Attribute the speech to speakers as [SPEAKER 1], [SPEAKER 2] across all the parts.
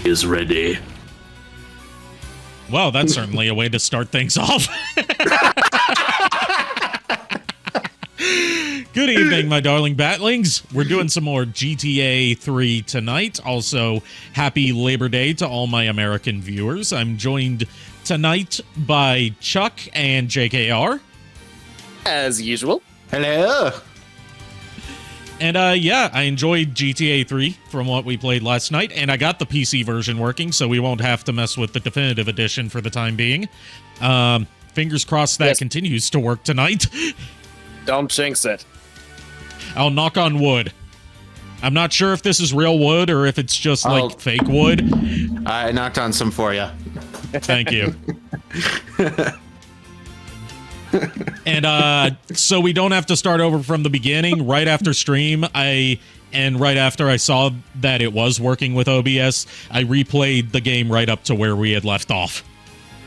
[SPEAKER 1] is ready.
[SPEAKER 2] Well, that's certainly a way to start things off. Good evening, my darling batlings. We're doing some more GTA 3 tonight. Also, happy Labor Day to all my American viewers. I'm joined tonight by Chuck and JKR.
[SPEAKER 3] As usual.
[SPEAKER 4] Hello.
[SPEAKER 2] And yeah, I enjoyed GTA 3 from what we played last night, and I got the PC version working, so we won't have to mess with the definitive edition for the time being. Fingers crossed that continues to work tonight.
[SPEAKER 3] Don't jinx it.
[SPEAKER 2] I'll knock on wood. I'm not sure if this is real wood or if it's just like fake wood.
[SPEAKER 4] I knocked on some for you.
[SPEAKER 2] Thank you. And so we don't have to start over from the beginning. Right after stream, right after I saw that it was working with OBS, I replayed the game right up to where we had left off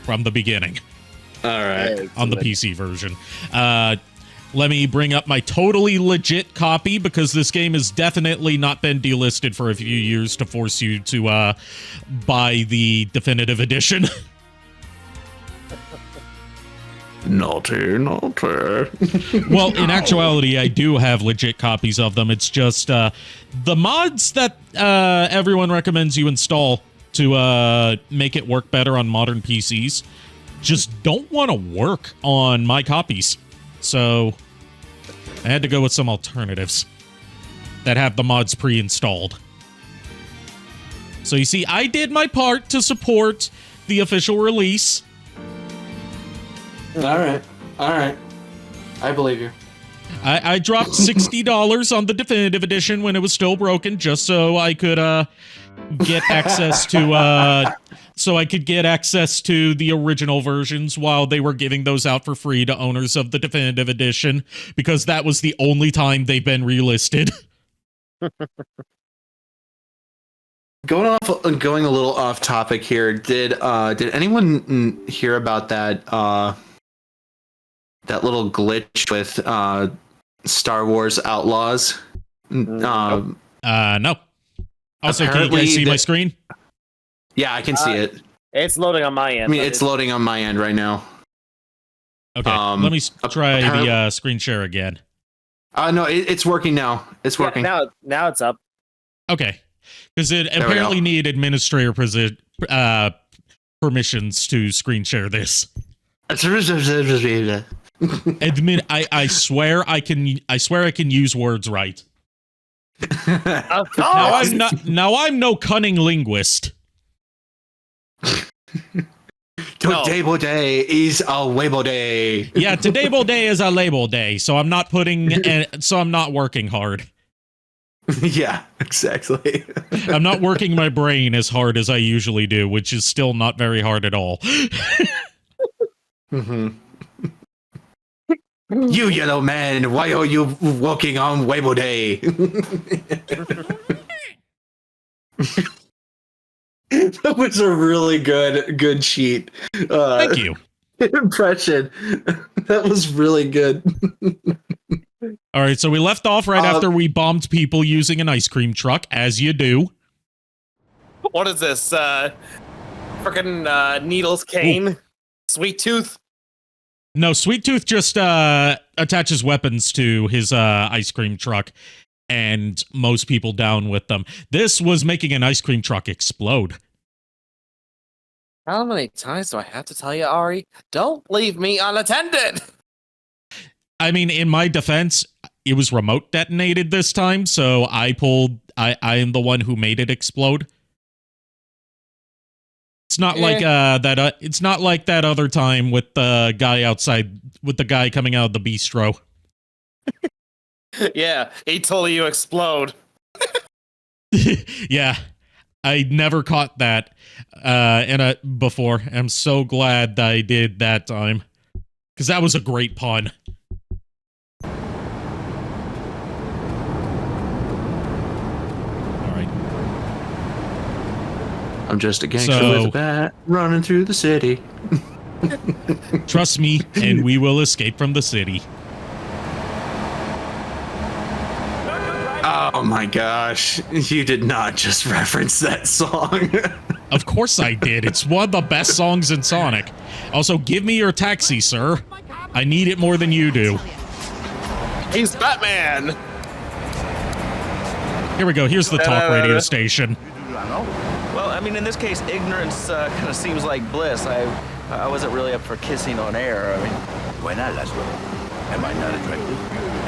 [SPEAKER 2] from the beginning.
[SPEAKER 4] All right.
[SPEAKER 2] On the PC version. Let me bring up my totally legit copy, because this game has definitely not been delisted for a few years to force you to buy the definitive edition.
[SPEAKER 1] Naughty, naughty.
[SPEAKER 2] Well, in actuality, I do have legit copies of them. It's just the mods that everyone recommends you install to make it work better on modern PCs just don't want to work on my copies. So I had to go with some alternatives that have the mods pre-installed. So you see, I did my part to support the official release.
[SPEAKER 4] All right. I believe you.
[SPEAKER 2] I dropped $60 on the definitive edition when it was still broken, just so I could get access to the original versions while they were giving those out for free to owners of the definitive edition, because that was the only time they've been relisted.
[SPEAKER 4] Going a little off topic here. Did anyone hear about that little glitch with Star Wars Outlaws?
[SPEAKER 2] No. Also, can you guys see my screen?
[SPEAKER 4] Yeah, I can see it.
[SPEAKER 3] It's loading on my end.
[SPEAKER 4] I mean, it's loading on my end right now.
[SPEAKER 2] Okay, let me try the screen share again.
[SPEAKER 4] No, it's working now. It's working.
[SPEAKER 3] Now it's up.
[SPEAKER 2] Okay, because it apparently needed administrator permissions to screen share this. Admit, I swear I can use words right. Now I'm no cunning linguist.
[SPEAKER 4] Today day is a label day.
[SPEAKER 2] Yeah, today day is a label day, so I'm not working hard.
[SPEAKER 4] Yeah, exactly.
[SPEAKER 2] I'm not working my brain as hard as I usually do, which is still not very hard at all.
[SPEAKER 4] Mm-hmm. You yellow man, why are you walking on Weibo Day? That was a really good cheat.
[SPEAKER 2] Thank you.
[SPEAKER 4] Impression. That was really good.
[SPEAKER 2] All right, so we left off right after we bombed people using an ice cream truck, as you do.
[SPEAKER 3] What is this? Frickin' Needles cane? Ooh. Sweet Tooth?
[SPEAKER 2] No, Sweet Tooth just attaches weapons to his ice cream truck, and most people down with them. This was making an ice cream truck explode.
[SPEAKER 3] How many times do I have to tell you, Ari? Don't leave me unattended!
[SPEAKER 2] I mean, in my defense, it was remote detonated this time, so I am the one who made it explode. It's not like that. It's not like that other time with the guy outside, with the guy coming out of the bistro.
[SPEAKER 3] Yeah, he told you explode.
[SPEAKER 2] Yeah, I never caught that before. I'm so glad that I did that time, because that was a great pun.
[SPEAKER 4] I'm just a gangster with a bat running through the city.
[SPEAKER 2] Trust me, and we will escape from the city.
[SPEAKER 4] Oh my gosh, you did not just reference that song.
[SPEAKER 2] Of course I did. It's one of the best songs in Sonic. Also, give me your taxi, sir. I need it more than you do.
[SPEAKER 3] He's Batman.
[SPEAKER 2] Here we go. Here's the talk radio station.
[SPEAKER 5] Well, I mean, in this case, ignorance kind of seems like bliss. I wasn't really up for kissing on air. I mean,
[SPEAKER 6] Why not, Laszlo? Am I not attractive?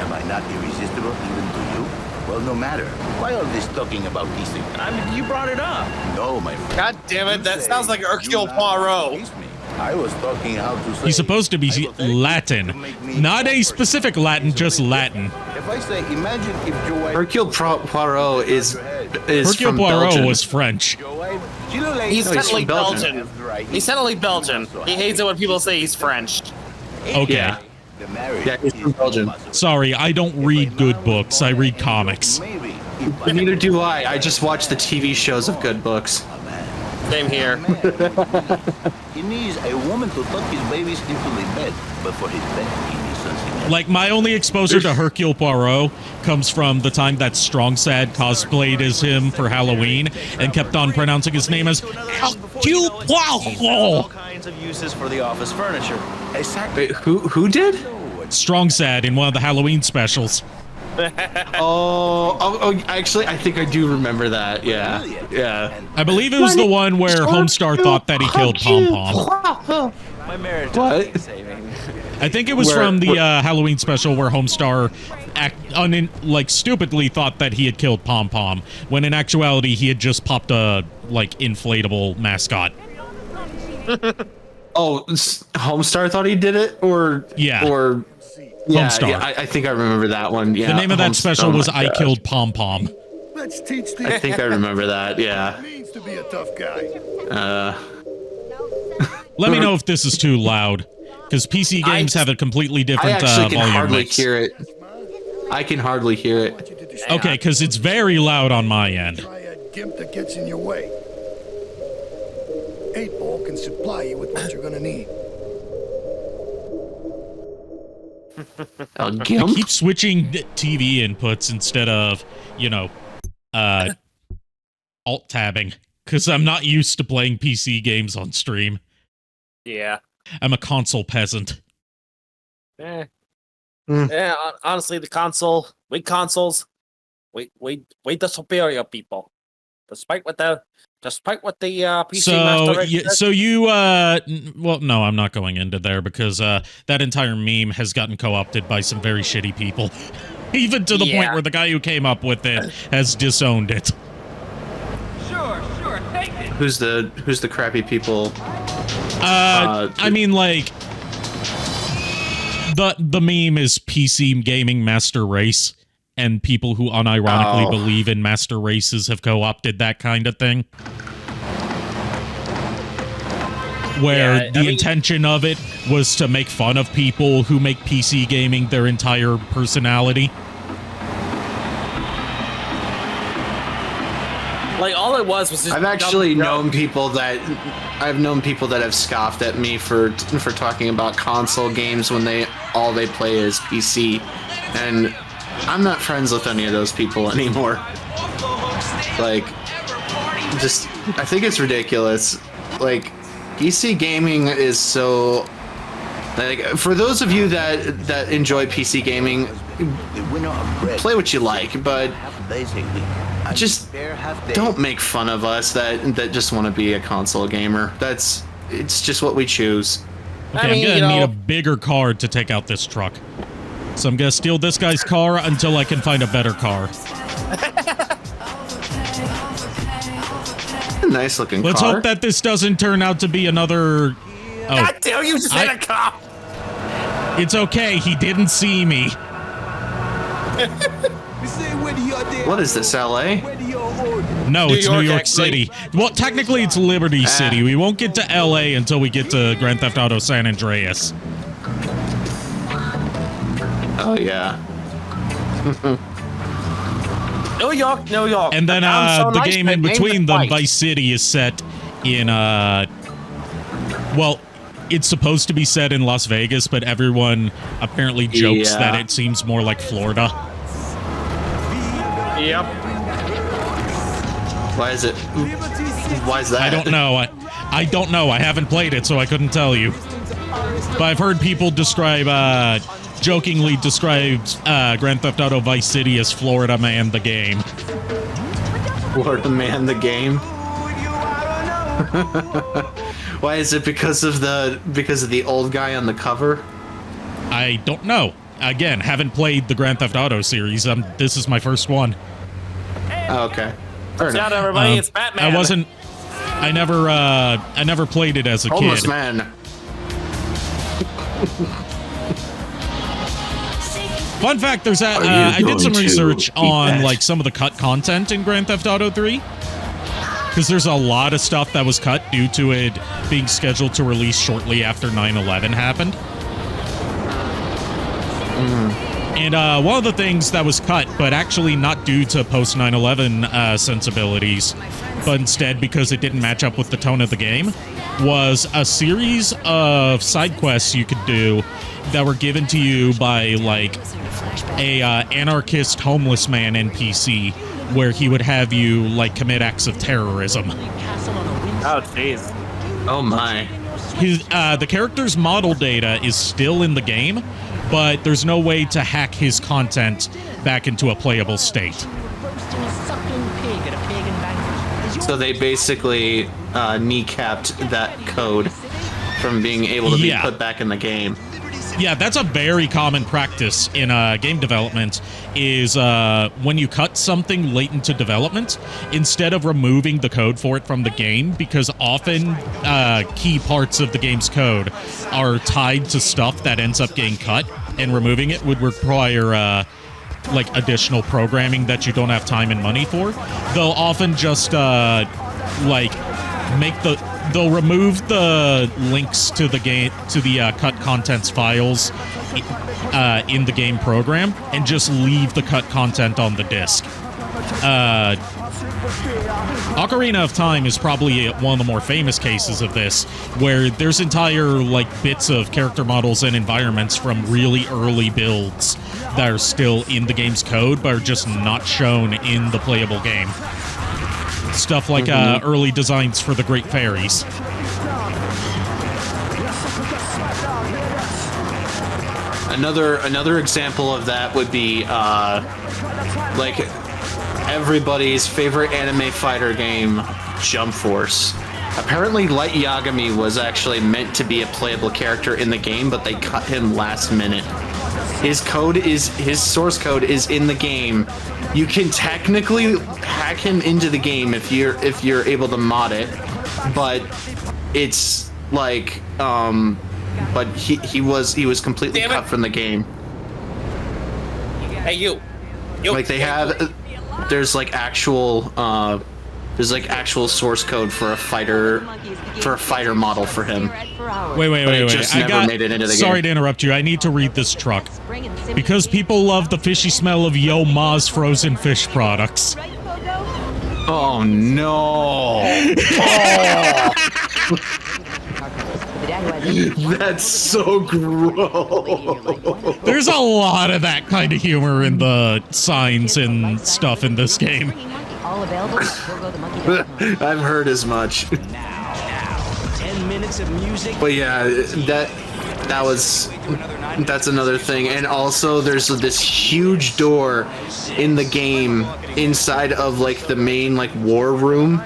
[SPEAKER 6] Am I not irresistible even to you? Well, no matter. Why all this talking about kissing?
[SPEAKER 5] I mean, you brought it up.
[SPEAKER 6] No, my friend.
[SPEAKER 3] God damn it, that sounds like Hercule Poirot.
[SPEAKER 6] I was talking how to say...
[SPEAKER 2] He's supposed to be
[SPEAKER 6] hypothetically,
[SPEAKER 2] Latin.
[SPEAKER 6] to make me
[SPEAKER 2] Not a
[SPEAKER 6] awkward.
[SPEAKER 2] specific Latin, just Latin.
[SPEAKER 6] If I say, imagine if your wife...
[SPEAKER 4] Hercule Poirot is
[SPEAKER 2] Hercule
[SPEAKER 4] from
[SPEAKER 2] Poirot
[SPEAKER 4] Belgium.
[SPEAKER 2] was French.
[SPEAKER 6] Your wife, she look like...
[SPEAKER 3] He's
[SPEAKER 4] No, he's
[SPEAKER 3] totally
[SPEAKER 4] from Belgium.
[SPEAKER 3] Belgian. He's totally Belgian. He hates it when people say he's French.
[SPEAKER 2] Okay.
[SPEAKER 4] Yeah.
[SPEAKER 6] The marriage
[SPEAKER 4] Yeah, he's from
[SPEAKER 6] is
[SPEAKER 4] Belgium.
[SPEAKER 6] impossible.
[SPEAKER 2] Sorry, I don't read good books. I read comics.
[SPEAKER 6] Maybe.
[SPEAKER 4] But neither do I. I just watch the TV shows of good books.
[SPEAKER 3] Same here.
[SPEAKER 6] He needs a woman to tuck his babies into the bed, but for his bed, he needs something else.
[SPEAKER 2] Like, my only exposure to Hercule Poirot comes from the time that Strong Sad cosplayed as him for Halloween and kept on pronouncing his name as Hercule
[SPEAKER 5] all
[SPEAKER 2] Poirot.
[SPEAKER 5] kinds of uses for the office furniture.
[SPEAKER 6] Exactly.
[SPEAKER 4] Wait, who did?
[SPEAKER 2] Strong Sad in one of the Halloween specials.
[SPEAKER 4] Actually, I think I do remember that. Yeah, yeah.
[SPEAKER 2] I believe it was the one where Homestar thought that he killed Pom Pom.
[SPEAKER 5] My marriage
[SPEAKER 4] What?
[SPEAKER 5] doesn't saving.
[SPEAKER 2] I think it was
[SPEAKER 4] Where-
[SPEAKER 2] from the
[SPEAKER 4] where-
[SPEAKER 2] Halloween special where Homestar stupidly thought that he had killed Pom Pom, when in actuality he had just popped a inflatable mascot.
[SPEAKER 4] Oh, Homestar thought he did it, or
[SPEAKER 2] Yeah.
[SPEAKER 4] or yeah,
[SPEAKER 2] Homestar.
[SPEAKER 4] yeah, I think I remember that one. Yeah,
[SPEAKER 2] The name of that special was
[SPEAKER 4] I
[SPEAKER 2] I Killed Pom Pom.
[SPEAKER 7] Let's teach
[SPEAKER 4] I
[SPEAKER 7] these
[SPEAKER 4] think I remember that. Yeah.
[SPEAKER 7] means to be a tough guy.
[SPEAKER 2] Let me know if this is too loud, because PC games have a completely
[SPEAKER 4] I
[SPEAKER 2] different
[SPEAKER 4] actually can
[SPEAKER 2] volume
[SPEAKER 4] hardly
[SPEAKER 2] mix.
[SPEAKER 4] hear it. I can hardly hear it.
[SPEAKER 2] Okay, because it's very loud on my end.
[SPEAKER 7] Triad gimp that gets in your way. 8-Ball can supply you with what you're gonna need.
[SPEAKER 4] A
[SPEAKER 2] I
[SPEAKER 4] gimp?
[SPEAKER 2] keep switching TV inputs instead of, alt-tabbing, because I'm not used to playing PC games on stream.
[SPEAKER 3] Yeah.
[SPEAKER 2] I'm a console peasant.
[SPEAKER 3] Eh.
[SPEAKER 4] Hmm.
[SPEAKER 3] Yeah, honestly, the consoles, we the superior people. Despite what the PC Master Race says.
[SPEAKER 2] So you, well, no, I'm not going into there because that entire meme has gotten co-opted by some very shitty people, even to the point
[SPEAKER 3] Yeah.
[SPEAKER 2] where the guy who came up with it has disowned it.
[SPEAKER 4] Who's the crappy people?
[SPEAKER 2] I mean, like, the meme is PC gaming master race, and people who unironically
[SPEAKER 4] Oh.
[SPEAKER 2] believe in master races have co-opted that kind of thing. Where
[SPEAKER 3] Yeah,
[SPEAKER 2] the
[SPEAKER 3] I mean-
[SPEAKER 2] intention of it was to make fun of people who make PC gaming their entire personality.
[SPEAKER 3] Like all it was just.
[SPEAKER 4] I've actually
[SPEAKER 3] dumb-
[SPEAKER 4] known people that have scoffed at me for talking about console games when all they play is PC, and I'm not friends with any of those people anymore. Like, just I think it's ridiculous. Like, PC gaming is so. Like, for those of you that enjoy PC gaming,
[SPEAKER 6] The winner of bread.
[SPEAKER 4] play what you like, but
[SPEAKER 6] Basically. And
[SPEAKER 4] just
[SPEAKER 6] fair half day.
[SPEAKER 4] don't make fun of us that just want to be a console gamer. It's just what we choose.
[SPEAKER 2] Okay,
[SPEAKER 3] I mean,
[SPEAKER 2] I'm
[SPEAKER 3] you
[SPEAKER 2] gonna need
[SPEAKER 3] know-
[SPEAKER 2] a bigger car to take out this truck. So I'm gonna steal this guy's car until I can find a better car.
[SPEAKER 4] Nice looking
[SPEAKER 2] Let's
[SPEAKER 4] car.
[SPEAKER 2] hope that this doesn't turn out to be another... Oh,
[SPEAKER 3] God damn, you just hit a cop.
[SPEAKER 2] it's okay. He didn't see me.
[SPEAKER 4] What is this, LA?
[SPEAKER 2] No,
[SPEAKER 3] New
[SPEAKER 2] it's
[SPEAKER 3] York,
[SPEAKER 2] New York
[SPEAKER 3] actually.
[SPEAKER 2] City. Well, technically, it's Liberty City. We won't get to LA until we get to Grand Theft Auto San Andreas.
[SPEAKER 4] Oh yeah.
[SPEAKER 3] New York, New York.
[SPEAKER 2] And then
[SPEAKER 3] That sounds so
[SPEAKER 2] the
[SPEAKER 3] nice,
[SPEAKER 2] game
[SPEAKER 3] but
[SPEAKER 2] in
[SPEAKER 3] named
[SPEAKER 2] between
[SPEAKER 3] it
[SPEAKER 2] them,
[SPEAKER 3] twice.
[SPEAKER 2] Vice City, is set in, well, it's supposed to be set in Las Vegas, but everyone apparently jokes
[SPEAKER 4] Yeah.
[SPEAKER 2] that it seems more like Florida.
[SPEAKER 3] Yep.
[SPEAKER 4] Why is it? Why is that?
[SPEAKER 2] I don't know. I don't know. I haven't played it, so I couldn't tell you. But I've heard people jokingly describe Grand Theft Auto Vice City as Florida Man the game.
[SPEAKER 4] Florida Man the game. Why is it because of the old guy on the cover?
[SPEAKER 2] I don't know. Again, haven't played the Grand Theft Auto series. This is my first one.
[SPEAKER 4] Oh, okay.
[SPEAKER 3] Watch out, everybody! It's Batman.
[SPEAKER 2] I never played it as a
[SPEAKER 4] Homeless
[SPEAKER 2] kid.
[SPEAKER 4] man.
[SPEAKER 2] Fun fact: I did some research on like some of the cut content in Grand Theft Auto 3, because there's a lot of stuff that was cut due to it being scheduled to release shortly after 9/11 happened. And one of the things that was cut, but actually not due to post 9/11 sensibilities, but instead because it didn't match up with the tone of the game, was a series of side quests you could do that were given to you by like a anarchist homeless man NPC, where he would have you like commit acts of terrorism.
[SPEAKER 3] Oh jeez.
[SPEAKER 4] Oh my.
[SPEAKER 2] The character's model data is still in the game, but there's no way to hack his content back into a playable state.
[SPEAKER 4] So they basically kneecapped that code from being able to be put back in the game.
[SPEAKER 2] Yeah, that's a very common practice in game development, is when you cut something late into development, instead of removing the code for it from the game, because often key parts of the game's code are tied to stuff that ends up getting cut, and removing it would require like additional programming that you don't have time and money for. They'll often just like they'll remove the links to the game, to the cut contents files in the game program, and just leave the cut content on the disk. Ocarina of Time is probably one of the more famous cases of this, where there's entire like bits of character models and environments from really early builds that are still in the game's code, but are just not shown in the playable game. Stuff like early designs for the Great Fairies.
[SPEAKER 4] Another example of that would be like everybody's favorite anime fighter game, Jump Force. Apparently Light Yagami was actually meant to be a playable character in the game, but they cut him last minute. His source code is in the game. You can technically hack him into the game if you're able to mod it, but it's like but he was completely cut from the game.
[SPEAKER 3] Hey you.
[SPEAKER 4] Like they have there's actual source code for a fighter model for him.
[SPEAKER 2] Wait.
[SPEAKER 4] Just never made it into the game.
[SPEAKER 2] Sorry to interrupt you. I need to read this truck. Because people love the fishy smell of Yo Ma's frozen fish products.
[SPEAKER 4] Oh no. That's so gross.
[SPEAKER 2] There's a lot of that kind of humor in the signs and stuff in this game.
[SPEAKER 4] I've heard as much.
[SPEAKER 5] 10 minutes of music.
[SPEAKER 4] But yeah, that's another thing. And also there's this huge door in the game inside of the main war room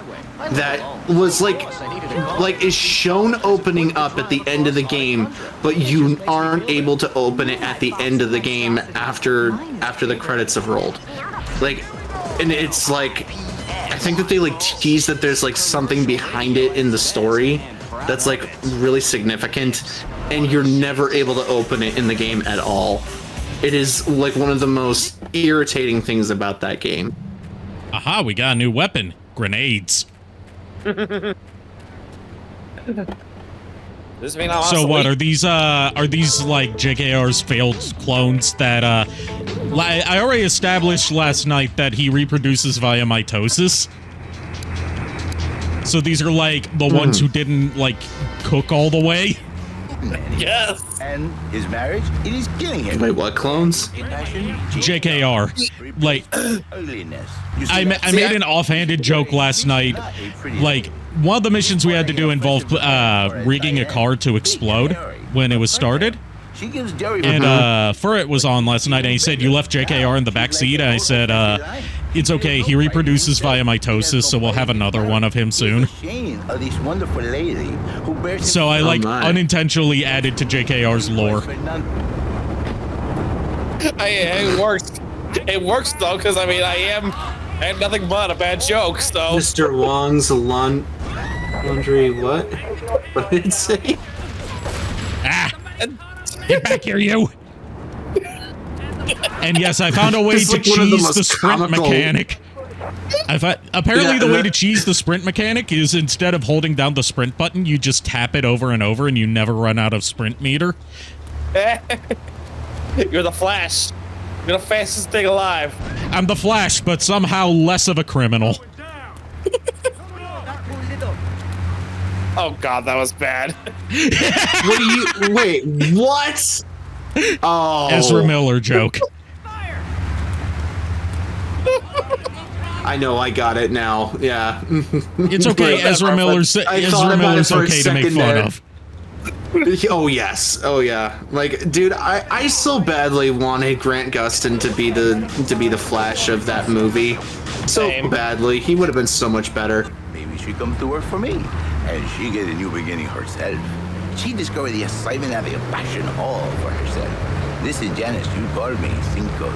[SPEAKER 4] that was is shown opening up at the end of the game, but you aren't able to open it at the end of the game after the credits have rolled. And it's I think that they tease that there's something behind it in the story that's really significant, and you're never able to open it in the game at all. It is one of the most irritating things about that game.
[SPEAKER 2] Aha, we got a new weapon. Grenades.
[SPEAKER 3] This may not
[SPEAKER 2] So what are these JKR's failed clones that I already established last night that he reproduces via mitosis. So these are the ones who didn't cook all the way.
[SPEAKER 6] him.
[SPEAKER 3] Yes.
[SPEAKER 6] And his marriage, it is killing him.
[SPEAKER 4] Wait, what clones?
[SPEAKER 2] JKR. Like,
[SPEAKER 6] Ugliness. You see
[SPEAKER 2] I
[SPEAKER 6] that?
[SPEAKER 2] made an offhanded joke last night. Like, one of the missions we had to do involved rigging a car to explode when it was started.
[SPEAKER 6] She gives Jerry
[SPEAKER 2] And Furret was on last night, and he said, you left JKR in the back seat. And I said, it's okay. He reproduces via mitosis, so we'll have another one of him soon.
[SPEAKER 6] This wonderful lady who bears
[SPEAKER 2] So I, like,
[SPEAKER 4] my.
[SPEAKER 2] unintentionally added to JKR's lore.
[SPEAKER 3] It works. It works, though, because, I mean, I had nothing but a bad joke, so...
[SPEAKER 4] Mr. Wong's laundry, what? What did it say?
[SPEAKER 2] Ah! Get back here, you! And yes, I found a way
[SPEAKER 4] It's
[SPEAKER 2] to
[SPEAKER 4] like one of the
[SPEAKER 2] cheese
[SPEAKER 4] most
[SPEAKER 2] the sprint
[SPEAKER 4] comical-
[SPEAKER 2] mechanic. Apparently,
[SPEAKER 4] Yeah,
[SPEAKER 2] the way
[SPEAKER 4] that-
[SPEAKER 2] to cheese the sprint mechanic is instead of holding down the sprint button, you just tap it over and over, and you never run out of sprint meter.
[SPEAKER 3] You're the Flash. You're the fastest thing alive.
[SPEAKER 2] I'm the Flash, but somehow less of a criminal.
[SPEAKER 3] Oh, God, that was bad.
[SPEAKER 4] Wait, what? Oh.
[SPEAKER 2] Ezra Miller joke.
[SPEAKER 4] I know, I got it now. Yeah.
[SPEAKER 2] It's okay. Ezra Miller's
[SPEAKER 4] I thought about it
[SPEAKER 2] Miller's
[SPEAKER 4] for a
[SPEAKER 2] okay to make
[SPEAKER 4] second
[SPEAKER 2] fun
[SPEAKER 4] there.
[SPEAKER 2] of.
[SPEAKER 4] Oh yes, oh yeah. Like, dude, I so badly wanted Grant Gustin to be the Flash of that movie, so
[SPEAKER 3] Same.
[SPEAKER 4] badly. He would have been so much better.
[SPEAKER 6] Maybe she come to work for me, and she get a new beginning herself. She discovered the assignment of a passion all for herself. Listen, Janice, you called me Cinco.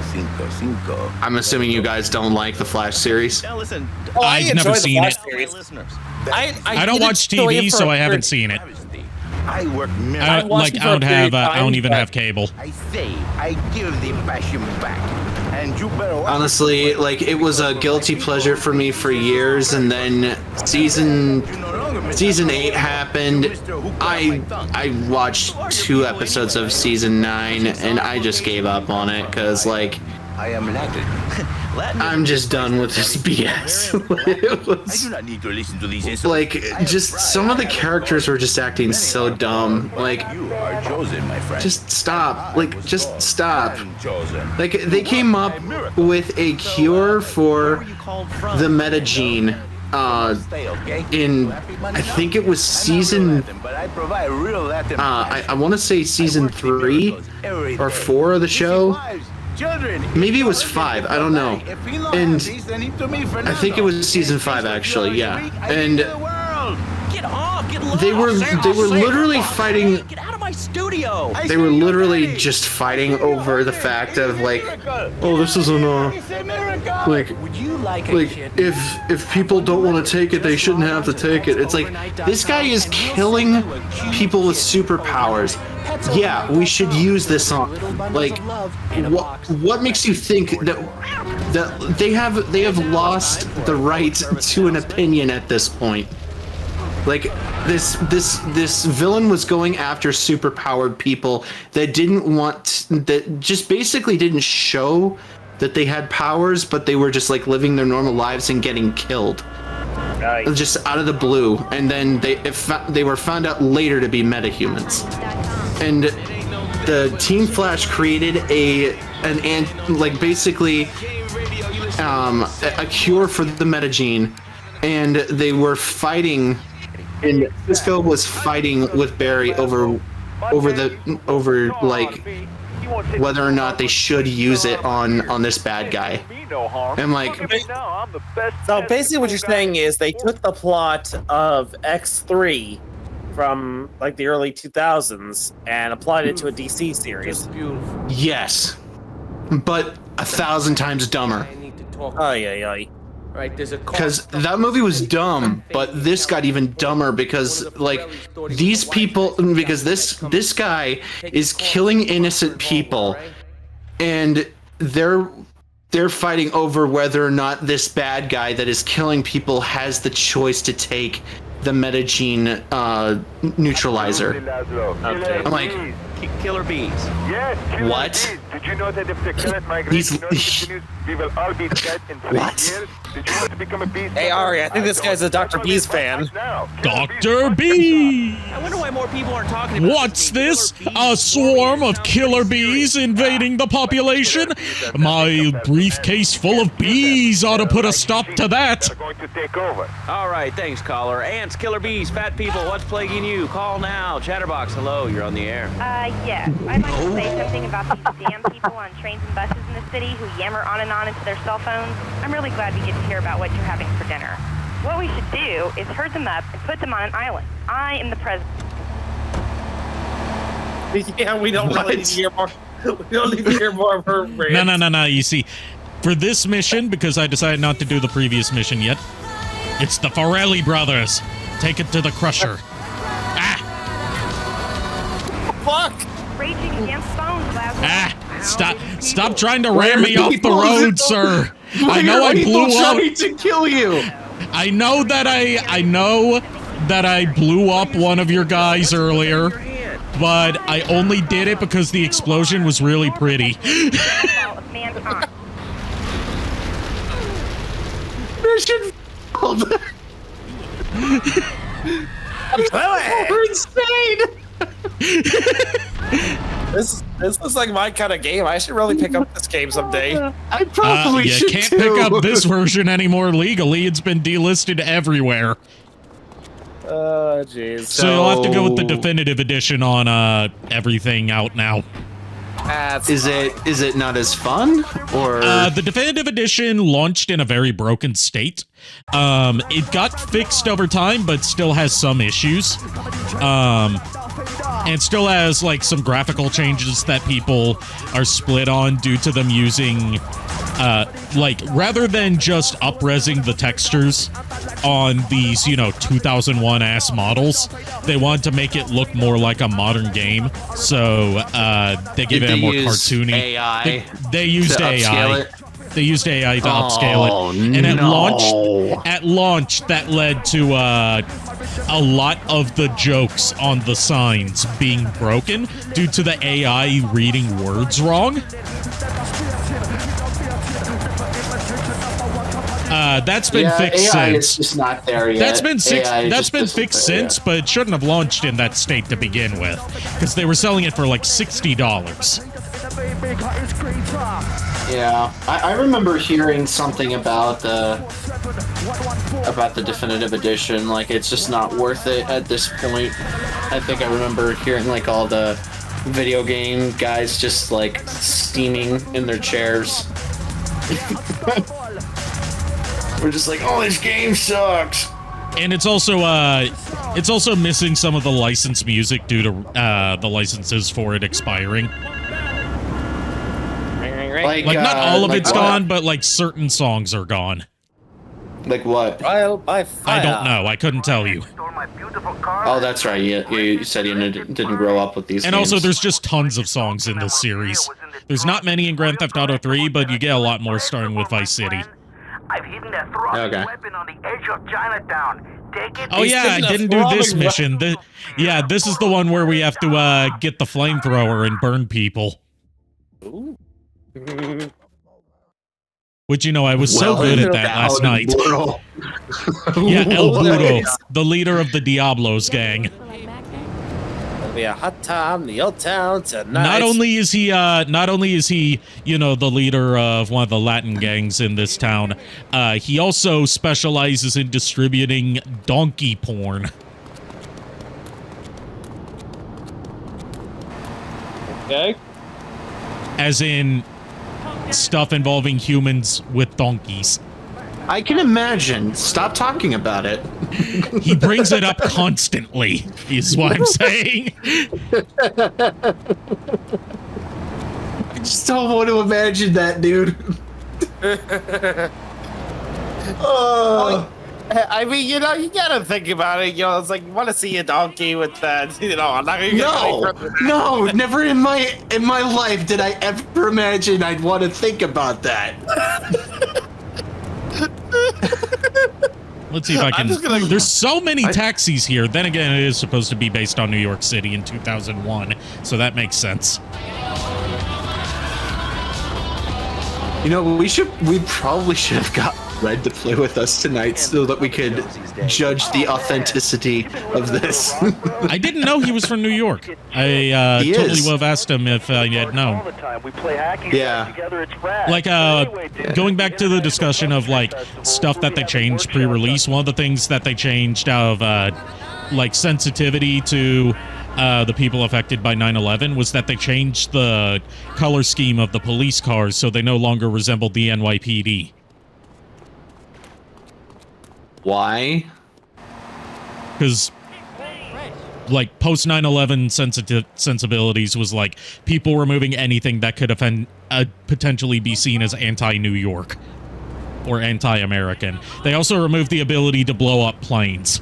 [SPEAKER 4] I'm assuming you guys don't like the Flash series.
[SPEAKER 5] Now listen,
[SPEAKER 3] Oh, I
[SPEAKER 2] I've
[SPEAKER 3] enjoy
[SPEAKER 2] never
[SPEAKER 3] the
[SPEAKER 2] seen
[SPEAKER 3] Flash
[SPEAKER 2] it.
[SPEAKER 3] series.
[SPEAKER 5] listeners.
[SPEAKER 2] I don't
[SPEAKER 3] did
[SPEAKER 2] watch
[SPEAKER 3] enjoy it
[SPEAKER 2] TV,
[SPEAKER 3] for
[SPEAKER 2] so
[SPEAKER 3] a
[SPEAKER 2] I haven't
[SPEAKER 3] period.
[SPEAKER 2] seen it.
[SPEAKER 6] I work
[SPEAKER 2] I
[SPEAKER 6] miracles.
[SPEAKER 2] don't,
[SPEAKER 3] watched
[SPEAKER 2] like
[SPEAKER 3] it
[SPEAKER 2] I
[SPEAKER 3] for a
[SPEAKER 2] don't
[SPEAKER 3] period
[SPEAKER 2] have
[SPEAKER 3] of
[SPEAKER 2] I don't
[SPEAKER 3] time,
[SPEAKER 2] even
[SPEAKER 3] but-
[SPEAKER 2] have cable.
[SPEAKER 6] I say, I give the passion back, and you better watch
[SPEAKER 4] Honestly, like, it was a guilty pleasure for me for years, and then season 8 happened. I watched 2 episodes of season 9, and I just gave up on it because, like,
[SPEAKER 6] I am Latin.
[SPEAKER 5] Latin
[SPEAKER 4] I'm just done with this BS. It
[SPEAKER 6] I
[SPEAKER 4] was,
[SPEAKER 6] do not need to listen to these insults.
[SPEAKER 4] like, just some of the characters were just acting so dumb. Like,
[SPEAKER 6] You are chosen, my friend.
[SPEAKER 4] just stop. Like, just stop.
[SPEAKER 6] I'm chosen.
[SPEAKER 4] Like, they came up with a cure for the meta gene
[SPEAKER 6] Stay, okay?
[SPEAKER 4] in, I think it was season,
[SPEAKER 6] But I provide real Latin.
[SPEAKER 4] I want to say season 3 or 4 of the show. Maybe it was 5, I don't know. And I think it was season 5 actually, yeah. And
[SPEAKER 5] Get off, get
[SPEAKER 4] they were literally fighting.
[SPEAKER 5] Get out of my studio.
[SPEAKER 4] They were literally just fighting over the fact of, like, oh, this isn't like
[SPEAKER 5] Would you like
[SPEAKER 4] if people don't want to take it, they shouldn't have to take it. It's like, this guy is killing people with superpowers. Yeah, we should use this on. Like, what makes you think that they have lost the right to an opinion at this point? Like, this villain was going after superpowered people that that just basically didn't show that they had powers, but they were just, like, living their normal lives and getting killed. Just out of the blue. And then they were found out later to be metahumans. And the Team Flash created basically a cure for the metagene, and they were fighting. And Cisco was fighting with Barry over like whether or not they should use it on this bad guy. And, like,
[SPEAKER 3] So basically what you're saying is they took the plot of X3 from, like, the early 2000s and applied it to a DC series.
[SPEAKER 4] yes, but 1,000 times dumber.
[SPEAKER 3] Oh, yeah.
[SPEAKER 8] Right, there's a
[SPEAKER 4] Because that movie was dumb, but this got even dumber because, like, these people, because this guy is killing innocent people, and they're fighting over whether or not this bad guy that is killing people has the choice to take the metagene neutralizer.
[SPEAKER 3] Okay.
[SPEAKER 4] I'm like,
[SPEAKER 5] Killer bees.
[SPEAKER 4] what?
[SPEAKER 8] Did you know that if the current migration continues, we will all be dead in 3 years? Did you want to become a beast?
[SPEAKER 3] Hey, Ari, I think this guy's a Dr. Bees fan.
[SPEAKER 2] Dr. B!
[SPEAKER 5] I wonder why more people aren't talking about
[SPEAKER 2] What's this? A swarm of killer bees invading the population? My briefcase full of bees ought to put a stop to that.
[SPEAKER 8] They're going to take over.
[SPEAKER 5] All right, thanks, caller. Ants, killer bees, fat people, what's plaguing you? Call now. Chatterbox, hello, you're on the air.
[SPEAKER 9] Yes. I'd like to say something about these damn people on trains and buses in the city who yammer on and on into their cell phones. I'm really glad we get to hear about what you're having for dinner. What we should do is herd them up and put them on an island. I am the president.
[SPEAKER 3] Yeah, we don't really need to hear more. We don't need to hear more of her rant.
[SPEAKER 2] No. You see, for this mission, because I decided not to do the previous mission yet, it's the Forellis brothers. Take it to the Crusher.
[SPEAKER 3] Fuck!
[SPEAKER 9] Raging against phones, Lazarus.
[SPEAKER 2] Stop trying to ram me off the road, sir. I know I blew up.
[SPEAKER 4] Trying to kill you.
[SPEAKER 2] I know that I blew up one of your guys earlier, but I only did it because the explosion was really pretty.
[SPEAKER 4] Mission failed. We're insane.
[SPEAKER 3] This looks like my kind of game. I should really pick up this game someday.
[SPEAKER 4] I probably
[SPEAKER 2] you
[SPEAKER 4] should
[SPEAKER 2] can't
[SPEAKER 4] too.
[SPEAKER 2] pick up this version anymore legally. It's been delisted everywhere.
[SPEAKER 3] Oh, jeez.
[SPEAKER 2] So you'll have to go with the definitive edition on everything out now.
[SPEAKER 4] Is it not as fun, or
[SPEAKER 2] the definitive edition launched in a very broken state. It got fixed over time, but still has some issues. And still has like some graphical changes that people are split on due to them using like rather than just up-resing the textures on these, 2001 ass models, they want to make it look more like a modern game. So they give it a more cartoony
[SPEAKER 4] AI.
[SPEAKER 2] They used AI. They used AI to upscale it. And at launch, that led to a lot of the jokes on the signs being broken due to the AI reading words wrong. That's been fixed
[SPEAKER 4] AI
[SPEAKER 2] since.
[SPEAKER 4] is just not there yet.
[SPEAKER 2] That's been fixed since, but it shouldn't have launched in that state to begin with, because they were selling it for like $60.
[SPEAKER 4] Yeah, I remember hearing something about the definitive edition. Like, it's just not worth it at this point. I think I remember hearing like all the video game guys just like steaming in their chairs. We're just like, oh, this game sucks.
[SPEAKER 2] And it's also missing some of the licensed music due to the licenses for it expiring. Like not all of it's gone, but like certain songs are gone.
[SPEAKER 4] Like what?
[SPEAKER 3] Trial by fire.
[SPEAKER 2] I don't know. I couldn't tell you.
[SPEAKER 4] Oh, that's right. You said you didn't grow up with these.
[SPEAKER 2] And
[SPEAKER 4] games.
[SPEAKER 2] also, there's just tons of songs in this series. There's not many in Grand Theft Auto 3, but you get a lot more starting with Vice City.
[SPEAKER 8] I've hidden a throbbing weapon on the edge of Chinatown. Take it.
[SPEAKER 2] Oh yeah, I didn't do this mission. This is the one where we have to get the flamethrower and burn people.
[SPEAKER 3] Ooh.
[SPEAKER 2] Which, I was so good at that last night. Yeah, El Burro, the leader of the Diablos gang.
[SPEAKER 3] It'll be a hot time in the old town tonight.
[SPEAKER 2] Not only is he, the leader of one of the Latin gangs in this town, he also specializes in distributing donkey porn.
[SPEAKER 3] Okay.
[SPEAKER 2] As in stuff involving humans with donkeys.
[SPEAKER 4] I can imagine. Stop talking about it.
[SPEAKER 2] He brings it up constantly, is what I'm saying.
[SPEAKER 4] I just don't want to imagine that, dude.
[SPEAKER 3] I mean, you gotta think about it. It's like, you want to see a donkey with that. I'm not gonna get any further.
[SPEAKER 4] No, never in my life did I ever imagine I'd want to think about that.
[SPEAKER 2] Let's see if I can. There's so many taxis here. Then again, it is supposed to be based on New York City in 2001, so that makes sense.
[SPEAKER 4] You know, we probably should have got Red to play with us tonight so that we could judge the authenticity of this.
[SPEAKER 2] I didn't know he was from New York. I totally would have asked him if he had known.
[SPEAKER 4] Yeah.
[SPEAKER 2] Like, going back to the discussion of, like, stuff that they changed pre-release, one of the things that they changed out of, like, sensitivity to the people affected by 9/11 was that they changed the color scheme of the police cars so they no longer resembled the NYPD.
[SPEAKER 4] Why?
[SPEAKER 2] Because, like, post 9/11 sensibilities was like people removing anything that could offend, potentially be seen as anti-New York or anti-American. They also removed the ability to blow up planes.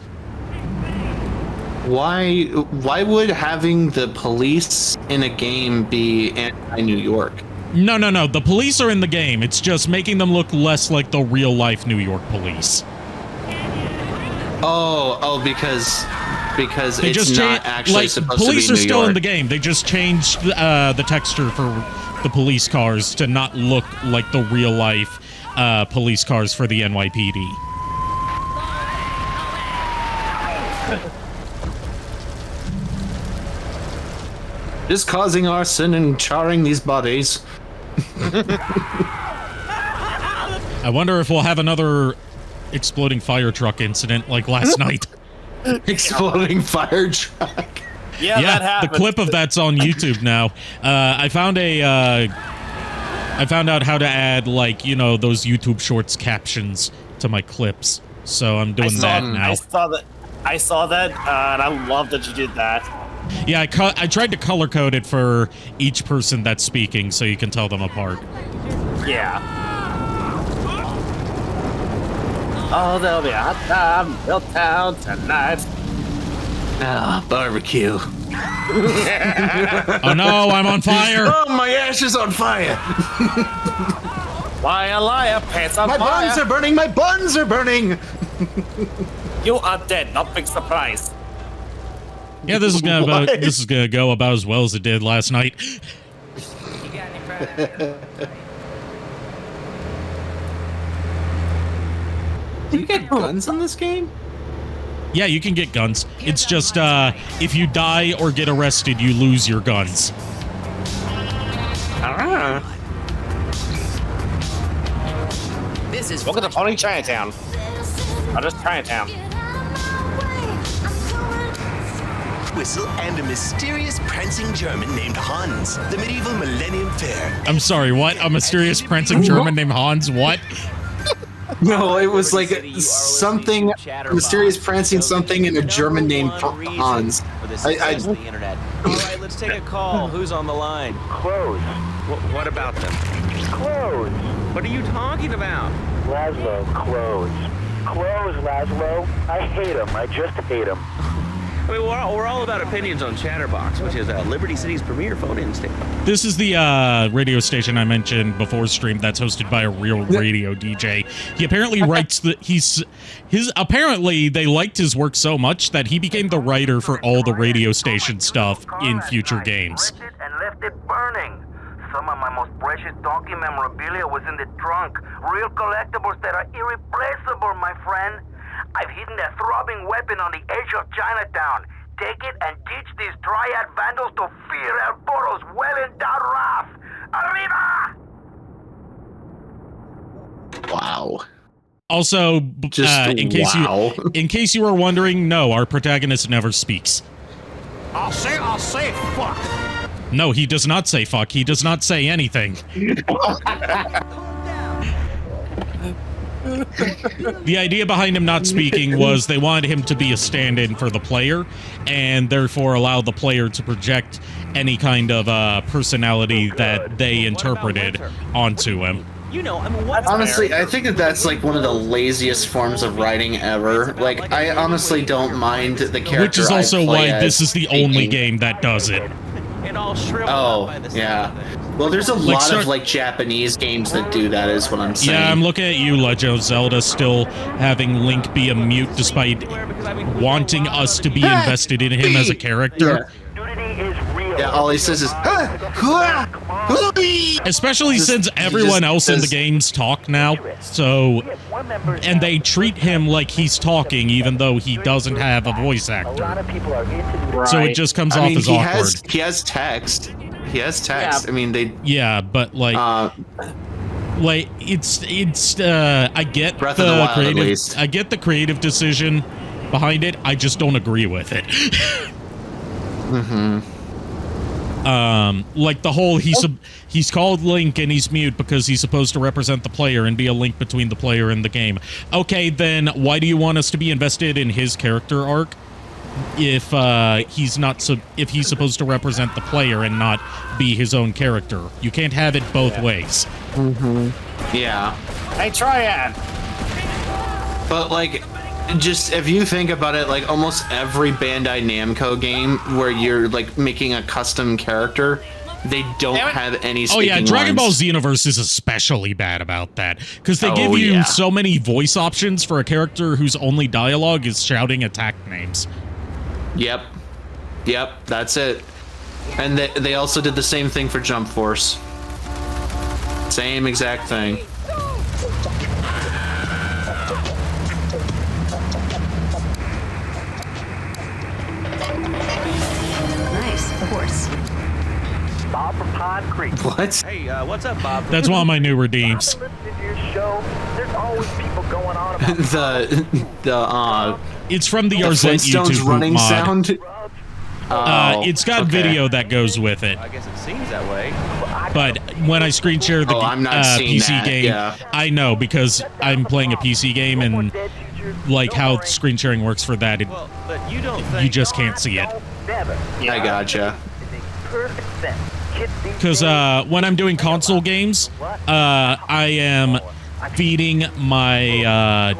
[SPEAKER 4] Why would having the police in a game be anti-New York?
[SPEAKER 2] No. The police are in the game. It's just making them look less like the real-life New York police.
[SPEAKER 4] Because
[SPEAKER 2] they
[SPEAKER 4] it's
[SPEAKER 2] just
[SPEAKER 4] not actually
[SPEAKER 2] like,
[SPEAKER 4] supposed to be New York.
[SPEAKER 2] police are still in the game. They just changed the texture for the police cars to not look like the real-life police cars for the NYPD.
[SPEAKER 4] Just causing arson and charring these bodies.
[SPEAKER 2] I wonder if we'll have another exploding fire truck incident like last night.
[SPEAKER 4] Exploding fire truck.
[SPEAKER 3] Yeah, that happened.
[SPEAKER 2] The clip of that's on YouTube now. I found out how to add, like, you know, those YouTube Shorts captions to my clips. So I'm doing that now.
[SPEAKER 3] I saw that, and I love that you did that.
[SPEAKER 2] Yeah, I tried to color code it for each person that's speaking so you can tell them apart.
[SPEAKER 3] Yeah. Oh, there'll be a hot time in Milltown tonight.
[SPEAKER 4] Ah, barbecue.
[SPEAKER 2] Oh no, I'm on fire!
[SPEAKER 4] Oh, my ash is on fire!
[SPEAKER 3] Liar, liar, pants on
[SPEAKER 4] my
[SPEAKER 3] fire!
[SPEAKER 4] My buns are burning! My buns are burning!
[SPEAKER 3] You are dead, not big surprise.
[SPEAKER 2] Yeah, this is gonna go about as well as it did last night.
[SPEAKER 5] You got any, brother?
[SPEAKER 4] Do you get guns in this game?
[SPEAKER 2] Yeah, you can get guns. It's just, if you die or get arrested, you lose your guns.
[SPEAKER 3] This is welcome to Pony Chinatown. Oh, just Chinatown.
[SPEAKER 10] Whistle and a mysterious prancing German named Hans. The medieval Millennium Fair.
[SPEAKER 2] I'm sorry, what? A mysterious prancing German named Hans? What?
[SPEAKER 4] No, it was like something mysterious prancing something in a German named Hans.
[SPEAKER 5] All right, let's take a call. Who's on the line?
[SPEAKER 8] Close.
[SPEAKER 5] What about them?
[SPEAKER 8] Close.
[SPEAKER 5] What are you talking about?
[SPEAKER 8] Laszlo, close. Close, Laszlo. I hate him. I just hate him.
[SPEAKER 5] I mean, we're all about opinions on Chatterbox, which is Liberty City's premier phone-in station.
[SPEAKER 2] This is the radio station I mentioned before stream that's hosted by a real radio DJ. He apparently writes apparently they liked his work so much that he became the writer for all the radio station stuff in future games.
[SPEAKER 11] And left it burning. Some of my most precious donkey memorabilia was in the trunk. Real collectibles that are irreplaceable, my friend. I've hidden a throbbing weapon on the edge of Chinatown. Take it and teach these Triad vandals to fear El Poro's well-endowed wrath. Arriba!
[SPEAKER 4] Wow.
[SPEAKER 2] Also, in case you were wondering, no, our protagonist never speaks.
[SPEAKER 7] I'll say fuck.
[SPEAKER 2] No, he does not say fuck. He does not say anything. The idea behind him not speaking was they wanted him to be a stand-in for the player, and therefore allow the player to project any kind of personality that they interpreted onto him.
[SPEAKER 5] You know, I mean, what?
[SPEAKER 4] Honestly, I think that's like one of the laziest forms of writing ever. Like, I honestly don't mind the character.
[SPEAKER 2] Which is also why this is the only game that does it.
[SPEAKER 4] Oh, yeah. Well, there's a lot of like Japanese games that do that, is what I'm saying.
[SPEAKER 2] Yeah, I'm looking at you, Legend of Zelda, still having Link be a mute despite wanting us to be invested in him as a character.
[SPEAKER 8] Nudity is real.
[SPEAKER 4] Yeah, all he says is,
[SPEAKER 2] especially since everyone else in the games talk now. So, and they treat him like he's talking, even though he doesn't have a voice actor. So it just comes off as awkward.
[SPEAKER 4] He has text. He has text.
[SPEAKER 3] Yeah.
[SPEAKER 4] I mean, they.
[SPEAKER 2] Yeah, but like it's I get
[SPEAKER 4] Breath of the Wild,
[SPEAKER 2] creative.
[SPEAKER 4] at least.
[SPEAKER 2] I get the creative decision behind it. I just don't agree with it. Like the whole he's called Link and he's mute because he's supposed to represent the player and be a link between the player and the game. Okay, then why do you want us to be invested in his character arc if he's not if he's supposed to represent the player and not be his own character? You can't have it both ways.
[SPEAKER 4] Yeah.
[SPEAKER 3] Hey, Triad.
[SPEAKER 4] But like, just if you think about it, like almost every Bandai Namco game where you're like making a custom character, they don't have any speaking
[SPEAKER 2] Oh yeah, Dragon Ball
[SPEAKER 4] lines.
[SPEAKER 2] Xenoverse is especially bad about that because they give you so many voice options for a character whose only dialogue is shouting attack names.
[SPEAKER 4] Yep, that's it. And they also did the same thing for Jump Force. Same exact thing.
[SPEAKER 12] Nice horse.
[SPEAKER 8] Bob from Pine Creek.
[SPEAKER 4] What?
[SPEAKER 5] Hey, what's up, Bob?
[SPEAKER 2] That's one of my new redeems.
[SPEAKER 8] I've been listening to your show. There's always people going on about
[SPEAKER 2] It's from the
[SPEAKER 4] the
[SPEAKER 2] Arzent
[SPEAKER 4] Flintstones
[SPEAKER 2] YouTube
[SPEAKER 4] running
[SPEAKER 2] mod.
[SPEAKER 4] sound.
[SPEAKER 2] It's got video that goes with it.
[SPEAKER 5] I guess it seems that way.
[SPEAKER 2] But when I screen share the
[SPEAKER 4] I'm not seeing
[SPEAKER 2] PC
[SPEAKER 4] that,
[SPEAKER 2] game,
[SPEAKER 4] yeah.
[SPEAKER 2] I know because I'm playing a PC game and like how screen sharing works for that,
[SPEAKER 5] Well, but you don't think
[SPEAKER 2] you just can't see it.
[SPEAKER 4] I gotcha.
[SPEAKER 2] Because when I'm doing console games, I am feeding my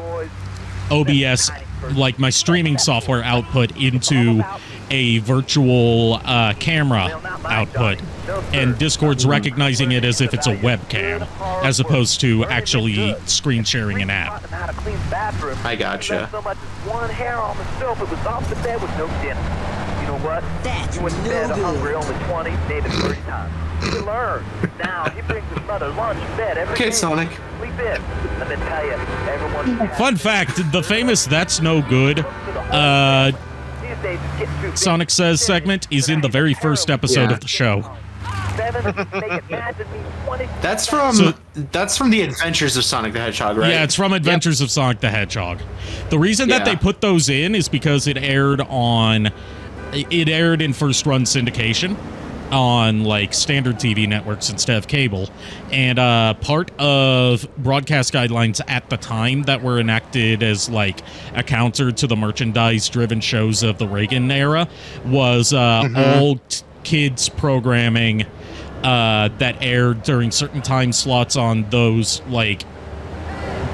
[SPEAKER 2] OBS, like my streaming software output, into a virtual camera output, and Discord's recognizing it as if it's a webcam, as opposed to actually screen sharing an app.
[SPEAKER 4] I gotcha.
[SPEAKER 8] So much as one hair on the sofa was off the bed with no dinner. You know what? You went to bed hungry only 20, maybe 30 times. You learn. Now he brings his mother lunch in bed every day.
[SPEAKER 4] Okay, Sonic.
[SPEAKER 8] Sleep in. Let me tell you, everyone.
[SPEAKER 2] Fun fact, the famous That's No Good Sonic Says segment is in the very first episode of the show.
[SPEAKER 4] That's from the Adventures of Sonic the Hedgehog, right?
[SPEAKER 2] Yeah, it's from Adventures of Sonic the Hedgehog. The reason that they put those in is because it aired in first run syndication on like standard TV networks instead of cable, and part of broadcast guidelines at the time that were enacted as like a counter to the merchandise driven shows of the Reagan era was all kids programming that aired during certain time slots on those like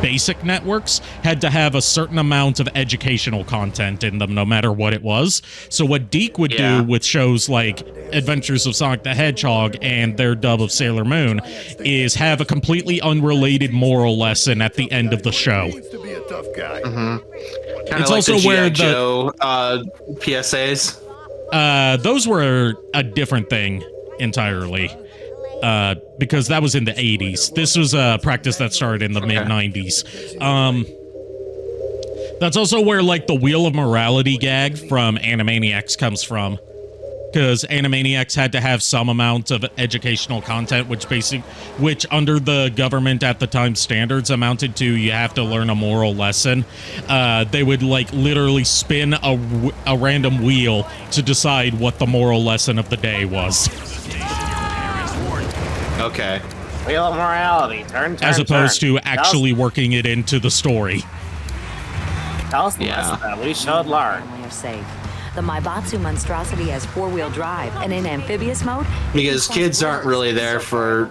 [SPEAKER 2] basic networks had to have a certain amount of educational content in them, no matter what it was. So what Deke would do with shows like Adventures of Sonic the Hedgehog and their dub of Sailor Moon is have a completely unrelated moral lesson at the end of the show.
[SPEAKER 4] It's also where the Joe, PSAs.
[SPEAKER 2] Those were a different thing entirely. Because that was in the 80s. This was a practice that started in the mid-90s. That's also where, like, the Wheel of Morality gag from Animaniacs comes from. Because Animaniacs had to have some amount of educational content, which under the government at the time standards amounted to you have to learn a moral lesson. They would, like, literally spin a random wheel to decide what the moral lesson of the day was.
[SPEAKER 4] Okay.
[SPEAKER 3] Wheel of Morality. Turn.
[SPEAKER 2] As opposed to actually working it into the story.
[SPEAKER 3] Tell us the lesson that we should learn.
[SPEAKER 12] We are safe. The Maibatsu monstrosity has four-wheel drive, and in amphibious mode,
[SPEAKER 4] because kids aren't really there for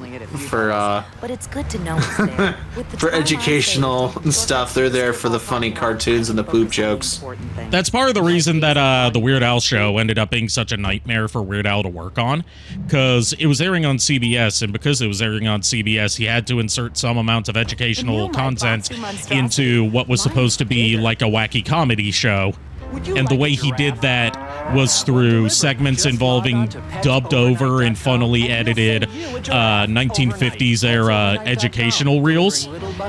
[SPEAKER 12] but it's good to know it's there.
[SPEAKER 4] for educational stuff. They're there for the funny cartoons and the poop jokes.
[SPEAKER 2] That's part of the reason that the Weird Al show ended up being such a nightmare for Weird Al to work on, because it was airing on CBS, and because it was airing on CBS, he had to insert some amount of educational content into what was supposed to be like a wacky comedy show. And the way he did that was through segments involving dubbed over and funnily edited 1950s era educational reels,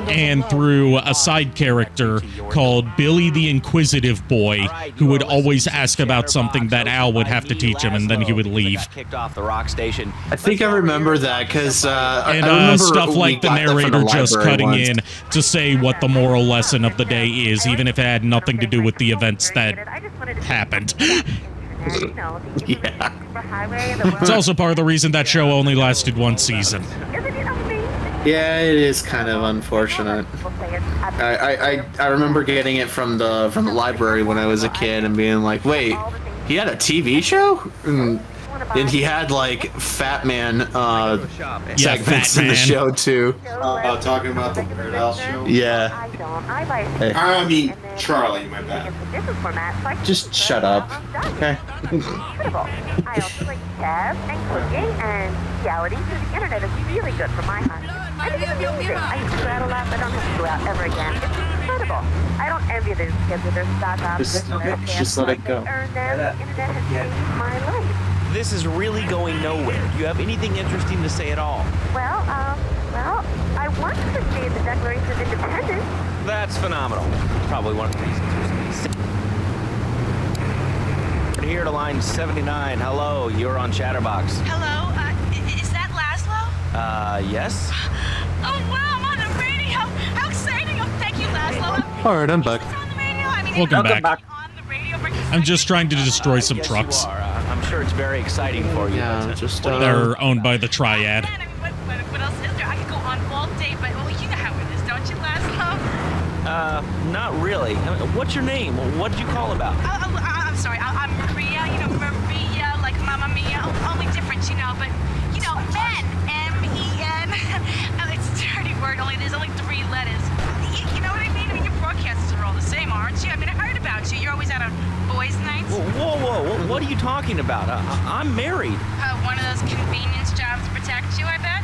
[SPEAKER 2] and through a side character called Billy the Inquisitive Boy, who would always ask about something that Al would have to teach him, and then he would leave.
[SPEAKER 4] I think I remember that because I remember
[SPEAKER 2] stuff like the
[SPEAKER 4] got that from
[SPEAKER 2] narrator just
[SPEAKER 4] library
[SPEAKER 2] cutting
[SPEAKER 4] once.
[SPEAKER 2] in to say what the moral lesson of the day is, even if it had nothing to do with the events that happened.
[SPEAKER 4] Yeah.
[SPEAKER 2] It's also part of the reason that show only lasted one season.
[SPEAKER 4] Yeah, it is kind of unfortunate. I remember getting it from the library when I was a kid and being like, wait, he had a TV show? And he had like Fat Man segments in the show too.
[SPEAKER 13] Talking about the Weird Al show?
[SPEAKER 4] Yeah. Hey.
[SPEAKER 13] I mean, Charlie, my bad.
[SPEAKER 4] Just shut up. Okay.
[SPEAKER 8] I also like tabs and cooking and reality through the internet is really good for my heart. I think it's amazing. I used to go out a lot, but I don't have to go out ever again. It's incredible. I don't envy those kids with their stock options.
[SPEAKER 4] Just let it go.
[SPEAKER 8] Earn them. The internet has changed my life.
[SPEAKER 5] This is really going nowhere. Do you have anything interesting to say at all?
[SPEAKER 8] Well, I want to see the Declaration of Independence.
[SPEAKER 5] That's phenomenal. Probably one of the reasons. Here to line 79. Hello, you're on Chatterbox.
[SPEAKER 14] Hello, is that Laszlo?
[SPEAKER 5] Yes?
[SPEAKER 14] Oh, wow, I'm on the radio. How exciting. Oh, thank you, Laszlo.
[SPEAKER 4] Alright, I'm back.
[SPEAKER 2] Welcome back. I'm just trying to destroy some
[SPEAKER 5] Yes,
[SPEAKER 2] trucks.
[SPEAKER 5] you are. I'm sure it's very exciting for you.
[SPEAKER 4] Yeah,
[SPEAKER 5] but,
[SPEAKER 4] just
[SPEAKER 2] They're owned by the Triad.
[SPEAKER 14] What else is there? I could go on all day, but well, you know how it is, don't you, Laszlo?
[SPEAKER 5] Not really. What's your name? What did you call about?
[SPEAKER 14] I'm sorry. I'm Maria. You know, Maria, like Mamma Mia. Only different, you know. But you know, men, M-E-N. It's a dirty word. There's only 3 letters. You know what I mean? I mean, your broadcasters are all the same, aren't you? I mean, I heard about you. You're always out on boys' nights.
[SPEAKER 5] Whoa. What are you talking about? I'm married.
[SPEAKER 14] One of those convenience jobs to protect you, I bet.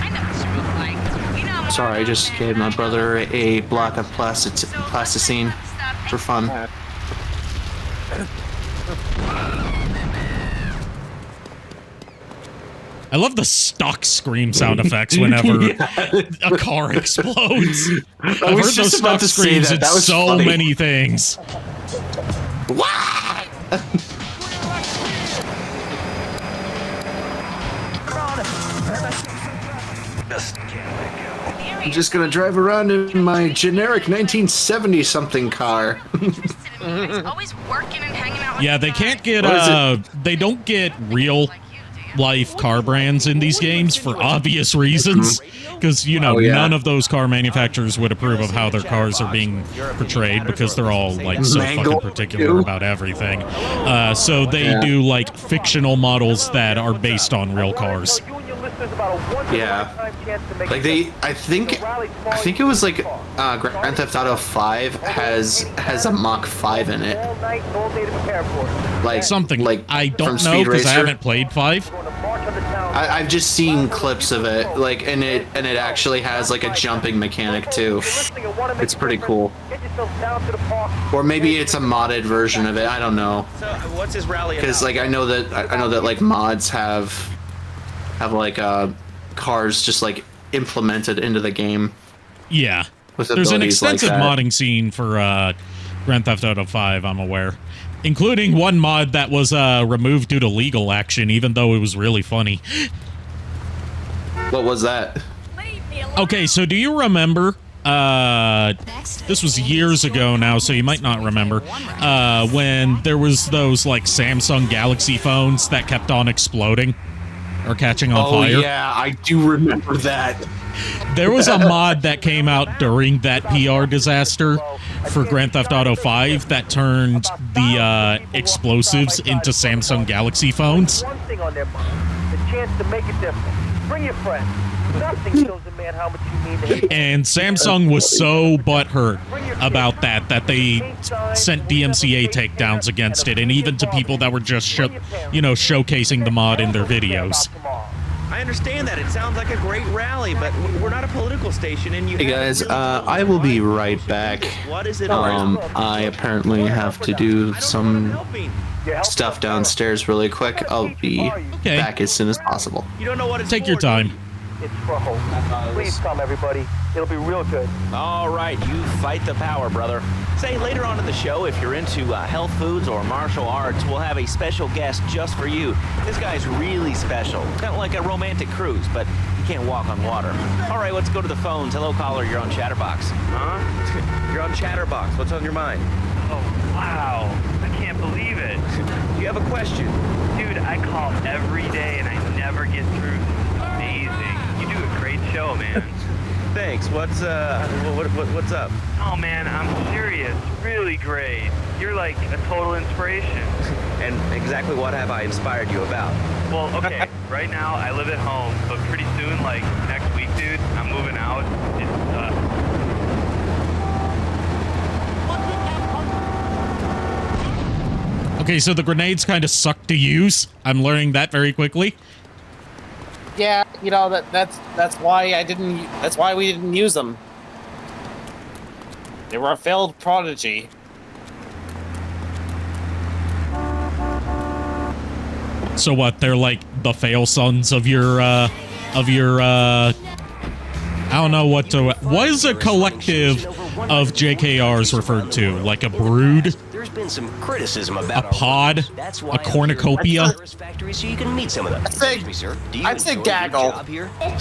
[SPEAKER 14] I know what you look like. You know,
[SPEAKER 4] Sorry, I just gave my brother a block of plasticine for fun.
[SPEAKER 2] I love the stock scream sound effects whenever a car explodes. I've heard
[SPEAKER 4] was
[SPEAKER 2] those
[SPEAKER 4] just about
[SPEAKER 2] stock
[SPEAKER 4] to say
[SPEAKER 2] screams
[SPEAKER 4] that.
[SPEAKER 2] in
[SPEAKER 4] That was
[SPEAKER 2] so
[SPEAKER 4] funny.
[SPEAKER 2] many things.
[SPEAKER 4] I'm just gonna drive around in my generic 1970 something car.
[SPEAKER 14] always working and hanging out.
[SPEAKER 2] Yeah, they can't get they don't get real life car brands in these games for obvious reasons, because you know none of those car manufacturers would approve of how their cars are being portrayed, because they're all like so fucking particular about everything. So they do like fictional models that are based on real cars.
[SPEAKER 4] Yeah, like I think it was like Grand Theft Auto 5 has a Mach 5 in it. Like
[SPEAKER 2] something
[SPEAKER 4] like
[SPEAKER 2] I don't
[SPEAKER 4] from
[SPEAKER 2] know
[SPEAKER 4] Speed
[SPEAKER 2] because I
[SPEAKER 4] Racer.
[SPEAKER 2] haven't played 5.
[SPEAKER 4] I've just seen clips of it, like, and it actually has like a jumping mechanic too. It's pretty cool. Or maybe it's a modded version of it. I don't know.
[SPEAKER 5] So, what's his rally?
[SPEAKER 4] Because like I know that like mods have like cars just like implemented into the game.
[SPEAKER 2] Yeah,
[SPEAKER 4] with
[SPEAKER 2] there's an
[SPEAKER 4] abilities like
[SPEAKER 2] extensive
[SPEAKER 4] that.
[SPEAKER 2] modding scene for Grand Theft Auto 5, I'm aware, including one mod that was removed due to legal action, even though it was really funny.
[SPEAKER 4] What was that?
[SPEAKER 2] Okay, so do you remember? This was years ago now, so you might not remember. When there was those like Samsung Galaxy phones that kept on exploding or catching on fire.
[SPEAKER 4] Oh yeah, I do remember that.
[SPEAKER 2] There was a mod that came out during that PR disaster for Grand Theft Auto 5 that turned the explosives into Samsung Galaxy phones.
[SPEAKER 8] One thing on their mind, the chance to make a difference. Bring your friends. Nothing shows a man how much you mean to him.
[SPEAKER 2] And Samsung was so butthurt about that they sent DMCA takedowns against it, and even to people that were just showcasing the mod in their videos.
[SPEAKER 5] I understand that. It sounds like a great rally, but we're not a political station, and you.
[SPEAKER 4] Hey guys, I will be right back.
[SPEAKER 5] What is it?
[SPEAKER 4] I apparently have to do some stuff downstairs really quick. I'll be back as soon as possible.
[SPEAKER 5] You don't know what it's
[SPEAKER 2] Take your time.
[SPEAKER 15] It's for hope. Please come, everybody. It'll be real good.
[SPEAKER 5] All right, you fight the power, brother. Say, later on in the show, if you're into health foods or martial arts, we'll have a special guest just for you. This guy's really special. Kind of like a romantic cruise, but he can't walk on water. All right, let's go to the phones. Hello, caller. You're on Chatterbox. Huh? You're on Chatterbox. What's on your mind?
[SPEAKER 16] Oh, wow. I can't believe it.
[SPEAKER 5] Do you have a question?
[SPEAKER 16] Dude, I call every day and I never get through. This is amazing. You do a great show, man.
[SPEAKER 5] Thanks. What's up?
[SPEAKER 16] Oh, man, I'm serious. Really great. You're like a total inspiration.
[SPEAKER 5] And exactly what have I inspired you about?
[SPEAKER 16] Well, okay, right now I live at home, but pretty soon, like next week, dude, I'm moving out.
[SPEAKER 2] Okay, so the grenades kind of suck to use. I'm learning that very quickly.
[SPEAKER 3] Yeah, you know that's why we didn't use them. They were a failed prodigy.
[SPEAKER 2] So what? They're like the fail sons of your I don't know what is a collective of JKRs referred to? Like a brood?
[SPEAKER 10] There's been some criticism about
[SPEAKER 2] a pod? A cornucopia?
[SPEAKER 10] So you can meet some of them.
[SPEAKER 3] I'd say gaggle.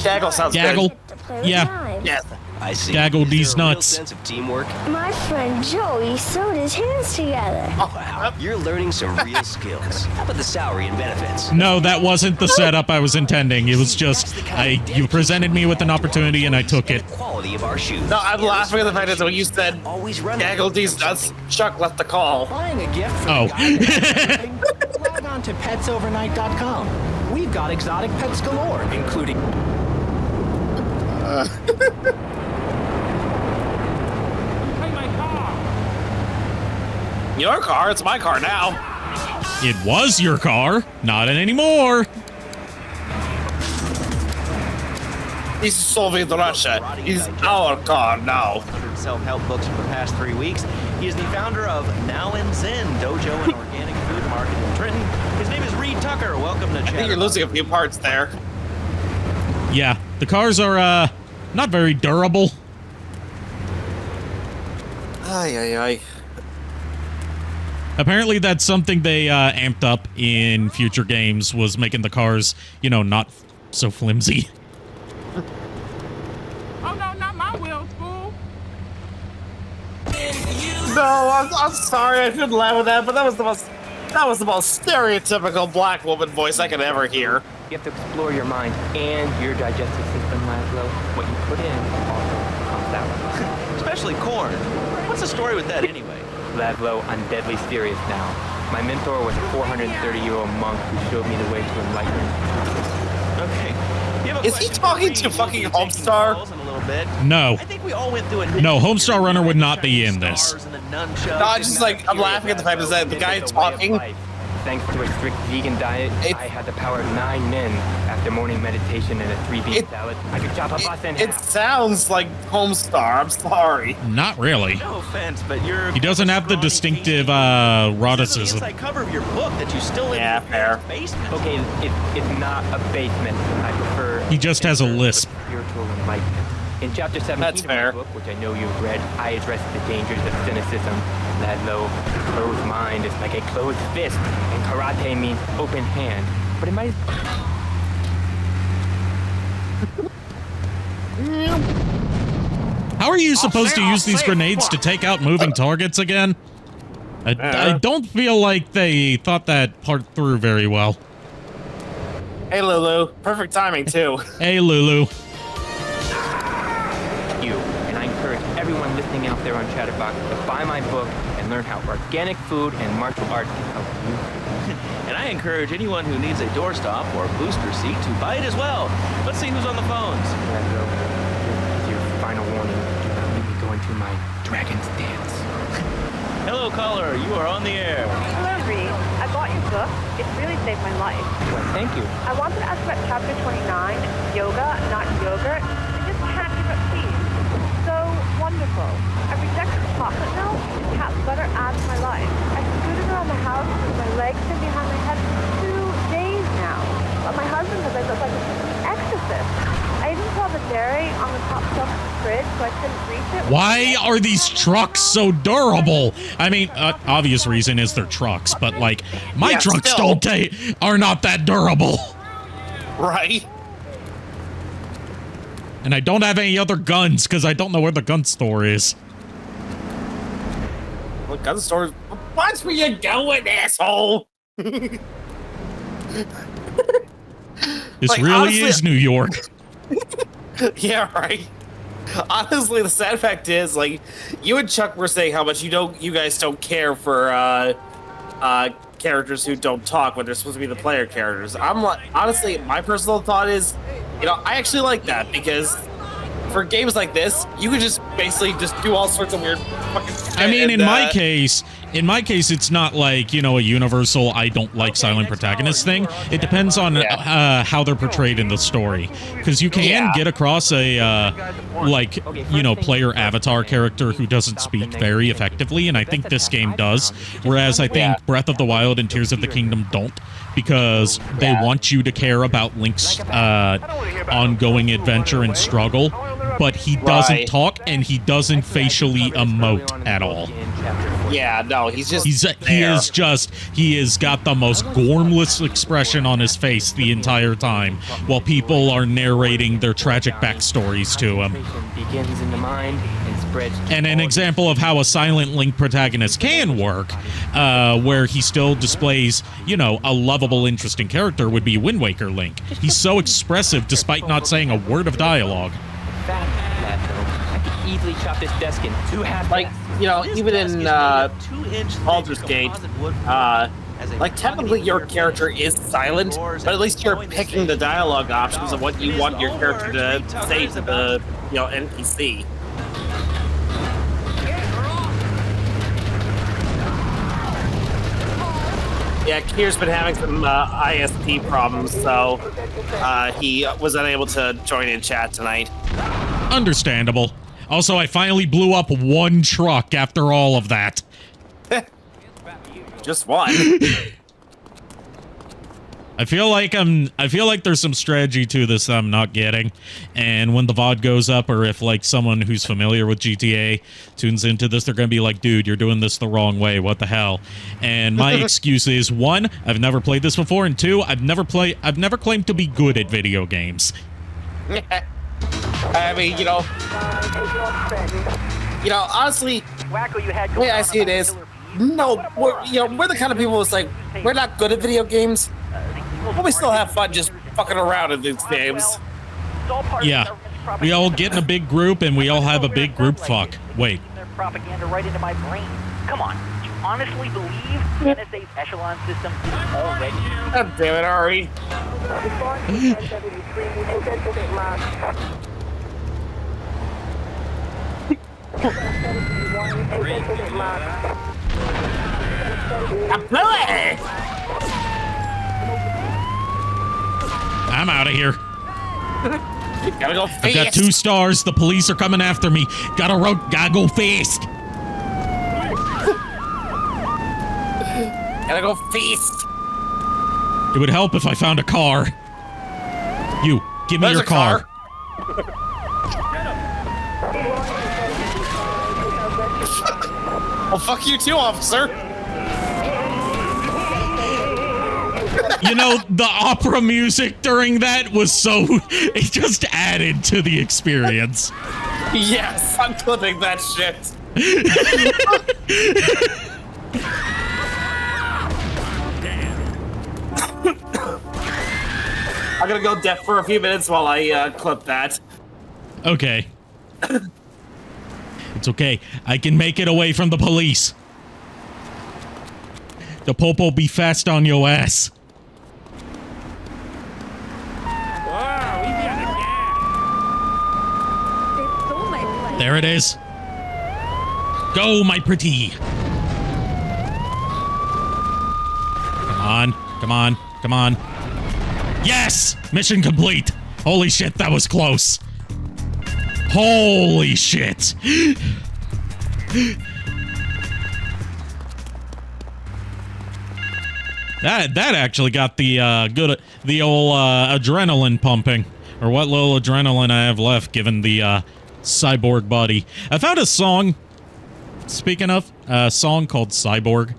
[SPEAKER 3] Gaggle sounds
[SPEAKER 2] gaggle.
[SPEAKER 3] good.
[SPEAKER 2] Yeah.
[SPEAKER 3] Yes.
[SPEAKER 10] I see.
[SPEAKER 2] Gaggle these
[SPEAKER 10] Real
[SPEAKER 2] nuts.
[SPEAKER 10] sense of teamwork.
[SPEAKER 17] My friend Joey sewed his hands together.
[SPEAKER 10] Wow, you're learning some real skills. How about the salary and benefits?
[SPEAKER 2] No, that wasn't the setup I was intending. It was just you presented me with an opportunity and I took it.
[SPEAKER 10] Quality of our shoes.
[SPEAKER 3] No, I'm laughing at the fact that when you said gaggle these nuts, Chuck left the call.
[SPEAKER 18] Buying a gift for
[SPEAKER 2] Oh.
[SPEAKER 18] log on to petsovernight.com. We've got exotic pets galore, including
[SPEAKER 3] Your car, it's my car now.
[SPEAKER 2] It was your car, not anymore.
[SPEAKER 3] This is Soviet Russia. It's our car now.
[SPEAKER 5] 100 self-help books for the past 3 weeks. He is the founder of Now and Zen Dojo and Organic Food Market in Trenton. His name is Reed Tucker. Welcome to Chatterbox.
[SPEAKER 3] I think you're losing a few parts there.
[SPEAKER 2] Yeah, the cars are not very durable.
[SPEAKER 3] Ay.
[SPEAKER 2] Apparently that's something they amped up in future games, was making the cars, not so flimsy.
[SPEAKER 19] Oh no, not my wheels, fool.
[SPEAKER 3] No, I'm sorry, I shouldn't laugh at that, but that was the most stereotypical black woman voice I could ever hear.
[SPEAKER 15] You have to explore your mind and your digestive system, Laszlo. What you put in also comes out.
[SPEAKER 5] Especially corn. What's the story with that anyway?
[SPEAKER 15] Laszlo, I'm deadly serious now. My mentor was a 430-year-old monk who showed me the way to enlightenment.
[SPEAKER 5] Okay.
[SPEAKER 3] Is he talking to fucking Homestar?
[SPEAKER 2] No.
[SPEAKER 5] I think we all went through a
[SPEAKER 2] No, Homestar Runner would not be in this.
[SPEAKER 3] No, I'm just like, I'm laughing at the fact that the guy talking.
[SPEAKER 15] Thanks to a strict vegan diet, I had the power of 9 men. After morning meditation and a 3-bean salad, I could chop a bus in half.
[SPEAKER 3] It sounds like Homestar, I'm sorry.
[SPEAKER 2] Not really.
[SPEAKER 5] No offense, but
[SPEAKER 2] He doesn't have the distinctive eroticism.
[SPEAKER 5] inside cover of your book that you still live in your parents' basement.
[SPEAKER 15] Okay, it's not a basement. I prefer...
[SPEAKER 2] He just has a lisp.
[SPEAKER 15] Spiritual enlightenment. In chapter 17 of my book, which I know you've read, I address the dangers of cynicism. Laszlo, closed mind is like a closed fist, and karate means open hand. But it might...
[SPEAKER 2] How are you supposed to use these grenades to take out moving targets again? I don't feel like they thought that part through very well.
[SPEAKER 3] Hey, Lulu. Perfect timing, too.
[SPEAKER 2] Hey, Lulu.
[SPEAKER 15] And I encourage everyone listening out there on Chatterbox to buy my book and learn how organic food and martial arts can help you.
[SPEAKER 5] And I encourage anyone who needs a doorstop or booster seat to buy it as well. Let's see who's on the phones.
[SPEAKER 15] Here's your final warning. Do not let me go into my dragon's dance.
[SPEAKER 5] Hello, caller. You are on the air.
[SPEAKER 8] Hello, Reed. I bought your book. It really saved my life.
[SPEAKER 15] Well, thank you.
[SPEAKER 8] I wanted to ask about chapter 29, yoga, not yogurt. I just can't give up peas. So wonderful. I rejected chocolate milk and cat butter adds my life. I scooted around the house with my legs pinned behind my head for 2 days now. But my husband says I look like an exorcist. I even saw the dairy on the top shelf of the fridge, so I couldn't reach it.
[SPEAKER 2] Why are these trucks so durable? I mean, obvious reason is they're trucks, but like, my trucks are not that durable.
[SPEAKER 3] Right.
[SPEAKER 2] And I don't have any other guns because I don't know where the gun store is.
[SPEAKER 3] Well, gun store. Watch where you going, asshole.
[SPEAKER 2] This
[SPEAKER 3] Like,
[SPEAKER 2] really
[SPEAKER 3] honestly,
[SPEAKER 2] is New York.
[SPEAKER 3] Yeah, right. Honestly, the sad fact is, like, you and Chuck were saying how much you guys don't care for characters who don't talk when they're supposed to be the player characters. I'm like, honestly, my personal thought is, I actually like that because for games like this, you could just basically just do all sorts of weird fucking shit.
[SPEAKER 2] I mean, in my case, it's not like, a universal I don't like silent protagonist thing. It depends on how they're portrayed in the story. Because you can get across a, player avatar character who doesn't speak very effectively, and I think this game does. Whereas I think Breath of the Wild and Tears of the Kingdom don't, because they want you to care about Link's ongoing adventure and struggle, but he doesn't talk and he doesn't facially emote at all.
[SPEAKER 3] Yeah, no, he has got the most gormless expression on his face the entire time while people are narrating their tragic backstories to him.
[SPEAKER 15] Begins in the mind and spreads.
[SPEAKER 2] And an example of how a silent Link protagonist can work, where he still displays, a lovable, interesting character, would be Wind Waker Link. He's so expressive despite not saying a word of dialogue.
[SPEAKER 15] I could easily chop this desk in 2 half.
[SPEAKER 3] Like, even in Baldur's Gate, technically your character is silent, but at least you're picking the dialogue options of what you want your character to say to the, NPC. Yeah, Kier's been having some ISP problems, so he was unable to join in chat tonight.
[SPEAKER 2] Understandable. Also, I finally blew up 1 truck after all of that.
[SPEAKER 3] Just one.
[SPEAKER 2] I feel like there's some strategy to this I'm not getting. And when the VOD goes up, or if someone who's familiar with GTA tunes into this, they're gonna be like, dude, you're doing this the wrong way, what the hell? And my excuse is, 1, I've never played this before, and 2, I've never claimed to be good at video games.
[SPEAKER 3] I mean, honestly, the way I see it is, no, we're the kind of people that's like, we're not good at video games, but we still have fun just fucking around in these games.
[SPEAKER 2] Yeah, we all get in a big group and we all have a big group fuck. Wait.
[SPEAKER 20] Propaganda right into my brain. Come on, do you honestly believe the NSA's echelon system is already?
[SPEAKER 3] God damn it, Ari.
[SPEAKER 2] I'm out of here.
[SPEAKER 3] You gotta go fast.
[SPEAKER 2] I've got 2 stars. The police are coming after me. Gotta go fast.
[SPEAKER 3] Gotta go fast.
[SPEAKER 2] It would help if I found a car. You, give me your car.
[SPEAKER 3] Well, fuck you too, officer.
[SPEAKER 2] The opera music during that was it just added to the experience.
[SPEAKER 3] Yes, I'm clipping that shit. I'm gonna go deaf for a few minutes while I clip that.
[SPEAKER 2] Okay. It's okay. I can make it away from the police. The popo be fast on your ass. There it is. Go, my pretty. Come on. Yes! Mission complete. Holy shit, that was close. Holy shit. That actually got the old adrenaline pumping, or what little adrenaline I have left, given the cyborg body. I found a song. Speaking of a song called "Cyborg"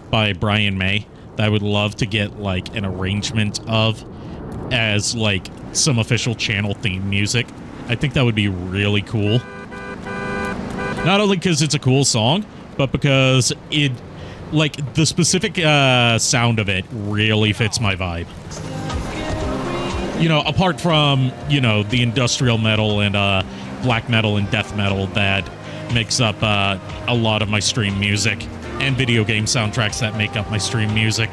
[SPEAKER 2] by Brian May that I would love to get like an arrangement of as like some official channel theme music. I think that would be really cool. Not only because it's a cool song, but because it, like, the specific sound of it really fits my vibe. You know, apart from, you know, the industrial metal and black metal and death metal that makes up a lot of my stream music, and video game soundtracks that make up my stream music.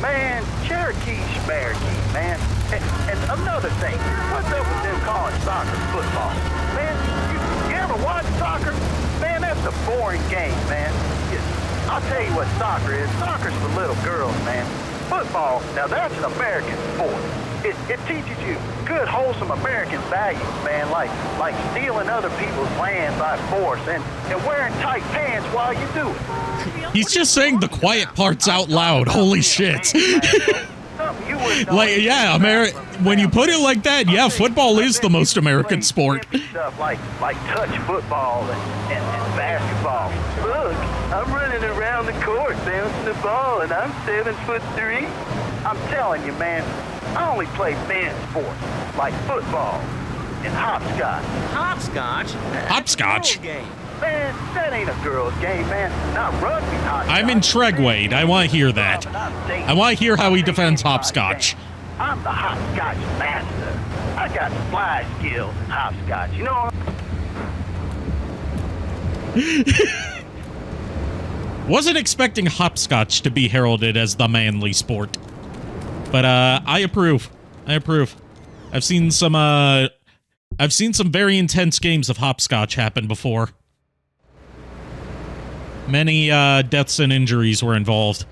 [SPEAKER 7] Man, Cherokee's Cherokee, man. And another thing, what's up with them calling soccer football? Man, you ever watch soccer? Man, that's a boring game, man. I'll tell you what soccer is. Soccer's for little girls, man. Football, now that's an American sport. It teaches you good, wholesome American values, man, like stealing other people's land by force and wearing tight pants while you do it.
[SPEAKER 2] He's just saying the quiet parts out loud. Holy shit. Like, yeah, when you put it like that, yeah, football is the most American sport.
[SPEAKER 7] Stuff like touch football and basketball. Look, I'm running around the court bouncing the ball, and I'm 7'3". I'm telling you, man, I only play men's sports like football and hopscotch.
[SPEAKER 5] Hopscotch?
[SPEAKER 2] Hopscotch?
[SPEAKER 7] Man, that ain't a girl's game, man. Not rugby hopscotch.
[SPEAKER 2] I'm in Tregwade. I want to hear that. I want to hear how he defends hopscotch.
[SPEAKER 7] I'm the hopscotch master. I got fly skills in hopscotch, you know?
[SPEAKER 2] Wasn't expecting hopscotch to be heralded as the manly sport. But I approve. I approve. I've seen some very intense games of hopscotch happen before. Many deaths and injuries were involved.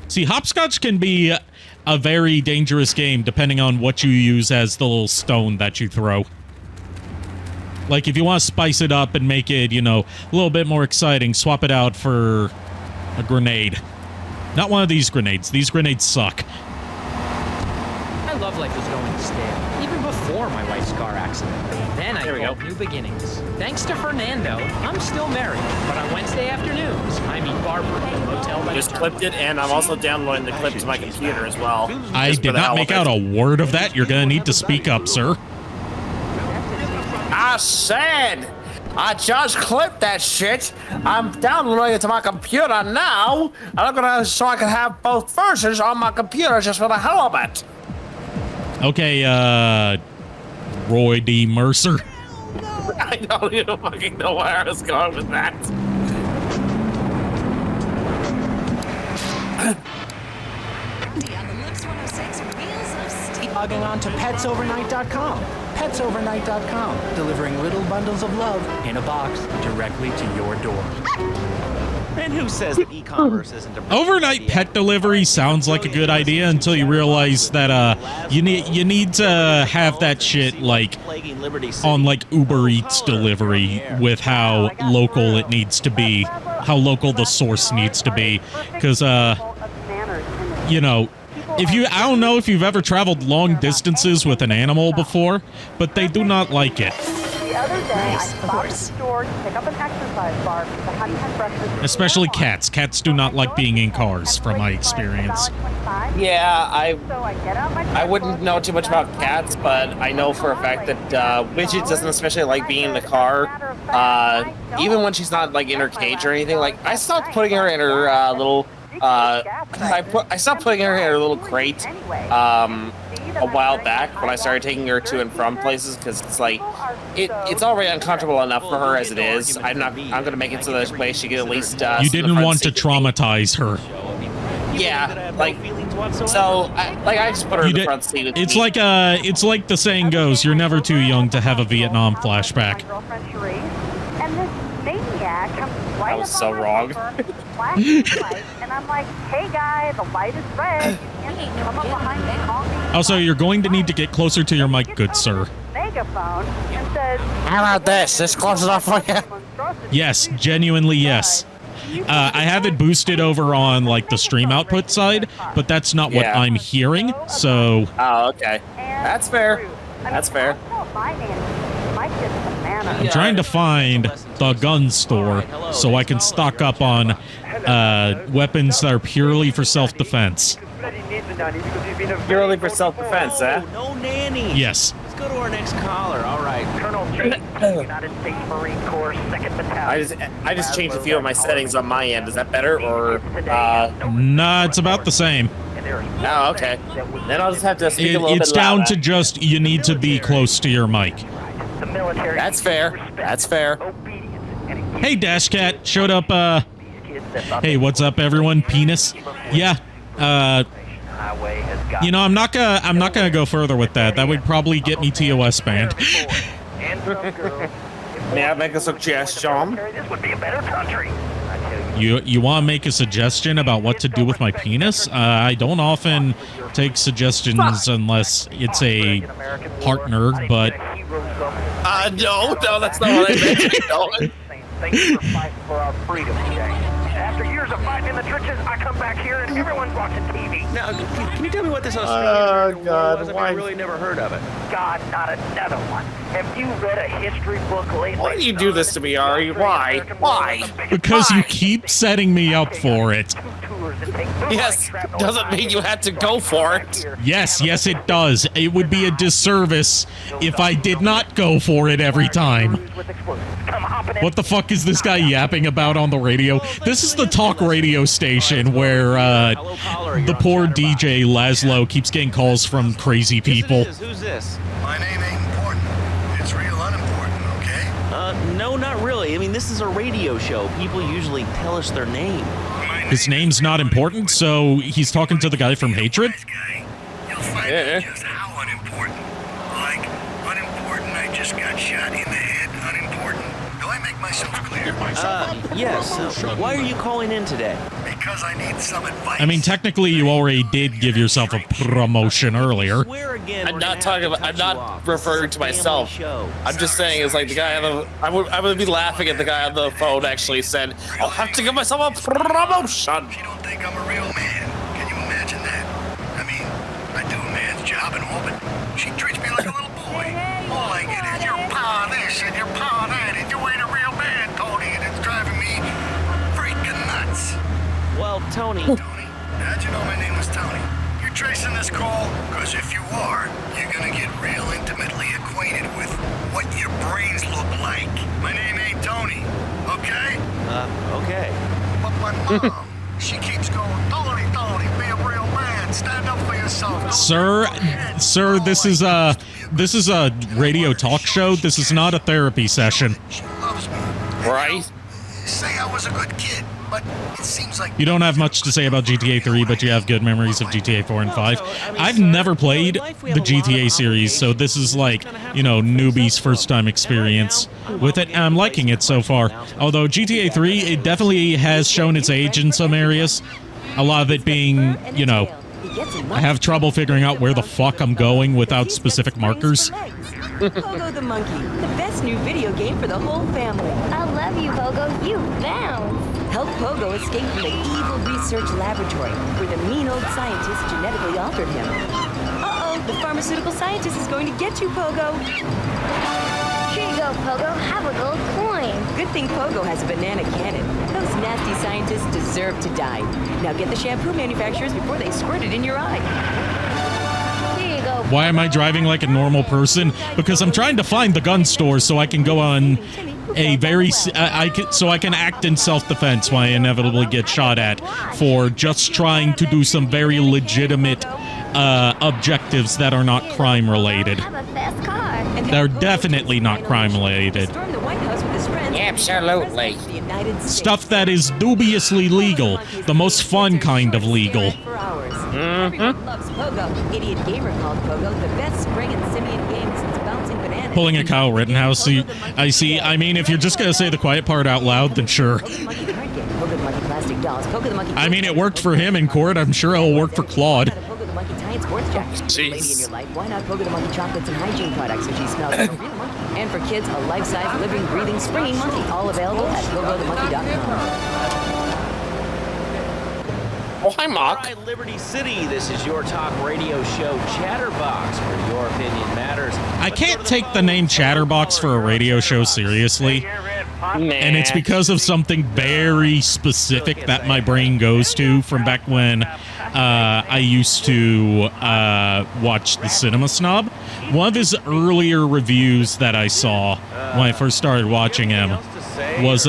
[SPEAKER 2] See, hopscotch can be a very dangerous game depending on what you use as the little stone that you throw. Like, if you want to spice it up and make it, you know, a little bit more exciting, swap it out for a grenade. Not one of these grenades. These grenades suck.
[SPEAKER 21] My love life was going stale, even before my wife's car accident. Then I called New Beginnings. Thanks to Fernando, I'm still married, but on Wednesday afternoons, I meet Barbara at the motel.
[SPEAKER 3] Just clipped it, and I'm also downloading the clip to my computer as well.
[SPEAKER 2] I did not make out a word of that. You're gonna need to speak up, sir.
[SPEAKER 22] I said, I just clipped that shit. I'm downloading it to my computer now. I'm gonna, so I can have both versions on my computer just for the hell of it.
[SPEAKER 2] Okay, Roy D. Mercer.
[SPEAKER 3] I don't even fucking know where I was going with that.
[SPEAKER 18] Logging on to petsovernight.com. Petsovernight.com, delivering little bundles of love in a box directly to your door.
[SPEAKER 5] And who says that e-commerce isn't a
[SPEAKER 2] Overnight pet delivery sounds like a good idea until you realize that you need to have that shit like on like Uber Eats delivery with how local it needs to be, how local the source needs to be, because you know, I don't know if you've ever traveled long distances with an animal before, but they do not like it.
[SPEAKER 8] The other day, I stopped at the store to pick up an exercise bar for the Honey Hunt breakfast.
[SPEAKER 2] Especially cats. Cats do not like being in cars, from my experience.
[SPEAKER 3] Yeah, I wouldn't know too much about cats, but I know for a fact that Widget doesn't especially like being in the car. Even when she's not like in her cage or anything. Like, I stopped putting her in her little. I stopped putting her in her little crate a while back when I started taking her to and from places, because it's like it's already uncomfortable enough for her as it is. I'm gonna make it so that way she can at least.
[SPEAKER 2] You didn't want to traumatize her.
[SPEAKER 3] Yeah, like so. I just put her in the front seat.
[SPEAKER 2] It's like the saying goes: you're never too young to have a Vietnam flashback.
[SPEAKER 8] And this maniac comes right
[SPEAKER 3] That was
[SPEAKER 8] up
[SPEAKER 3] so
[SPEAKER 8] on my
[SPEAKER 3] wrong.
[SPEAKER 8] bumper, flashing the light, and I'm like, "Hey guy, the light is red. You can't come up behind me and call me."
[SPEAKER 2] Also, you're going to need to get closer to your mic, good sir.
[SPEAKER 8] They megaphone and says,
[SPEAKER 22] How about this? This close enough for you?
[SPEAKER 2] Yes, genuinely yes. I have it boosted over on like the stream output side, but that's not what I'm hearing. So.
[SPEAKER 3] Oh, okay. That's fair. That's fair.
[SPEAKER 2] I'm trying to find the gun store so I can stock up on weapons that are purely for self-defense.
[SPEAKER 3] Purely for self-defense, eh?
[SPEAKER 5] No nanny.
[SPEAKER 2] Yes.
[SPEAKER 5] Let's go to our next caller. All right.
[SPEAKER 20] Colonel J, United States Marine Corps, 2nd Battalion.
[SPEAKER 3] I just changed a few of my settings on my end. Is that better or?
[SPEAKER 2] Nah, it's about the same.
[SPEAKER 3] Oh, okay. Then I'll just have to speak a little bit
[SPEAKER 2] It's down
[SPEAKER 3] louder.
[SPEAKER 2] to just you need to be close to your mic.
[SPEAKER 3] That's fair. That's fair.
[SPEAKER 2] Hey, Dashcat, showed up. Hey, what's up, everyone? Penis. Yeah. You know, I'm not gonna go further with that. That would probably get me TOS banned.
[SPEAKER 3] May I make a suggestion?
[SPEAKER 20] This would be a better country.
[SPEAKER 2] You want to make a suggestion about what to do with my penis? I don't often take suggestions unless it's a partner, but.
[SPEAKER 3] No, that's not what I meant. No.
[SPEAKER 20] Thanks for fighting for our freedom, Jay. After years of fighting in the trenches, I come back here and everyone's watching TV.
[SPEAKER 5] Now, can you tell me what this Australian
[SPEAKER 3] God,
[SPEAKER 5] was?
[SPEAKER 3] why?
[SPEAKER 5] I've really never heard of it.
[SPEAKER 20] God, not another one. Have you read a history book lately?
[SPEAKER 3] Why do you do this to me, Ari? Why? Why?
[SPEAKER 2] Because you keep setting me up for it.
[SPEAKER 3] Yes, doesn't mean you had to go for it.
[SPEAKER 2] Yes, it does. It would be a disservice if I did not go for it every time. What the fuck is this guy yapping about on the radio? This is the talk radio station where the poor DJ Laszlo keeps getting calls from crazy people.
[SPEAKER 5] Who's this?
[SPEAKER 10] My name ain't important. It's real unimportant, okay?
[SPEAKER 5] No, not really. I mean, this is a radio show. People usually tell us their name.
[SPEAKER 2] His name's not important, so he's talking to the guy from Hatred?
[SPEAKER 10] You'll find out just how unimportant. Like, unimportant, I just got shot in the head, unimportant. Do I make myself clear?
[SPEAKER 5] Yes. Why are you calling in today?
[SPEAKER 10] Because I need some advice.
[SPEAKER 2] I mean, technically, you already did give yourself a promotion earlier.
[SPEAKER 3] I'm not talking about. I'm not referring to myself. I'm just saying it's like the guy on the. I would be laughing at the guy on the phone. Actually said, "I'll have to give myself a promotion."
[SPEAKER 10] She don't think I'm a real man. Can you imagine that? I mean, I do a man's job and all, but she treats me like a little boy. All I get is your pa this and your pa that, and you ain't a real man, Tony, and it's driving me freaking nuts.
[SPEAKER 5] Well, Tony.
[SPEAKER 10] How'd you know my name was Tony? You're tracing this call? Because if you are, you're gonna get real intimately acquainted with what your brains look like. My name ain't Tony, okay?
[SPEAKER 5] Okay.
[SPEAKER 10] But my mom, she keeps going, Tony, be a real man, stand up for yourself.
[SPEAKER 2] Sir, this is a radio talk show. This is not a therapy session.
[SPEAKER 3] Right?
[SPEAKER 10] Say I was a good kid, but it seems like
[SPEAKER 2] You don't have much to say about GTA 3, but you have good memories of GTA 4 and 5. I've never played the GTA series, so this is like, you know, newbie's first time experience with it, and I'm liking it so far. Although GTA 3, it definitely has shown its age in some areas. A lot of it being, you know, I have trouble figuring out where the fuck I'm going without specific markers.
[SPEAKER 12] Pogo the Monkey, the best new video game for the whole family.
[SPEAKER 17] I love you, Pogo. You bounce.
[SPEAKER 12] Help Pogo escape from the evil research laboratory where the mean old scientist genetically altered him. Uh-oh, the pharmaceutical scientist is going to get you, Pogo.
[SPEAKER 17] Here you go, Pogo. Have a gold coin.
[SPEAKER 12] Good thing Pogo has a banana cannon. Those nasty scientists deserve to die. Now get the shampoo manufacturers before they squirt it in your eye.
[SPEAKER 17] Here you go.
[SPEAKER 2] Why am I driving like a normal person? Because I'm trying to find the gun store so I can go on a very so I can act in self-defense when I inevitably get shot at for just trying to do some very legitimate objectives that are not crime related.
[SPEAKER 17] Have a fast car.
[SPEAKER 2] They're definitely not crime related.
[SPEAKER 22] Absolutely.
[SPEAKER 2] Stuff that is dubiously legal, the most fun kind of legal.
[SPEAKER 12] Everyone loves Pogo. Idiot Gamer called Pogo the best spring and simian game since bouncing bananas.
[SPEAKER 2] Pulling a Kyle Rittenhouse. I see. I mean, if you're just gonna say the quiet part out loud, then sure. I mean, it worked for him in court. I'm sure it'll work for Claude.
[SPEAKER 12] Pogo the Monkey Tiny Tonight's sports jacket. For the lady in your life, why not Pogo the Monkey chocolates and hygiene products so she smells like a real monkey? And for kids, a life-size, living, breathing, springing monkey. All available at PogoTheMonkey.com.
[SPEAKER 3] Oh, hi, Mark.
[SPEAKER 5] All right, Liberty City, this is your talk radio show Chatterbox, where your opinion matters.
[SPEAKER 2] I can't take the name Chatterbox for a radio show seriously. And it's because of something very specific that my brain goes to from back when I used to watch The Cinema Snob. One of his earlier reviews that I saw when I first started watching him was...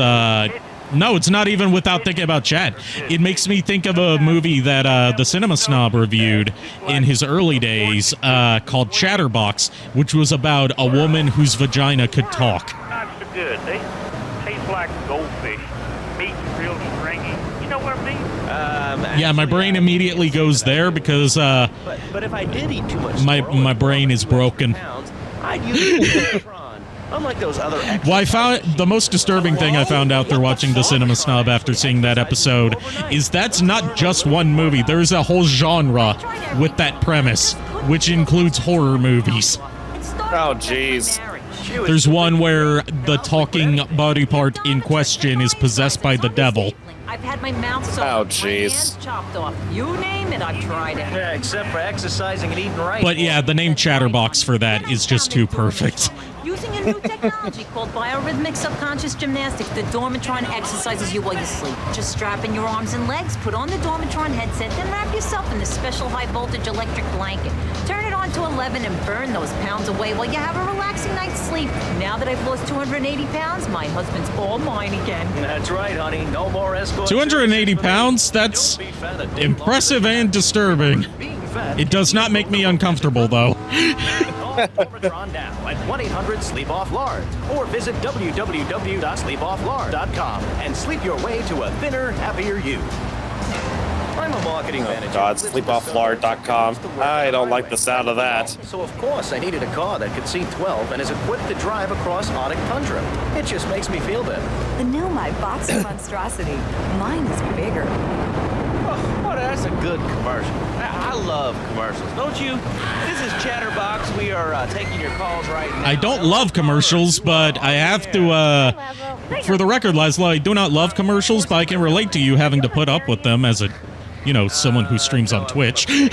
[SPEAKER 2] no, it's not even without thinking about Chad. It makes me think of a movie that The Cinema Snob reviewed in his early days called Chatterbox, which was about a woman whose vagina could talk.
[SPEAKER 7] Not so good. They taste like goldfish. Meat real stringy. You know what I mean?
[SPEAKER 2] Yeah, my brain immediately goes there because
[SPEAKER 5] But if I did eat too much,
[SPEAKER 2] my brain is broken.
[SPEAKER 5] I'd use unlike those other
[SPEAKER 2] Well, I found the most disturbing thing I found out through watching The Cinema Snob after seeing that episode is that's not just one movie. There's a whole genre with that premise, which includes horror movies.
[SPEAKER 3] Oh, jeez.
[SPEAKER 2] There's one where the talking body part in question is possessed by the devil.
[SPEAKER 21] I've had my mouth so
[SPEAKER 3] Oh,
[SPEAKER 21] my
[SPEAKER 3] jeez.
[SPEAKER 21] hands chopped off. You name it, I've tried it.
[SPEAKER 5] Yeah, except for exercising and eating right.
[SPEAKER 2] But yeah, the name Chatterbox for that is just too perfect.
[SPEAKER 21] Using a new technology called biorhythmic subconscious gymnastics, the Dormitron exercises you while you sleep. Just strap in your arms and legs, put on the Dormitron headset, then wrap yourself in this special high-voltage electric blanket. Turn it on to 11 and burn those pounds away while you have a relaxing night's sleep. Now that I've lost 280 pounds, my husband's all mine again.
[SPEAKER 5] That's right, honey. No more escorts.
[SPEAKER 2] 280 pounds? That's impressive and disturbing. It does not make me uncomfortable, though.
[SPEAKER 5] Dormitron now at 1-800-SLEEP-OFF-LARD or visit www.sleepofflard.com and sleep your way to a thinner, happier you. I'm a marketing manager.
[SPEAKER 3] God, sleepofflard.com. I don't like the sound of that.
[SPEAKER 5] So of course I needed a car that could seat 12 and is equipped to drive across Arctic tundra. It just makes me feel better.
[SPEAKER 12] The new My Boxer monstrosity. Mine is bigger.
[SPEAKER 5] Oh, that's a good commercial. I love commercials, don't you? This is Chatterbox. We are taking your calls right now.
[SPEAKER 2] I don't love commercials, but I have to, for the record, Laszlo, I do not love commercials, but I can relate to you having to put up with them as a, you know, someone who streams on Twitch.
[SPEAKER 8] a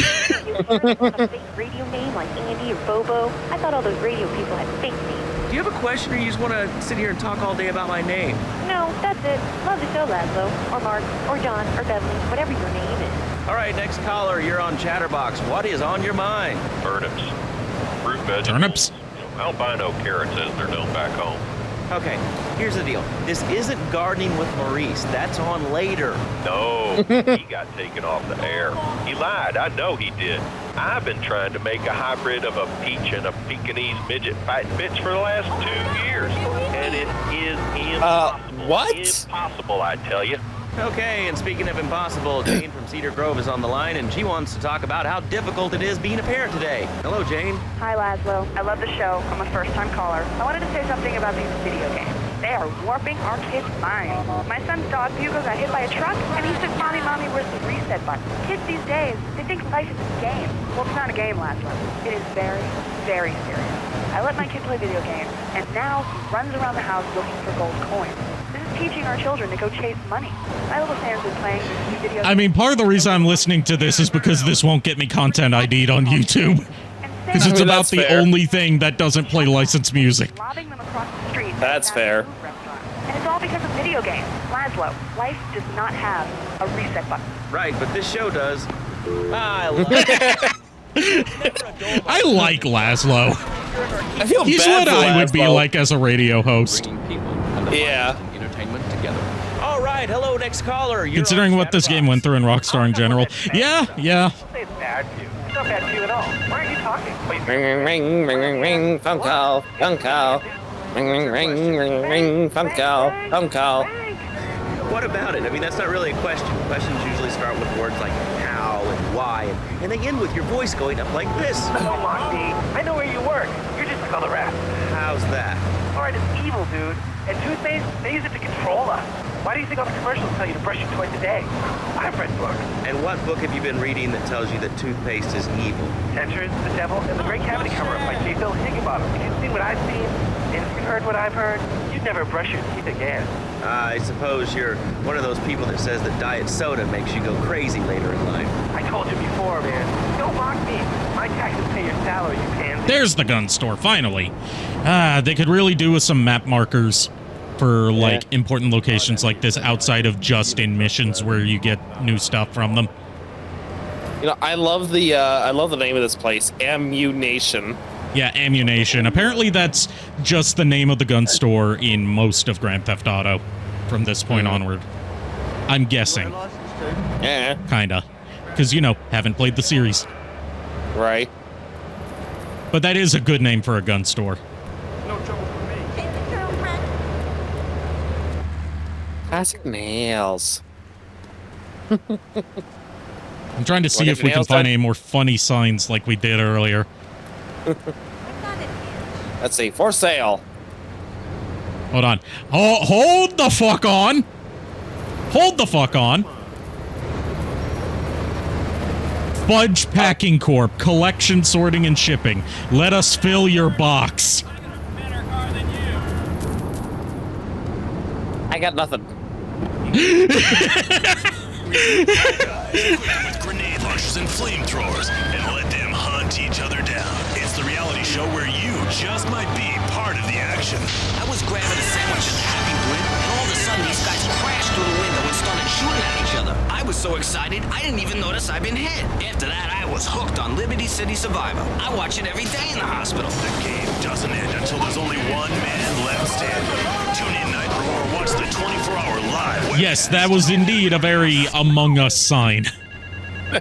[SPEAKER 8] fake radio name like Andy or Bobo. I thought all those radio people had fake names.
[SPEAKER 1] Do you have a question, or you just want to sit here and talk all day about my name?
[SPEAKER 8] No, that's it. Love the show, Laszlo, or Mark, or John, or Beverly, whatever your name is.
[SPEAKER 5] All right, next caller, you're on Chatterbox. What is on your mind?
[SPEAKER 6] Turnips. Fruit vegetables.
[SPEAKER 2] Turnips?
[SPEAKER 6] Albino carrots as they're known back home.
[SPEAKER 5] Okay, here's the deal. This isn't Gardening with Maurice. That's on later.
[SPEAKER 6] No, he got taken off the air. He lied. I know he did. I've been trying to make a hybrid of a peach and a Pekingese midget fighting bitch for the last 2 years. And it is impossible.
[SPEAKER 3] What?
[SPEAKER 6] Impossible, I tell you.
[SPEAKER 5] Okay, and speaking of impossible, Jane from Cedar Grove is on the line, and she wants to talk about how difficult it is being a parent today. Hello, Jane.
[SPEAKER 9] Hi, Laszlo. I love the show. I'm a first-time caller. I wanted to say something about these video games. They are warping our kids' minds. My son's dog, Hugo, got hit by a truck, and he said, Mommy, where's the reset button? Kids these days, they think life is a game. Well, it's not a game, Laszlo. It is very, very serious. I let my kid play video games, and now he runs around the house looking for gold coins. This is teaching our children to go chase money. My little Sam's been playing these video games.
[SPEAKER 2] I mean, part of the reason I'm listening to this is because this won't get me content ID'd on YouTube. Because it's about the only thing that doesn't play licensed music.
[SPEAKER 9] Lobbing them across the street.
[SPEAKER 3] That's fair.
[SPEAKER 9] And it's all because of video games. Laszlo, life does not have a reset button.
[SPEAKER 5] Right, but this show does. I love it.
[SPEAKER 2] I like Laszlo.
[SPEAKER 3] I feel
[SPEAKER 2] He's
[SPEAKER 3] bad
[SPEAKER 2] what
[SPEAKER 3] for
[SPEAKER 2] I would be
[SPEAKER 3] Laszlo.
[SPEAKER 2] like as a radio host.
[SPEAKER 3] Yeah.
[SPEAKER 5] Entertainment together. All right, hello, next caller. You're
[SPEAKER 2] Considering
[SPEAKER 5] on
[SPEAKER 2] what this game went through in Rockstar in general. Yeah.
[SPEAKER 7] Don't say it's bad to you. It's not bad to you at all. Why aren't you talking? Wait,
[SPEAKER 3] Ring, ring, ring, ring, ring, phone call, phone call. Ring, ring, ring, ring, ring, phone call, phone call.
[SPEAKER 5] What about it? I mean, that's not really a question. Questions usually start with words like how and why, and they end with your voice going up like this.
[SPEAKER 7] Come on, D. I know where you work. You're just like all the rest.
[SPEAKER 5] How's that?
[SPEAKER 7] Fluoride is evil, dude. And toothpaste, they use it to control us.
[SPEAKER 16] Why do you think all the commercials tell you to brush your twice a day? I've read books.
[SPEAKER 11] And what book have you been reading that tells you that toothpaste is evil?
[SPEAKER 16] Tetris, The Devil, and The Great Cavity Cover-Up by J. Phil Higginbottom. If you've seen what I've seen, and if you've heard what I've heard, you'd never brush your teeth again.
[SPEAKER 11] I suppose you're one of those people that says that diet soda makes you go crazy later in life.
[SPEAKER 16] I told you before, man. Don't mock me. My taxes pay your salary, you pansy.
[SPEAKER 2] There's the gun store, finally. They could really do with some map markers for, like, important locations like this outside of just in missions where you get new stuff from them.
[SPEAKER 3] You know, I love the name of this place, Ammunition.
[SPEAKER 2] Yeah, Ammunition. Apparently that's just the name of the gun store in most of Grand Theft Auto from this point onward. I'm guessing.
[SPEAKER 3] Yeah.
[SPEAKER 2] Kinda. Because, you know, haven't played the series.
[SPEAKER 3] Right.
[SPEAKER 2] But that is a good name for a gun store.
[SPEAKER 3] Classic nails.
[SPEAKER 2] I'm trying to see if we can find any more funny signs like we did earlier.
[SPEAKER 3] Let's see. For sale.
[SPEAKER 2] Hold on. Oh, hold the fuck on. Hold the fuck on. Fudge Packing Corp. Collection, sorting, and shipping. Let us fill your box.
[SPEAKER 3] I got nothing.
[SPEAKER 10] With grenade launchers and flamethrowers and let them hunt each other down. It's the reality show where you just might be part of the action.
[SPEAKER 13] I was grabbing a sandwich at the Happy Grid, and all of a sudden these guys crashed through the window and started shooting at each other. I was so excited, I didn't even notice I'd been hit. After that, I was hooked on Liberty City Survivor. I watch it every day in the hospital.
[SPEAKER 10] The game doesn't end until there's only one man left standing. Tune in Nitro or watch the 24-hour live.
[SPEAKER 2] Yes, that was indeed a very Among Us sign.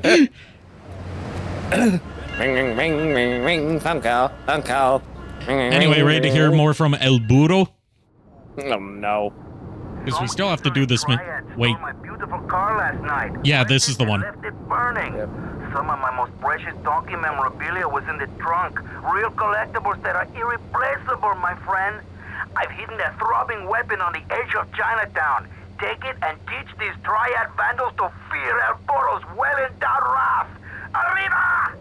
[SPEAKER 3] Ring, ring, ring, ring, ring, phone call, phone call.
[SPEAKER 2] Anyway, ready to hear more from El Burro?
[SPEAKER 3] Oh, no.
[SPEAKER 2] Because we still have to do this. Wait.
[SPEAKER 7] My beautiful car last night.
[SPEAKER 2] Yeah, this is the one.
[SPEAKER 7] Left it burning. Some of my most precious donkey memorabilia was in the trunk. Real collectibles that are irreplaceable, my friend. I've hidden a throbbing weapon on the edge of Chinatown. Take it and teach these Triad vandals to fear El Toro's well-endowed wrath. Arriba!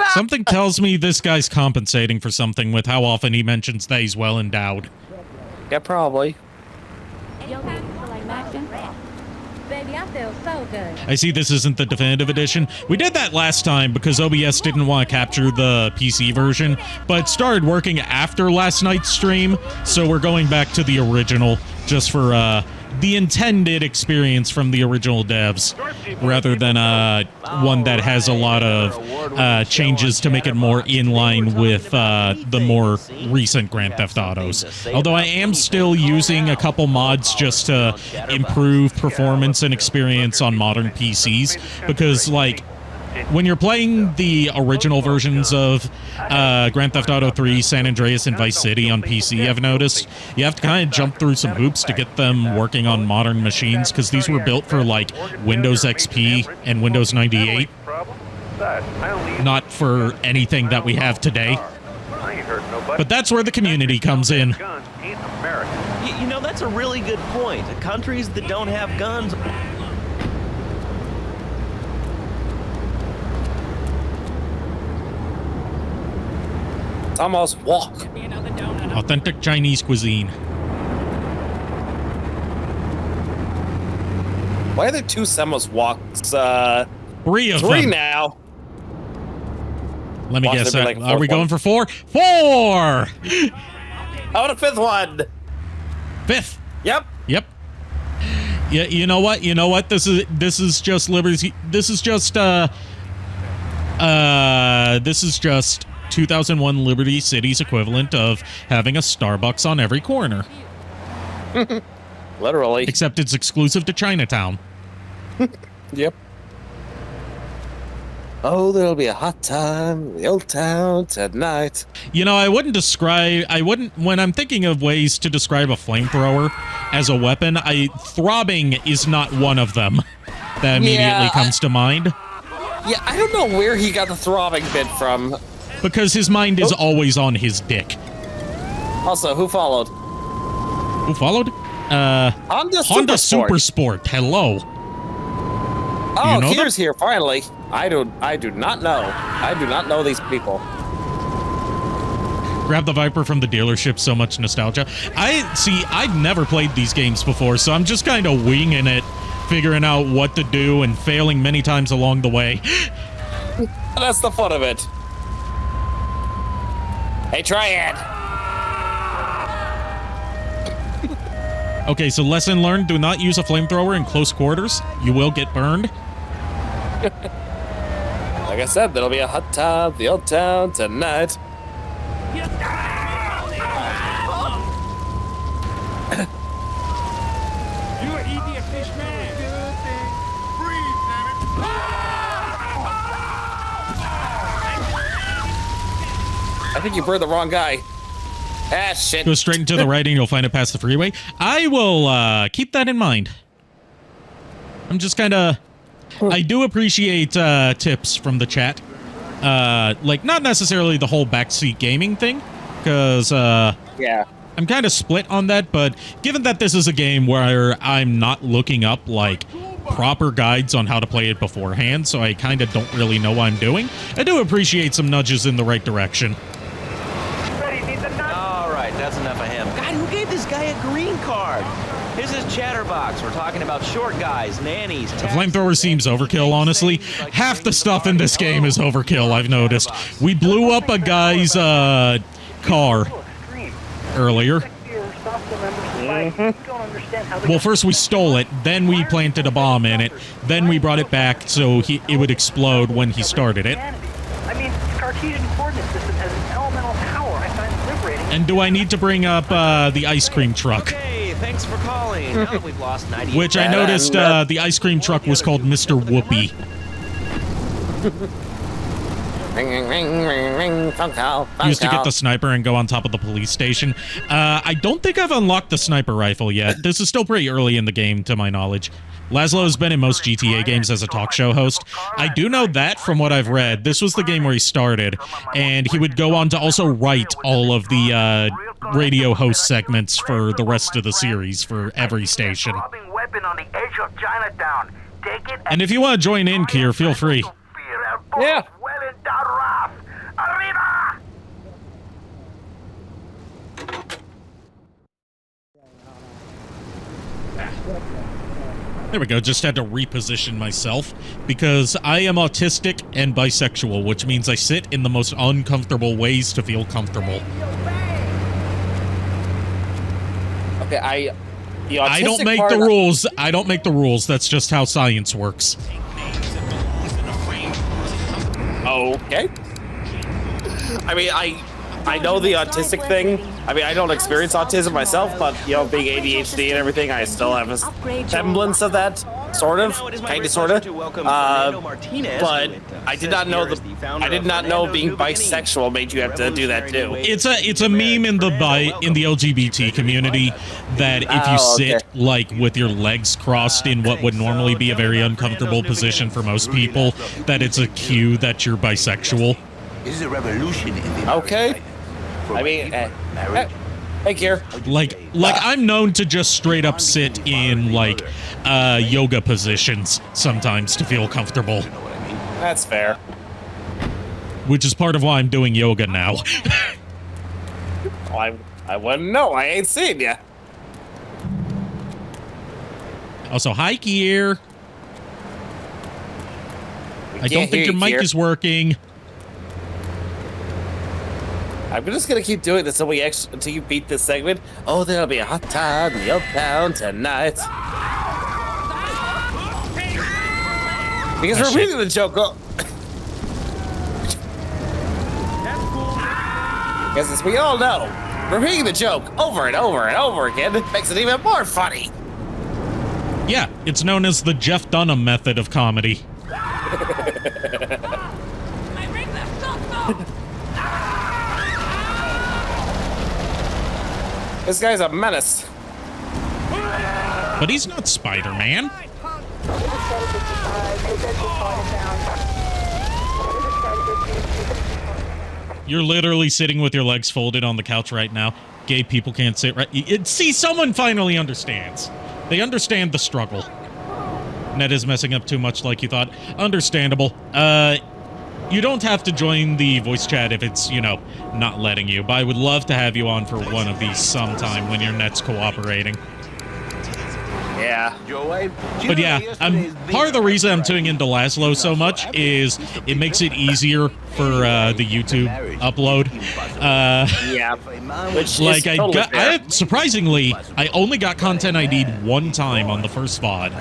[SPEAKER 2] Something tells me this guy's compensating for something with how often he mentions that he's well endowed.
[SPEAKER 3] Yeah, probably.
[SPEAKER 23] Baby, I feel so good.
[SPEAKER 2] I see this isn't the definitive edition. We did that last time because OBS didn't want to capture the PC version, but it started working after last night's stream, so we're going back to the original just for the intended experience from the original devs, rather than one that has a lot of changes to make it more in line with the more recent Grand Theft Autos. Although I am still using a couple mods just to improve performance and experience on modern PCs, because, like, when you're playing the original versions of Grand Theft Auto 3, San Andreas, and Vice City on PC, I've noticed, you have to kind of jump through some hoops to get them working on modern machines, because these were built for, like, Windows XP and Windows 98, not for anything that we have today. But that's where the community comes in.
[SPEAKER 11] You know, that's a really good point. Countries that don't have guns...
[SPEAKER 3] Almost walk.
[SPEAKER 2] Authentic Chinese cuisine.
[SPEAKER 3] Why are there two Samos walks?
[SPEAKER 2] Three of
[SPEAKER 3] three
[SPEAKER 2] them.
[SPEAKER 3] Now.
[SPEAKER 2] Let me
[SPEAKER 3] Watch
[SPEAKER 2] guess.
[SPEAKER 3] there be, like,
[SPEAKER 2] Are we going for four? Four!
[SPEAKER 3] I want a fifth one.
[SPEAKER 2] Fifth.
[SPEAKER 3] Yep.
[SPEAKER 2] Yep. Yeah. You know what? You know what? This is just Liberty. This is just 2001 Liberty City's equivalent of having a Starbucks on every corner.
[SPEAKER 3] Literally.
[SPEAKER 2] Except it's exclusive to Chinatown.
[SPEAKER 3] Yep. Oh, there'll be a hot time in the old town tonight.
[SPEAKER 2] You know, when I'm thinking of ways to describe a flamethrower as a weapon, throbbing is not one of them that immediately comes to mind.
[SPEAKER 3] Yeah, I don't know where he got the throbbing bit from.
[SPEAKER 2] Because his mind is always on his dick.
[SPEAKER 3] Also, who followed?
[SPEAKER 2] Who followed?
[SPEAKER 22] Honda
[SPEAKER 2] Super Sport. Hello.
[SPEAKER 22] Oh,
[SPEAKER 2] you know
[SPEAKER 22] Kier's here finally. I do not know. I do not know these people.
[SPEAKER 2] Grab the Viper from the dealership. So much nostalgia. I've never played these games before, so I'm just kind of winging it, figuring out what to do and failing many times along the way.
[SPEAKER 22] That's the fun of it. Hey, Triad.
[SPEAKER 2] Okay, so lesson learned, do not use a flamethrower in close quarters. You will get burned.
[SPEAKER 22] Like I said, there'll be a hot tub, the old town tonight.
[SPEAKER 7] You an idiot fish man.
[SPEAKER 22] I think you burned the wrong guy. Ah, shit.
[SPEAKER 2] Go straight into the right and you'll find it past the freeway. I will keep that in mind. I'm just kind of... I do appreciate tips from the chat. Like, not necessarily the whole backseat gaming thing, because
[SPEAKER 22] yeah,
[SPEAKER 2] I'm kind of split on that, but given that this is a game where I'm not looking up, like, proper guides on how to play it beforehand, so I kind of don't really know what I'm doing, I do appreciate some nudges in the right direction.
[SPEAKER 5] All right, that's enough of him. God, who gave this guy a green card? Here's his chatterbox. We're talking about short guys, nannies,
[SPEAKER 2] The flamethrower seems overkill, honestly. Half the stuff in this game is overkill, I've noticed. We blew up a guy's car earlier. Well, first we stole it, then we planted a bomb in it, then we brought it back so it would explode when he started it.
[SPEAKER 20] I mean, the Cartesian coordinate system has an elemental power I find liberating.
[SPEAKER 2] And do I need to bring up the ice cream truck?
[SPEAKER 5] Okay, thanks for calling. Now that we've lost 98.
[SPEAKER 2] Which I noticed the ice cream truck was called Mr. Whoopi.
[SPEAKER 22] Ring, ring, ring, ring, ring, phone call, phone
[SPEAKER 2] Used to
[SPEAKER 22] call.
[SPEAKER 2] get the sniper and go on top of the police station. I don't think I've unlocked the sniper rifle yet. This is still pretty early in the game, to my knowledge. Laszlo has been in most GTA games as a talk show host. I do know that from what I've read. This was the game where he started, and he would go on to also write all of the radio host segments for the rest of the series for every station.
[SPEAKER 7] Weapon on the edge of Chinatown. Take it
[SPEAKER 2] And if you want to join in, Kier, feel free.
[SPEAKER 22] Yeah.
[SPEAKER 7] Arriba!
[SPEAKER 2] There we go, just had to reposition myself because I am autistic and bisexual, which means I sit in the most uncomfortable ways to feel comfortable.
[SPEAKER 22] Okay, I
[SPEAKER 2] don't make the rules. I don't make the rules. That's just how science works.
[SPEAKER 22] Okay. I mean, I know the autistic thing. I mean, I don't experience autism myself, but, you know, being ADHD and everything, I still have a semblance of that, sort of, kind of, sort of. But I did not know being bisexual made you have to do that too.
[SPEAKER 2] It's a meme in the LGBT community that if you sit like with your legs crossed in what would normally be a very uncomfortable position for most people, that it's a cue that you're bisexual.
[SPEAKER 13] This is a revolution in the
[SPEAKER 22] Okay. I mean, hey, Kier.
[SPEAKER 2] Like I'm known to just straight up sit in like yoga positions sometimes to feel comfortable.
[SPEAKER 22] That's fair.
[SPEAKER 2] Which is part of why I'm doing yoga now.
[SPEAKER 22] I wouldn't know. I ain't seen ya.
[SPEAKER 2] Also, hi, Kier. I don't think your mic is working.
[SPEAKER 22] I'm just gonna keep doing this until you beat this segment. Oh, there'll be a hot time in the old town tonight. Because we're reading the joke. Because as we all know, repeating the joke over and over and over again makes it even more funny.
[SPEAKER 2] Yeah, it's known as the Jeff Dunham method of comedy.
[SPEAKER 22] This guy's a menace.
[SPEAKER 2] But he's not Spider-Man. You're literally sitting with your legs folded on the couch right now. gay people can't say it right. See, someone finally understands. They understand the struggle. Net is messing up too much like you thought. Understandable. You don't have to join the voice chat if it's, you know, not letting you, but I would love to have you on for one of these sometime when your net's cooperating.
[SPEAKER 22] Yeah.
[SPEAKER 2] But yeah, part of the reason I'm tuning into Laszlo so much is it makes it easier for the YouTube upload.
[SPEAKER 22] Yeah. Which
[SPEAKER 2] like
[SPEAKER 22] is totally fair.
[SPEAKER 2] surprisingly, I only got content ID'd one time on the first VOD.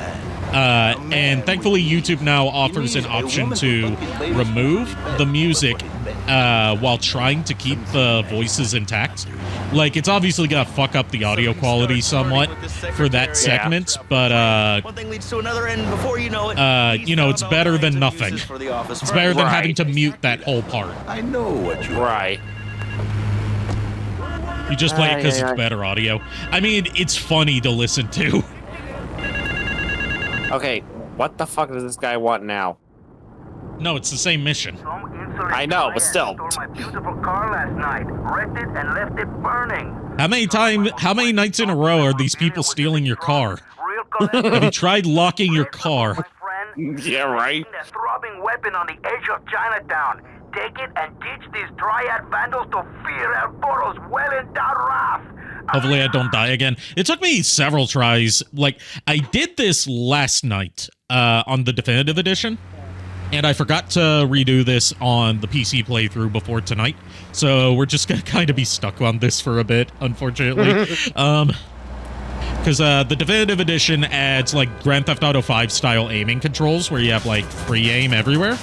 [SPEAKER 2] And thankfully YouTube now offers an option to remove the music while trying to keep the voices intact. Like, it's obviously gonna fuck up the audio quality somewhat for that segment, but
[SPEAKER 11] one thing leads to another, and before you know it,
[SPEAKER 2] you know, it's better than nothing. It's better than having to mute that whole part.
[SPEAKER 10] I know what you
[SPEAKER 22] Right.
[SPEAKER 2] You just play it because it's better audio. I mean, it's funny to listen to.
[SPEAKER 22] Okay, what the fuck does this guy want now?
[SPEAKER 2] No, it's the same mission.
[SPEAKER 22] I know, but still.
[SPEAKER 7] My beautiful car last night, wrecked it and left it burning.
[SPEAKER 2] How many nights in a row are these people stealing your car? Have you tried locking your car?
[SPEAKER 22] Yeah, right.
[SPEAKER 7] A throbbing weapon on the edge of Chinatown. Take it and teach these Triad vandals to fear El Toro's well-endowed wrath.
[SPEAKER 2] Hopefully I don't die again. It took me several tries. Like, I did this last night on the Definitive Edition, and I forgot to redo this on the PC playthrough before tonight. So we're just gonna kind of be stuck on this for a bit, unfortunately. Because the Definitive Edition adds, like, Grand Theft Auto 5 style aiming controls, where you have, like, free aim everywhere.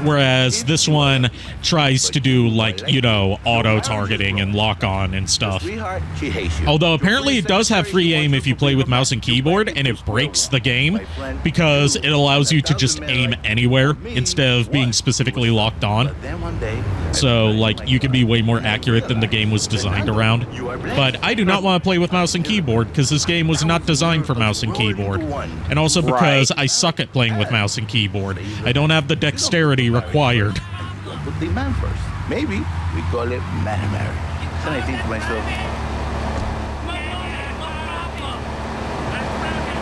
[SPEAKER 2] Whereas this one tries to do, like, you know, auto-targeting and lock-on and stuff. Although apparently it does have free aim if you play with mouse and keyboard, and it breaks the game because it allows you to just aim anywhere instead of being specifically locked on. So, like, you can be way more accurate than the game was designed around. But I do not want to play with mouse and keyboard because this game was not designed for mouse and keyboard. And also because I suck at playing with mouse and keyboard. I don't have the dexterity required.
[SPEAKER 10] Put the man first. Maybe we call it man marriage. Then I think to myself,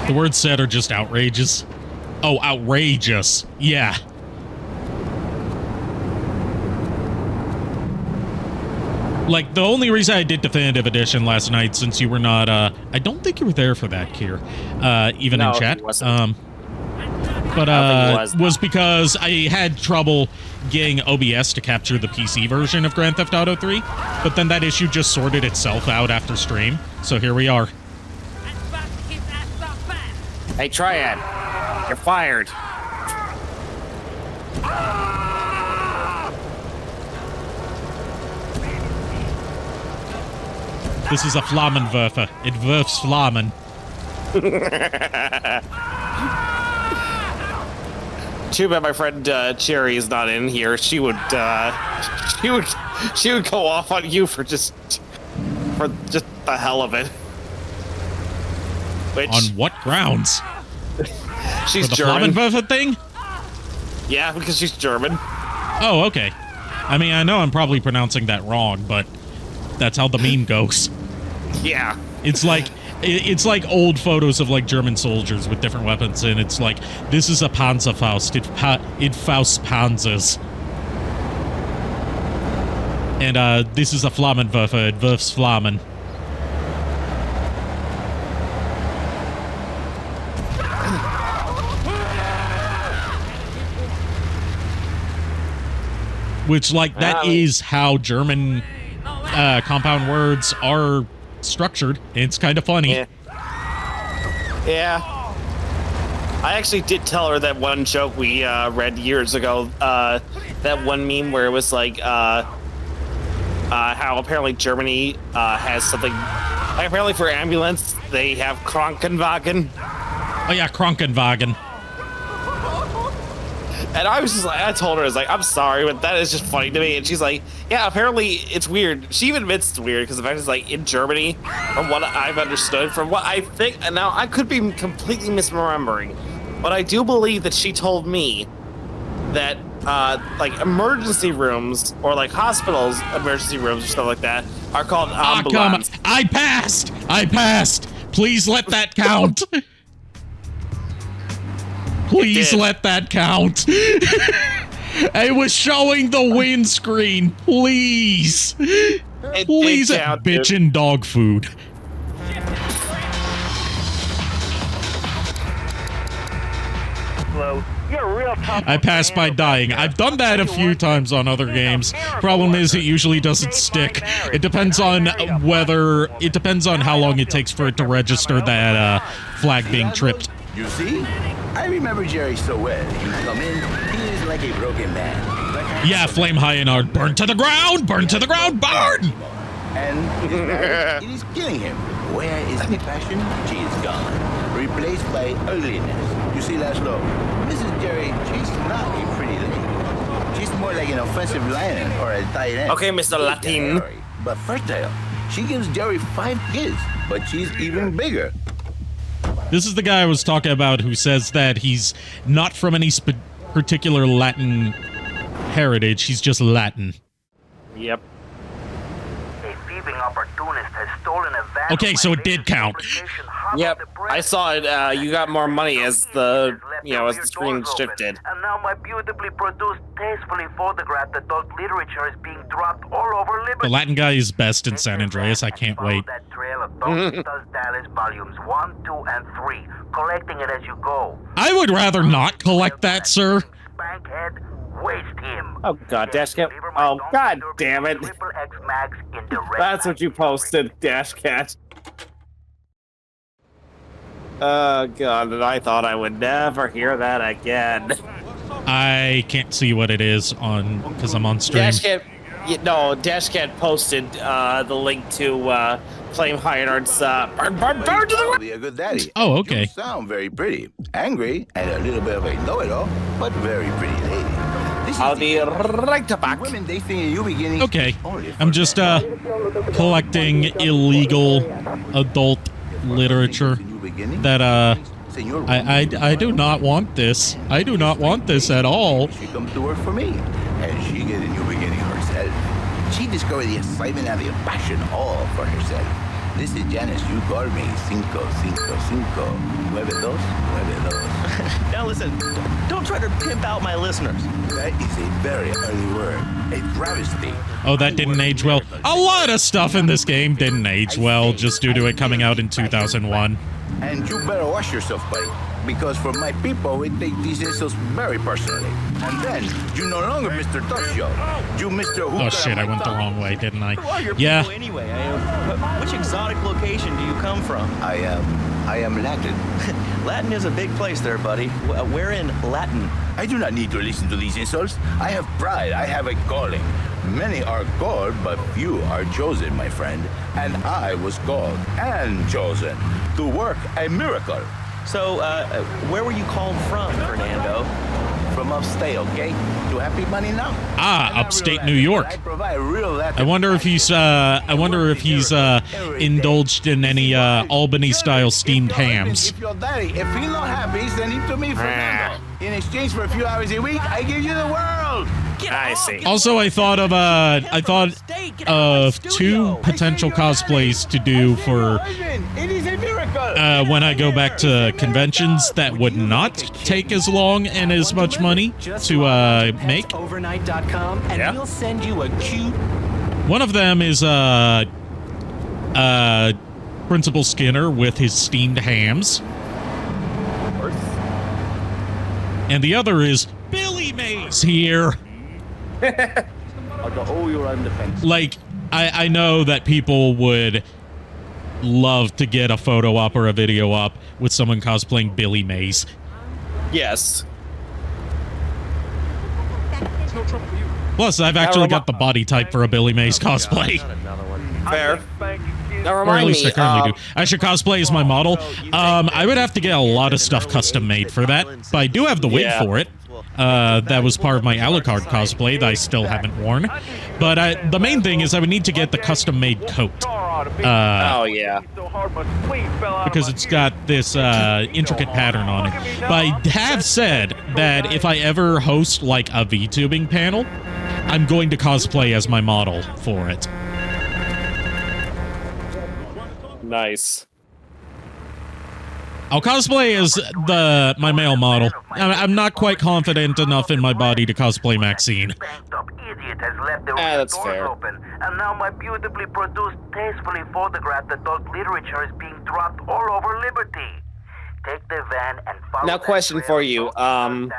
[SPEAKER 2] The words said are just outrageous. Oh, outrageous. Yeah. Like, the only reason I did Definitive Edition last night, since you were not, I don't think you were there for that, Kier, even in chat. Was because I had trouble getting OBS to capture the PC version of Grand Theft Auto 3, but then that issue just sorted itself out after stream, so here we are.
[SPEAKER 22] Hey, Triad, you're fired.
[SPEAKER 2] This is a Flammenwerfer. It werfs Flammen.
[SPEAKER 22] Too bad my friend Cherry is not in here. She would go off on you for just the hell of it. Which,
[SPEAKER 2] on what grounds?
[SPEAKER 22] She's
[SPEAKER 2] for the
[SPEAKER 22] German.
[SPEAKER 2] Flammenwerfer thing?
[SPEAKER 22] Yeah, because she's German.
[SPEAKER 2] Oh, okay. I mean, I know I'm probably pronouncing that wrong, but that's how the meme goes.
[SPEAKER 22] Yeah.
[SPEAKER 2] It's like old photos of, like, German soldiers with different weapons, and it's like, this is a Panzerfaust. It fausts Panzers. And this is a Flammenwerfer. It werfs Flammen. Which, like, that is how German compound words are structured. It's kind of funny.
[SPEAKER 22] Yeah. I actually did tell her that one joke we read years ago. That one meme where it was like how apparently Germany has something. Apparently for ambulance they have Krankenwagen.
[SPEAKER 2] Oh yeah, Krankenwagen.
[SPEAKER 22] And I was just like, I told her, I was like, I'm sorry, but that is just funny to me. And she's like, yeah, apparently it's weird. She even admits it's weird because the fact is, like, in Germany, from what I've understood, from what I think, and now I could be completely misremembering, but I do believe that she told me that like emergency rooms or like hospitals emergency rooms or stuff like that are called ambulance.
[SPEAKER 2] I passed. Please let that count. Please let that count. I was showing the windscreen. Please. Please, bitchin' dog food. I passed by dying. I've done that a few times on other games. Problem is, it usually doesn't stick. It depends on whether... It depends on how long it takes for it to register that flag being tripped.
[SPEAKER 4] You see? I remember Jerry so well. You come in, he is like a broken man.
[SPEAKER 2] Yeah, Flame Hyaenard. Burn to the ground! Burn to the ground! Burn!
[SPEAKER 4] And it is killing him. Where is the passion? She is gone. Replaced by ugliness. You see, Laszlo, Mrs. Jerry, she's not a pretty lady. She's more like an offensive lion or a tight end.
[SPEAKER 22] Okay, Mr. Latin.
[SPEAKER 4] But fertile. She gives Jerry 5 kids, but she's even bigger.
[SPEAKER 2] This is the guy I was talking about who says that he's not from any particular Latin heritage. He's just Latin.
[SPEAKER 22] Yep.
[SPEAKER 7] A thieving opportunist has stolen a van.
[SPEAKER 2] Okay, so it did count.
[SPEAKER 22] Yep, I saw it. You got more money as the, as the screen shifted.
[SPEAKER 7] And now my beautifully produced, tastefully photographed adult literature is being dropped all over Liberty.
[SPEAKER 2] The Latin guy is best in San Andreas. I can't wait.
[SPEAKER 7] That trail of Dallas volumes 1, 2, and 3, collecting it as you go.
[SPEAKER 2] I would rather not collect that, sir.
[SPEAKER 7] Bankhead, waste him.
[SPEAKER 22] Oh god, Dashcat. Oh god damn it. That's what you posted, Dashcat. Oh god, and I thought I would never hear that again.
[SPEAKER 2] I can't see what it is on because I'm on stream.
[SPEAKER 22] Dashcat posted the link to Flame Hyaenard's burn to the
[SPEAKER 4] Be a good daddy.
[SPEAKER 2] Oh, okay.
[SPEAKER 4] You sound very pretty, angry, and a little bit of a know-it-all, but very pretty lady.
[SPEAKER 22] I'll be right back.
[SPEAKER 4] Women, they think you beginning.
[SPEAKER 2] Okay, I'm just collecting illegal adult literature that I do not want this. I do not want this at all.
[SPEAKER 4] She come to work for me, and she get a new beginning herself. She discovered the excitement and the passion all for herself. This is Janice. You call me 555 92.
[SPEAKER 11] Now listen, don't try to pimp out my listeners.
[SPEAKER 4] That is a very early word. A travesty.
[SPEAKER 2] Oh, that didn't age well. A lot of stuff in this game didn't age well just due to it coming out in 2001.
[SPEAKER 4] And you better watch yourself, buddy. Because for my people, we take these insults very personally. And then, you no longer Mr. Tough Show. You Mr. Who
[SPEAKER 2] Oh shit, I went the wrong way, didn't I?
[SPEAKER 11] Who are your
[SPEAKER 2] Yeah.
[SPEAKER 11] people anyway? Which exotic location do you come from?
[SPEAKER 4] I am Latin.
[SPEAKER 11] Latin is a big place there, buddy. Where in Latin?
[SPEAKER 4] I do not need to listen to these insults. I have pride. I have a calling. Many are called, but few are chosen, my friend. And I was called and chosen to work a miracle.
[SPEAKER 11] So, where were you called from, Fernando?
[SPEAKER 4] From upstate, okay? To happy money now?
[SPEAKER 2] Ah, upstate New York.
[SPEAKER 4] I provide real Latin.
[SPEAKER 2] I wonder if he's indulged in any Albany-style steamed hams.
[SPEAKER 4] If your daddy, if he's not happy, send him to me, Fernando. In exchange for a few hours a week, I give you the world.
[SPEAKER 22] I see.
[SPEAKER 2] Also, I thought of 2 potential cosplays to do for
[SPEAKER 4] It is a miracle.
[SPEAKER 2] when I go back to conventions that would not take as long and as much money to make.
[SPEAKER 18] Overnight.com and we'll send you a cute.
[SPEAKER 2] One of them is Principal Skinner with his steamed hams. And the other is Billy Mays here. Like, I know that people would love to get a photo up or a video up with someone cosplaying Billy Mays.
[SPEAKER 22] Yes.
[SPEAKER 2] Plus, I've actually got the body type for a Billy Mays cosplay.
[SPEAKER 22] Fair. Now
[SPEAKER 2] Or at
[SPEAKER 22] remind
[SPEAKER 2] least
[SPEAKER 22] me,
[SPEAKER 2] I currently do. I should cosplay as my model. I would have to get a lot of stuff custom made for that, but I do have the wig for it. That was part of my Alucard cosplay that I still haven't worn. But the main thing is I would need to get the custom-made coat.
[SPEAKER 22] Oh yeah.
[SPEAKER 2] because it's got this intricate pattern on it. But I have said that if I ever host like a VTubing panel, I'm going to cosplay as my model for it.
[SPEAKER 22] Nice.
[SPEAKER 2] I'll cosplay as my male model. I'm not quite confident enough in my body to cosplay Maxine.
[SPEAKER 22] That's fair.
[SPEAKER 7] And now my beautifully produced, tastefully photographed adult literature is being dropped all over Liberty. Take the van and follow.
[SPEAKER 22] Now, question for you. I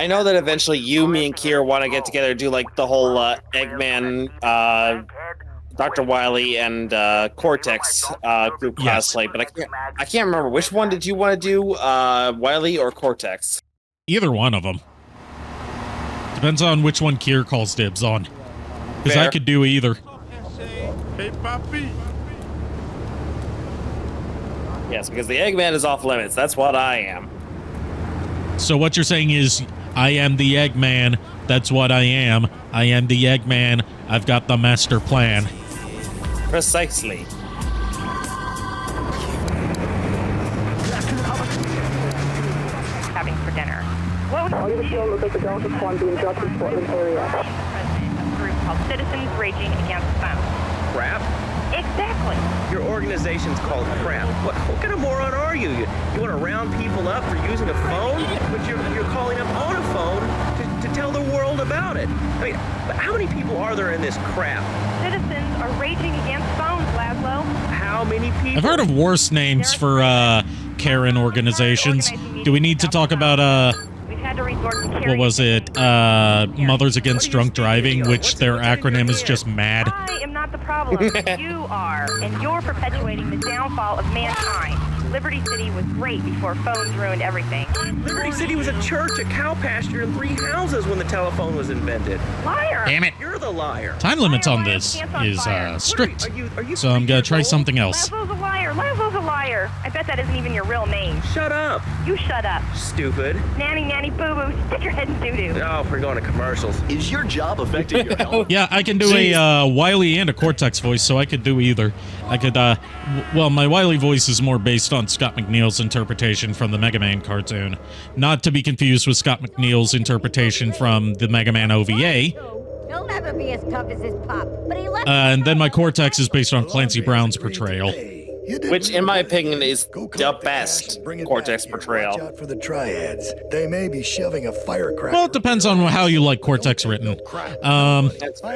[SPEAKER 22] know that eventually you, me, and Kier want to get together and do like the whole Eggman, Dr. Wily, and Cortex group cosplay, but I can't remember which one did you want to do, Wily or Cortex?
[SPEAKER 2] Either one of them. Depends on which one Kier calls dibs on. Because I could do either.
[SPEAKER 22] Hey, Papi. Yes, because the Eggman is off limits. That's what I am.
[SPEAKER 2] So what you're saying is, I am the Eggman. That's what I am. I am the Eggman. I've got the master plan.
[SPEAKER 22] Precisely.
[SPEAKER 9] Having for dinner. What would you do? Look at the Delta Squad being dropped in Portland area. President of a group called Citizens Raging Against Phones.
[SPEAKER 5] Crap?
[SPEAKER 9] Exactly.
[SPEAKER 5] Your organization's called Crap. What kind of moron are you? You want to round people up for using a phone? But you're calling up on a phone to tell the world about it. I mean, how many people are there in this crap?
[SPEAKER 9] Citizens are raging against phones, Laszlo.
[SPEAKER 5] How many people?
[SPEAKER 2] I've heard of worse names for Karen organizations. Do we need to talk about
[SPEAKER 9] We've had to resort to
[SPEAKER 2] what was it? Mothers Against Drunk Driving, which their acronym is just MAD.
[SPEAKER 9] I am not the problem. You are, and you're perpetuating the downfall of mankind. Liberty City was great before phones ruined everything.
[SPEAKER 5] Liberty City was a church, a cow pasture, and 3 houses when the telephone was invented.
[SPEAKER 9] Liar!
[SPEAKER 2] Damn it.
[SPEAKER 5] You're the liar.
[SPEAKER 2] Time limits on this is strict, so I'm gonna try something else.
[SPEAKER 9] Laszlo's a liar. Laszlo's a liar. I bet that isn't even your real name.
[SPEAKER 5] Shut up.
[SPEAKER 9] You shut up.
[SPEAKER 5] Stupid.
[SPEAKER 9] Nanny, nanny, boo-boo. Stick your head in doo-doo.
[SPEAKER 5] Oh, we're going to commercials.
[SPEAKER 10] Is your job affecting your health?
[SPEAKER 2] Yeah, I can do a Wily and a Cortex voice, so I could do either. I could, well, my Wily voice is more based on Scott McNeil's interpretation from the Mega Man cartoon. Not to be confused with Scott McNeil's interpretation from the Mega Man OVA.
[SPEAKER 23] He'll never be as tough as his pop, but he left.
[SPEAKER 2] And then my Cortex is based on Clancy Brown's portrayal.
[SPEAKER 22] Which, in my opinion, is the best Cortex portrayal.
[SPEAKER 10] Watch out for the Triads. They may be shoving a firecracker.
[SPEAKER 2] Well, it depends on how you like Cortex written.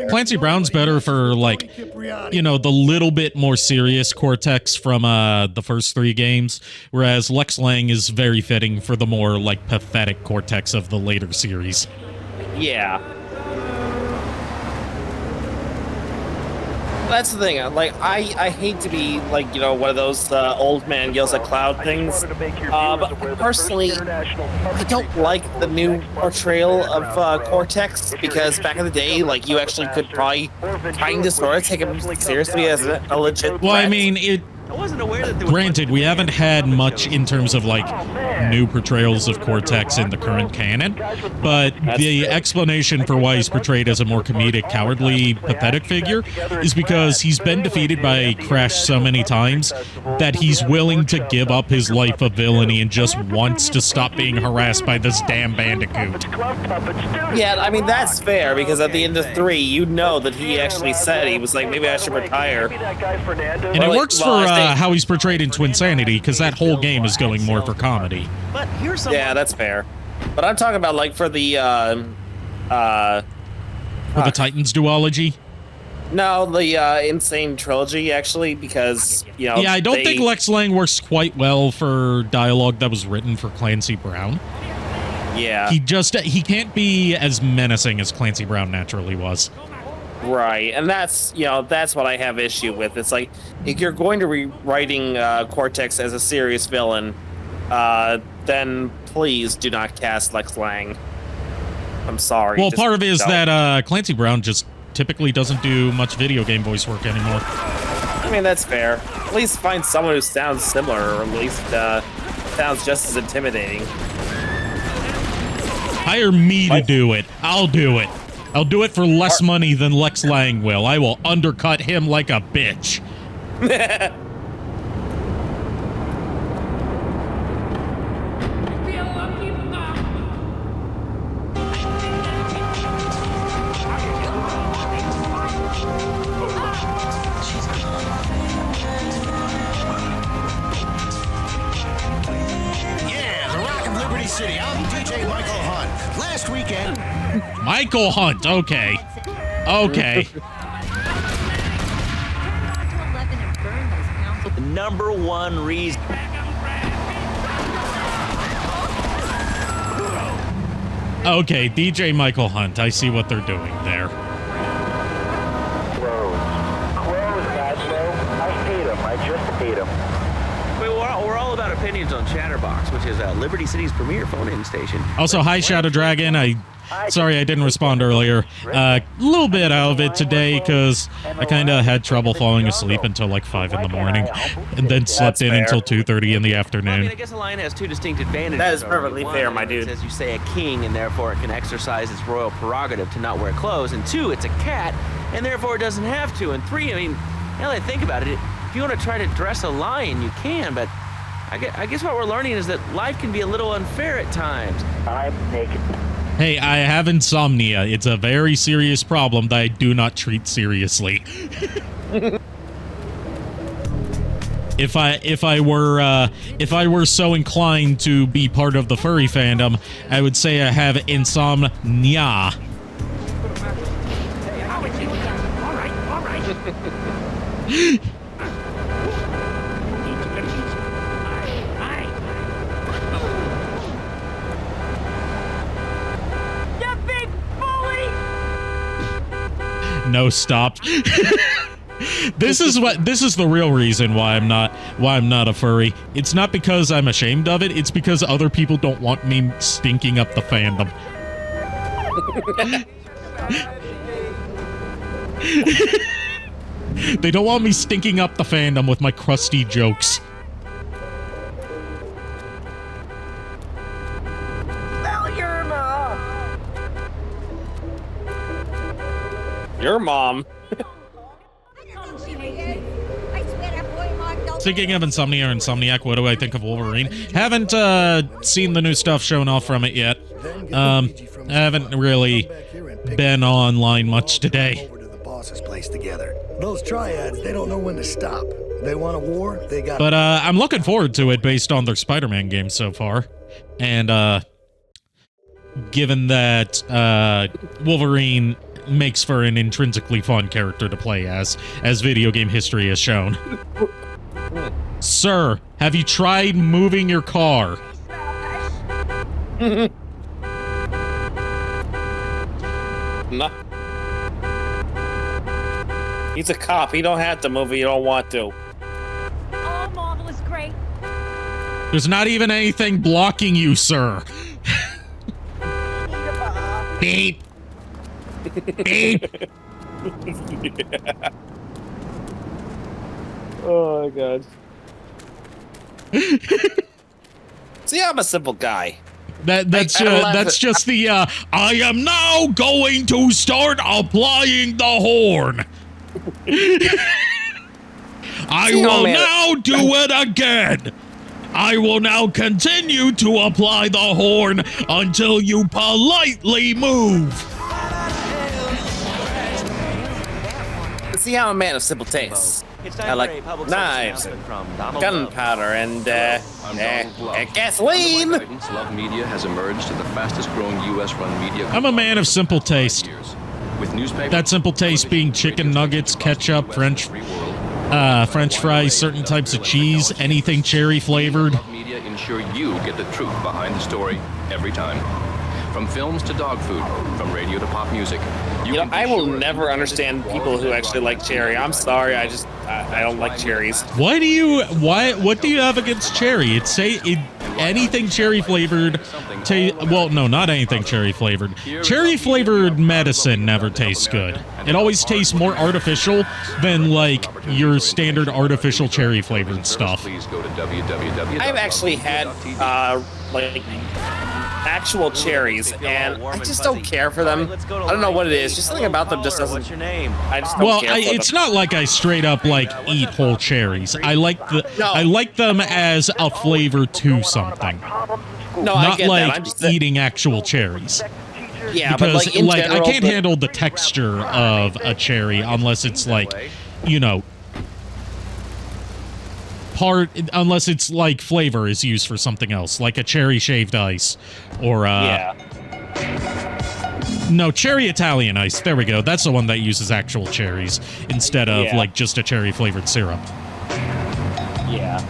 [SPEAKER 2] Clancy Brown's better for, like, you know, the little bit more serious Cortex from the first 3 games, whereas Lex Lang is very fitting for the more, like, pathetic Cortex of the later series.
[SPEAKER 22] Yeah. That's the thing. Like, I hate to be like, you know, one of those old man yells at cloud things. But personally, I don't like the new portrayal of Cortex, because back in the day, like, you actually could probably kind of sort of take him seriously as a legit threat.
[SPEAKER 2] Well, I mean,
[SPEAKER 5] I wasn't aware that there
[SPEAKER 2] granted, we haven't had much in terms of, like, new portrayals of Cortex in the current canon, but the explanation for why he's portrayed as a more comedic, cowardly, pathetic figure is because he's been defeated by Crash so many times that he's willing to give up his life of villainy and just wants to stop being harassed by this damn bandicoot.
[SPEAKER 22] Yeah, I mean, that's fair, because at the end of 3, you know that he actually said, he was like, maybe I should retire.
[SPEAKER 2] And it works for how he's portrayed in Twinsanity, because that whole game is going more for comedy.
[SPEAKER 5] But here's
[SPEAKER 22] yeah, that's fair. But I'm talking about, like, for the
[SPEAKER 2] for the Titans duology.
[SPEAKER 22] No, the Insane Trilogy, actually, because, you know...
[SPEAKER 2] Yeah, I don't think Lex Lang works quite well for dialogue that was written for Clancy Brown.
[SPEAKER 22] Yeah.
[SPEAKER 2] He can't be as menacing as Clancy Brown naturally was.
[SPEAKER 22] Right, and that's, you know, that's what I have issue with. It's like, if you're going to be writing Cortex as a serious villain, then please do not cast Lex Lang. I'm sorry.
[SPEAKER 2] Well, part of it is that Clancy Brown just typically doesn't do much video game voice work anymore.
[SPEAKER 22] I mean, that's fair. At least find someone who sounds similar, or at least sounds just as intimidating.
[SPEAKER 2] Hire me to do it. I'll do it. I'll do it for less money than Lex Lang will. I will undercut him like a bitch.
[SPEAKER 10] City. I'm DJ Michael Hunt. Last weekend...
[SPEAKER 2] Michael Hunt, okay. Okay.
[SPEAKER 5] The number one reason.
[SPEAKER 2] Okay, DJ Michael Hunt. I see what they're doing there.
[SPEAKER 16] Close, Laszlo. I hate him. I just hate him.
[SPEAKER 5] We're all about opinions on Chatterbox, which is Liberty City's premier phone-in station.
[SPEAKER 2] Also, hi, Shadow Dragon. Sorry I didn't respond earlier. A little bit out of it today because I kind of had trouble falling asleep until like 5 in the morning, and then slept in until 2:30 in the afternoon.
[SPEAKER 5] I mean, I guess a lion has two distinct advantages.
[SPEAKER 3] That is perfectly fair, my dude.
[SPEAKER 5] As you say, a king, and therefore it can exercise its royal prerogative to not wear clothes. And 2, it's a cat, and therefore it doesn't have to. And 3, I mean, now that I think about it, if you want to try to dress a lion, you can, but I guess what we're learning is that life can be a little unfair at times.
[SPEAKER 16] I'm naked.
[SPEAKER 2] Hey, I have insomnia. It's a very serious problem that I do not treat seriously. If I were so inclined to be part of the furry fandom, I would say I have insomnia. No, stop. This is the real reason why I'm not a furry. It's not because I'm ashamed of it, it's because other people don't want me stinking up the fandom. They don't want me stinking up the fandom with my crusty jokes.
[SPEAKER 3] Your mom.
[SPEAKER 2] Speaking of Insomnia or Insomniac, what do I think of Wolverine? Haven't seen the new stuff shown off from it yet. I haven't really been online much today.
[SPEAKER 10] Over to the boss's place together. Those Triads, they don't know when to stop. They want a war, they got.
[SPEAKER 2] But I'm looking forward to it based on their Spider-Man game so far, and given that Wolverine makes for an intrinsically fun character to play as video game history has shown. Sir, have you tried moving your car?
[SPEAKER 3] No. He's a cop. He don't have to move if you don't want to.
[SPEAKER 23] Oh, Marvel is great.
[SPEAKER 2] There's not even anything blocking you, sir. Beep. Beep.
[SPEAKER 3] Yeah. Oh my god. See, I'm a simple guy.
[SPEAKER 2] That's just the I am now going to start applying the horn. I will now do it again. I will now continue to apply the horn until you politely move.
[SPEAKER 3] See how I'm a man of simple tastes. I like knives, gunpowder, and gasoline.
[SPEAKER 14] Love Media has emerged as the fastest-growing U.S.-run media.
[SPEAKER 2] I'm a man of simple taste.
[SPEAKER 14] With newspapers,
[SPEAKER 2] that simple taste being chicken nuggets, ketchup, French fries, certain types of cheese, anything cherry flavored.
[SPEAKER 14] Love Media ensure you get the truth behind the story every time. From films to dog food, from radio to pop music.
[SPEAKER 3] I will never understand people who actually like cherry. I'm sorry, I don't like cherries.
[SPEAKER 2] What do you have against cherry? Anything cherry flavored. Well, no, not anything cherry flavored. Cherry flavored medicine never tastes good. It always tastes more artificial than like your standard artificial cherry flavored stuff.
[SPEAKER 3] I've actually had like actual cherries, and I just don't care for them. I don't know what it is. Just something about them just doesn't. I just don't care for
[SPEAKER 2] it's
[SPEAKER 3] them.
[SPEAKER 2] not like I straight up like eat whole cherries. I like them as a flavor to something.
[SPEAKER 3] No,
[SPEAKER 2] not
[SPEAKER 3] I get
[SPEAKER 2] like
[SPEAKER 3] that. I'm just
[SPEAKER 2] eating actual cherries.
[SPEAKER 3] Yeah,
[SPEAKER 2] because
[SPEAKER 3] but like in general,
[SPEAKER 2] I can't handle the texture of a cherry unless it's like, you know, unless it's like flavor is used for something else, like a cherry shaved ice or no, cherry Italian ice. There we go. That's the one that uses actual cherries instead of like just a cherry flavored syrup.
[SPEAKER 3] Yeah.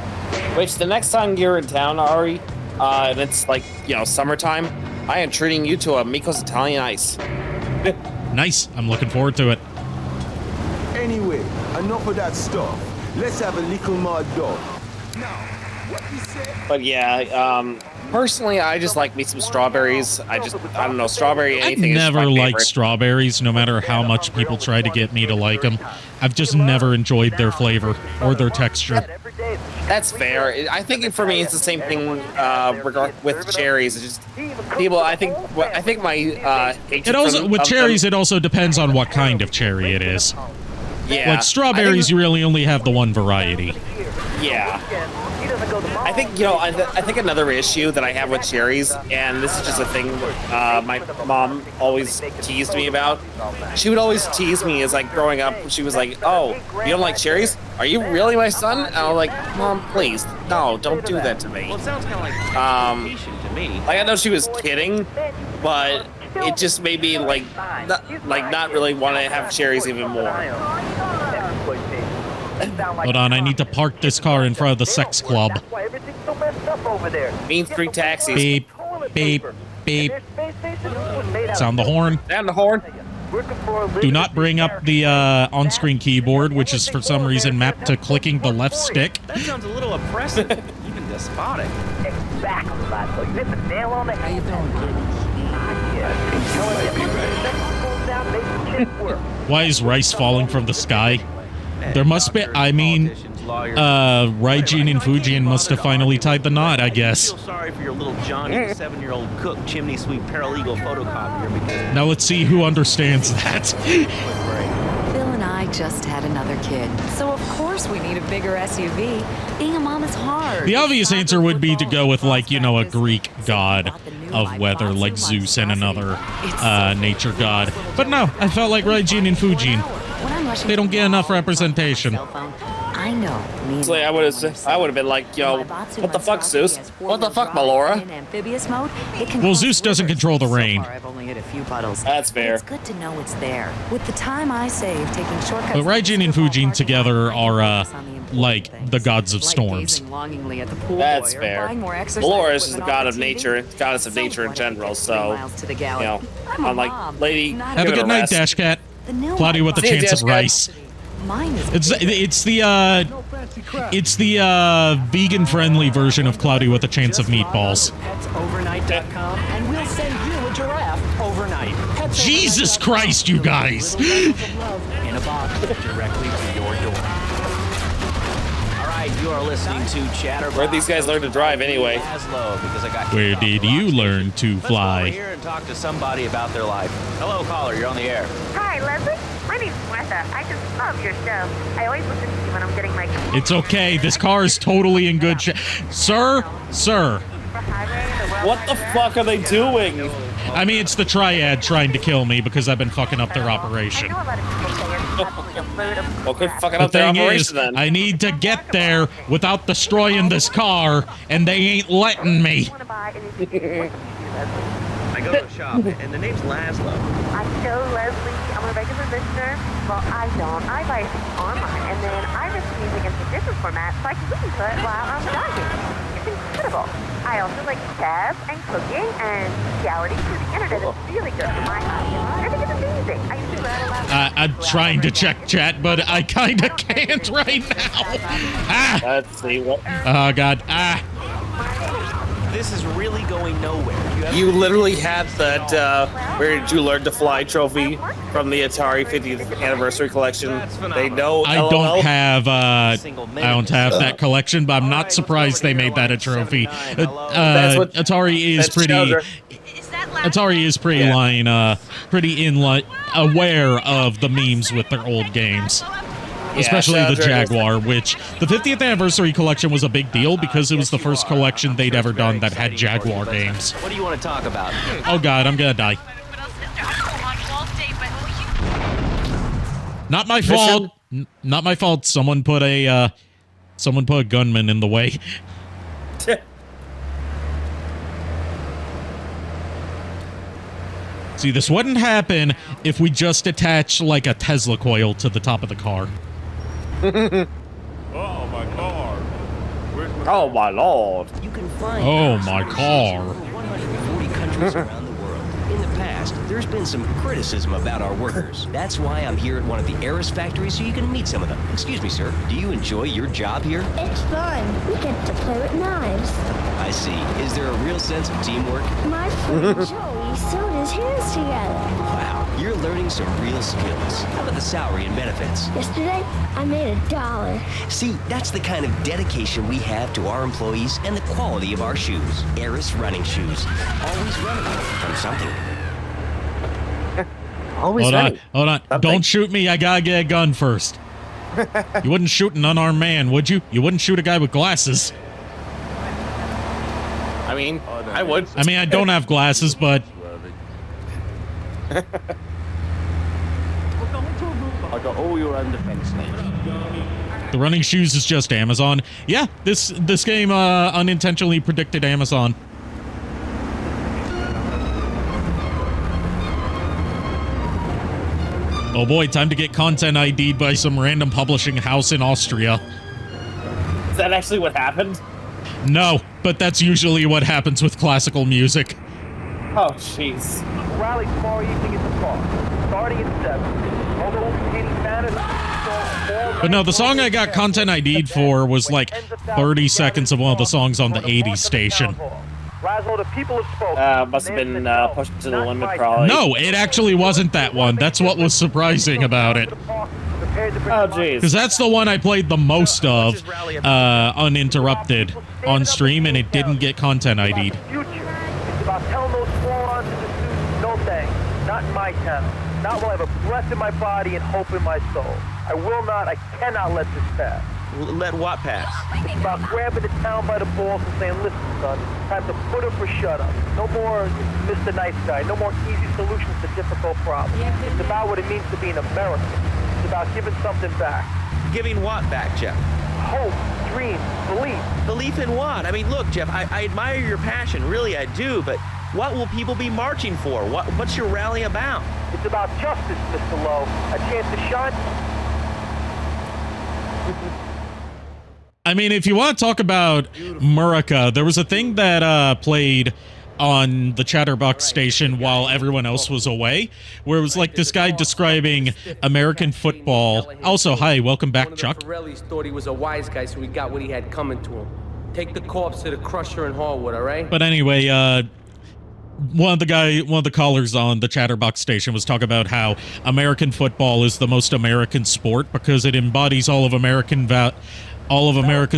[SPEAKER 3] Which the next time you're in town, Ari, and it's like, you know, summertime, I am treating you to a Miko's Italian ice.
[SPEAKER 2] Nice. I'm looking forward to it.
[SPEAKER 15] Anyway, enough of that stuff. Let's have a little more dough.
[SPEAKER 3] But yeah, personally, I just like me some strawberries. I don't know, strawberry anything.
[SPEAKER 2] I've never
[SPEAKER 3] is my
[SPEAKER 2] liked
[SPEAKER 3] favorite.
[SPEAKER 2] strawberries, no matter how much people try to get me to like them. I've just never enjoyed their flavor or their texture.
[SPEAKER 3] That's fair. I think for me, it's the same thing with cherries. It's just people. I think my hatred
[SPEAKER 2] It also
[SPEAKER 3] from-
[SPEAKER 2] with
[SPEAKER 3] of
[SPEAKER 2] cherries,
[SPEAKER 3] them-
[SPEAKER 2] it also depends on what kind of cherry it is.
[SPEAKER 3] Yeah,
[SPEAKER 2] Like strawberries, you really only have the one variety.
[SPEAKER 3] Yeah. I think, you know, I think another issue that I have with cherries, and this is just a thing my mom always teased me about. She would always tease me as like growing up. She was like, "Oh, you don't like cherries? Are you really my son?" And I was like, "Mom, please, no, don't do that to me."
[SPEAKER 5] Well, it sounds kind of like to me.
[SPEAKER 3] Like I know she was kidding, but it just made me like not really want to have cherries even more.
[SPEAKER 2] Hold on, I need to park this car in front of the sex club.
[SPEAKER 3] Mean Street taxis.
[SPEAKER 2] Beep, beep, beep. Sound the horn.
[SPEAKER 3] Sound the horn.
[SPEAKER 2] Do not bring up the on-screen keyboard, which is for some reason mapped to clicking the left stick.
[SPEAKER 5] That sounds a little oppressive, even despotic.
[SPEAKER 7] Exactly, Laszlo. You hit the nail on the head. How you doing,
[SPEAKER 2] Why is rice falling from the sky? There must be, I mean, Raijin and Fujian must have finally tied the knot, I guess.
[SPEAKER 5] I feel sorry for your little Johnny, 7-year-old cook, chimney sweep, paralegal photocopier because...
[SPEAKER 2] Now let's see who understands that.
[SPEAKER 17] Phil and I just had another kid, so of course we need a bigger SUV. Being a mom is hard.
[SPEAKER 2] The obvious answer would be to go with, like, you know, a Greek god of weather, like Zeus and another nature god. But no, I felt like Raijin and Fujian. They don't get enough representation.
[SPEAKER 17] I know.
[SPEAKER 3] So I would have been like, yo, what the fuck, Zeus? What the fuck, Melora?
[SPEAKER 17] Amphibious mode.
[SPEAKER 2] Well, Zeus doesn't control the rain.
[SPEAKER 17] I've only hit a few puddles.
[SPEAKER 3] That's fair.
[SPEAKER 17] It's good to know it's there. With the time I save taking shortcuts.
[SPEAKER 2] But Raijin and Fujian together are, like, the gods of storms.
[SPEAKER 17] Longingly at the pool
[SPEAKER 3] That's
[SPEAKER 17] boy, or
[SPEAKER 3] fair.
[SPEAKER 17] buying more exercise
[SPEAKER 3] Melora is the
[SPEAKER 17] equipment
[SPEAKER 3] god
[SPEAKER 17] off
[SPEAKER 3] of
[SPEAKER 17] the
[SPEAKER 3] nature, goddess of nature in general. So,
[SPEAKER 17] to the
[SPEAKER 3] you
[SPEAKER 17] galley.
[SPEAKER 3] know,
[SPEAKER 17] I'm a
[SPEAKER 3] unlike
[SPEAKER 17] mom,
[SPEAKER 3] Lady.
[SPEAKER 17] not
[SPEAKER 2] Have a
[SPEAKER 3] give it
[SPEAKER 2] good night,
[SPEAKER 3] rest.
[SPEAKER 2] Dash Cat.
[SPEAKER 17] The new
[SPEAKER 2] Cloudy with a
[SPEAKER 3] See you,
[SPEAKER 2] chance of
[SPEAKER 3] Dash Cat.
[SPEAKER 2] rice.
[SPEAKER 17] Mine is
[SPEAKER 2] It's the vegan-friendly version of Cloudy with a Chance of Meatballs.
[SPEAKER 18] Petsovernight.com and we'll send you a giraffe overnight.
[SPEAKER 2] Jesus Christ, you guys!
[SPEAKER 18] In a box directly to your door.
[SPEAKER 5] All right, you are listening to Chatter.
[SPEAKER 3] Where'd these guys learn to drive anyway?
[SPEAKER 5] Laszlo, because I got
[SPEAKER 2] Where did you learn to
[SPEAKER 5] Let's go over
[SPEAKER 2] fly?
[SPEAKER 5] here and talk to somebody about their life. Hello, caller. You're on the air.
[SPEAKER 8] Hi, Leslie. My name's Martha. I just love your show. I always listen to you when I'm getting my...
[SPEAKER 2] It's okay. This car is totally in good shape. Sir?
[SPEAKER 3] What the fuck are they doing?
[SPEAKER 2] I mean, it's the Triad trying to kill me because I've been fucking up their operation.
[SPEAKER 3] Well, quit fucking
[SPEAKER 2] The
[SPEAKER 3] up their
[SPEAKER 2] thing is,
[SPEAKER 3] operation then.
[SPEAKER 2] I need to get there without destroying this car, and they ain't letting me.
[SPEAKER 5] I go to a shop, and the name's Laszlo.
[SPEAKER 8] I know, Leslie. I'm a regular listener. Well, I don't. I buy things online, and then I listen music into different formats so I can listen to it while I'm driving. It's incredible. I also like jazz and cooking and reality through the internet. It's really good for my eyes. I think it's amazing. I used to rattle out...
[SPEAKER 2] I'm trying to check chat, but I kind of can't right now. Ah!
[SPEAKER 3] Let's see what...
[SPEAKER 2] Oh, God. Ah!
[SPEAKER 5] This is really going nowhere.
[SPEAKER 22] You literally had that Where Did You Learn to Fly trophy from the Atari 50th Anniversary Collection. They know
[SPEAKER 2] I don't have that collection, but I'm not surprised they made that a trophy. Atari is pretty aware of the memes with their old games. Especially the Jaguar, which the 50th Anniversary Collection was a big deal because it was the first collection they'd ever done that had Jaguar games.
[SPEAKER 5] What do you want to talk about?
[SPEAKER 2] Oh god, I'm gonna die. Not my fault. Not my fault. Someone put a gunman in the way. See, this wouldn't happen if we just attach like a Tesla coil to the top of the car.
[SPEAKER 15] Oh, my car.
[SPEAKER 22] Oh, my lord.
[SPEAKER 13] You can find
[SPEAKER 2] oh, my car.
[SPEAKER 13] 140 countries around the world. In the past, there's been some criticism about our workers. That's why I'm here at one of the Eris factories so you can meet some of them. Excuse me, sir. Do you enjoy your job here?
[SPEAKER 12] It's fun. We get to play with knives.
[SPEAKER 13] I see. Is there a real sense of teamwork?
[SPEAKER 12] My friend Joey sewed his hands together.
[SPEAKER 13] Wow, you're learning some real skills. How about the salary and benefits?
[SPEAKER 12] Yesterday, I made $1.
[SPEAKER 13] See, that's the kind of dedication we have to our employees and the quality of our shoes. Eris running shoes. Always running from something.
[SPEAKER 22] Always
[SPEAKER 2] Hold on. Don't shoot me. I gotta get a gun first. You wouldn't shoot an unarmed man, would you? You wouldn't shoot a guy with glasses.
[SPEAKER 22] I mean, I would.
[SPEAKER 2] I mean, I don't have glasses, but...
[SPEAKER 7] I got all your own defense needs.
[SPEAKER 2] The running shoes is just Amazon. Yeah, this game unintentionally predicted Amazon. Oh boy, time to get content ID'd by some random publishing house in Austria.
[SPEAKER 22] Is that actually what happened?
[SPEAKER 2] No, but that's usually what happens with classical music.
[SPEAKER 22] Oh, jeez.
[SPEAKER 16] Rally tomorrow evening at the park, starting at 7. All those containing banners.
[SPEAKER 2] But no, the song I got content ID'd for was like 30 seconds of one of the songs on the 80s station.
[SPEAKER 16] Razzle, the people have spoken.
[SPEAKER 22] Must have been pushed to the limit, probably.
[SPEAKER 2] No, it actually wasn't that one. That's what was surprising about it.
[SPEAKER 22] Oh, jeez.
[SPEAKER 2] Because that's the one I played the most of uninterrupted on stream, and it didn't get content ID'd.
[SPEAKER 16] It's about telling those morons in the suits, no thanks. Not in my town. Not while I have a breath in my body and hope in my soul. I will not, I cannot let this pass.
[SPEAKER 5] Let what pass?
[SPEAKER 16] It's about grabbing the town by the balls and saying, listen, son, time to put up or shut up. No more Mr. Nice Guy. No more easy solutions to difficult problems. It's about what it means to be an American. It's about giving something back.
[SPEAKER 5] Giving what back, Jeff?
[SPEAKER 16] Hope, dreams, belief.
[SPEAKER 5] Belief in what? I mean, look, Jeff, I admire your passion. Really, I do. But what will people be marching for? What's your rally about?
[SPEAKER 16] It's about justice, Mr. Lowe. A chance to shine.
[SPEAKER 2] I mean, if you want to talk about Murica, there was a thing that played on the Chatterbox station while everyone else was away, where it was like this guy describing American football. Also, hi, welcome back, Chuck.
[SPEAKER 19] Forellis thought he was a wise guy, so he got what he had coming to him. Take the corpse to the crusher in Harwood, all right?
[SPEAKER 2] But anyway, one of the callers on the Chatterbox station was talking about how American football is the most American sport because it embodies all of America's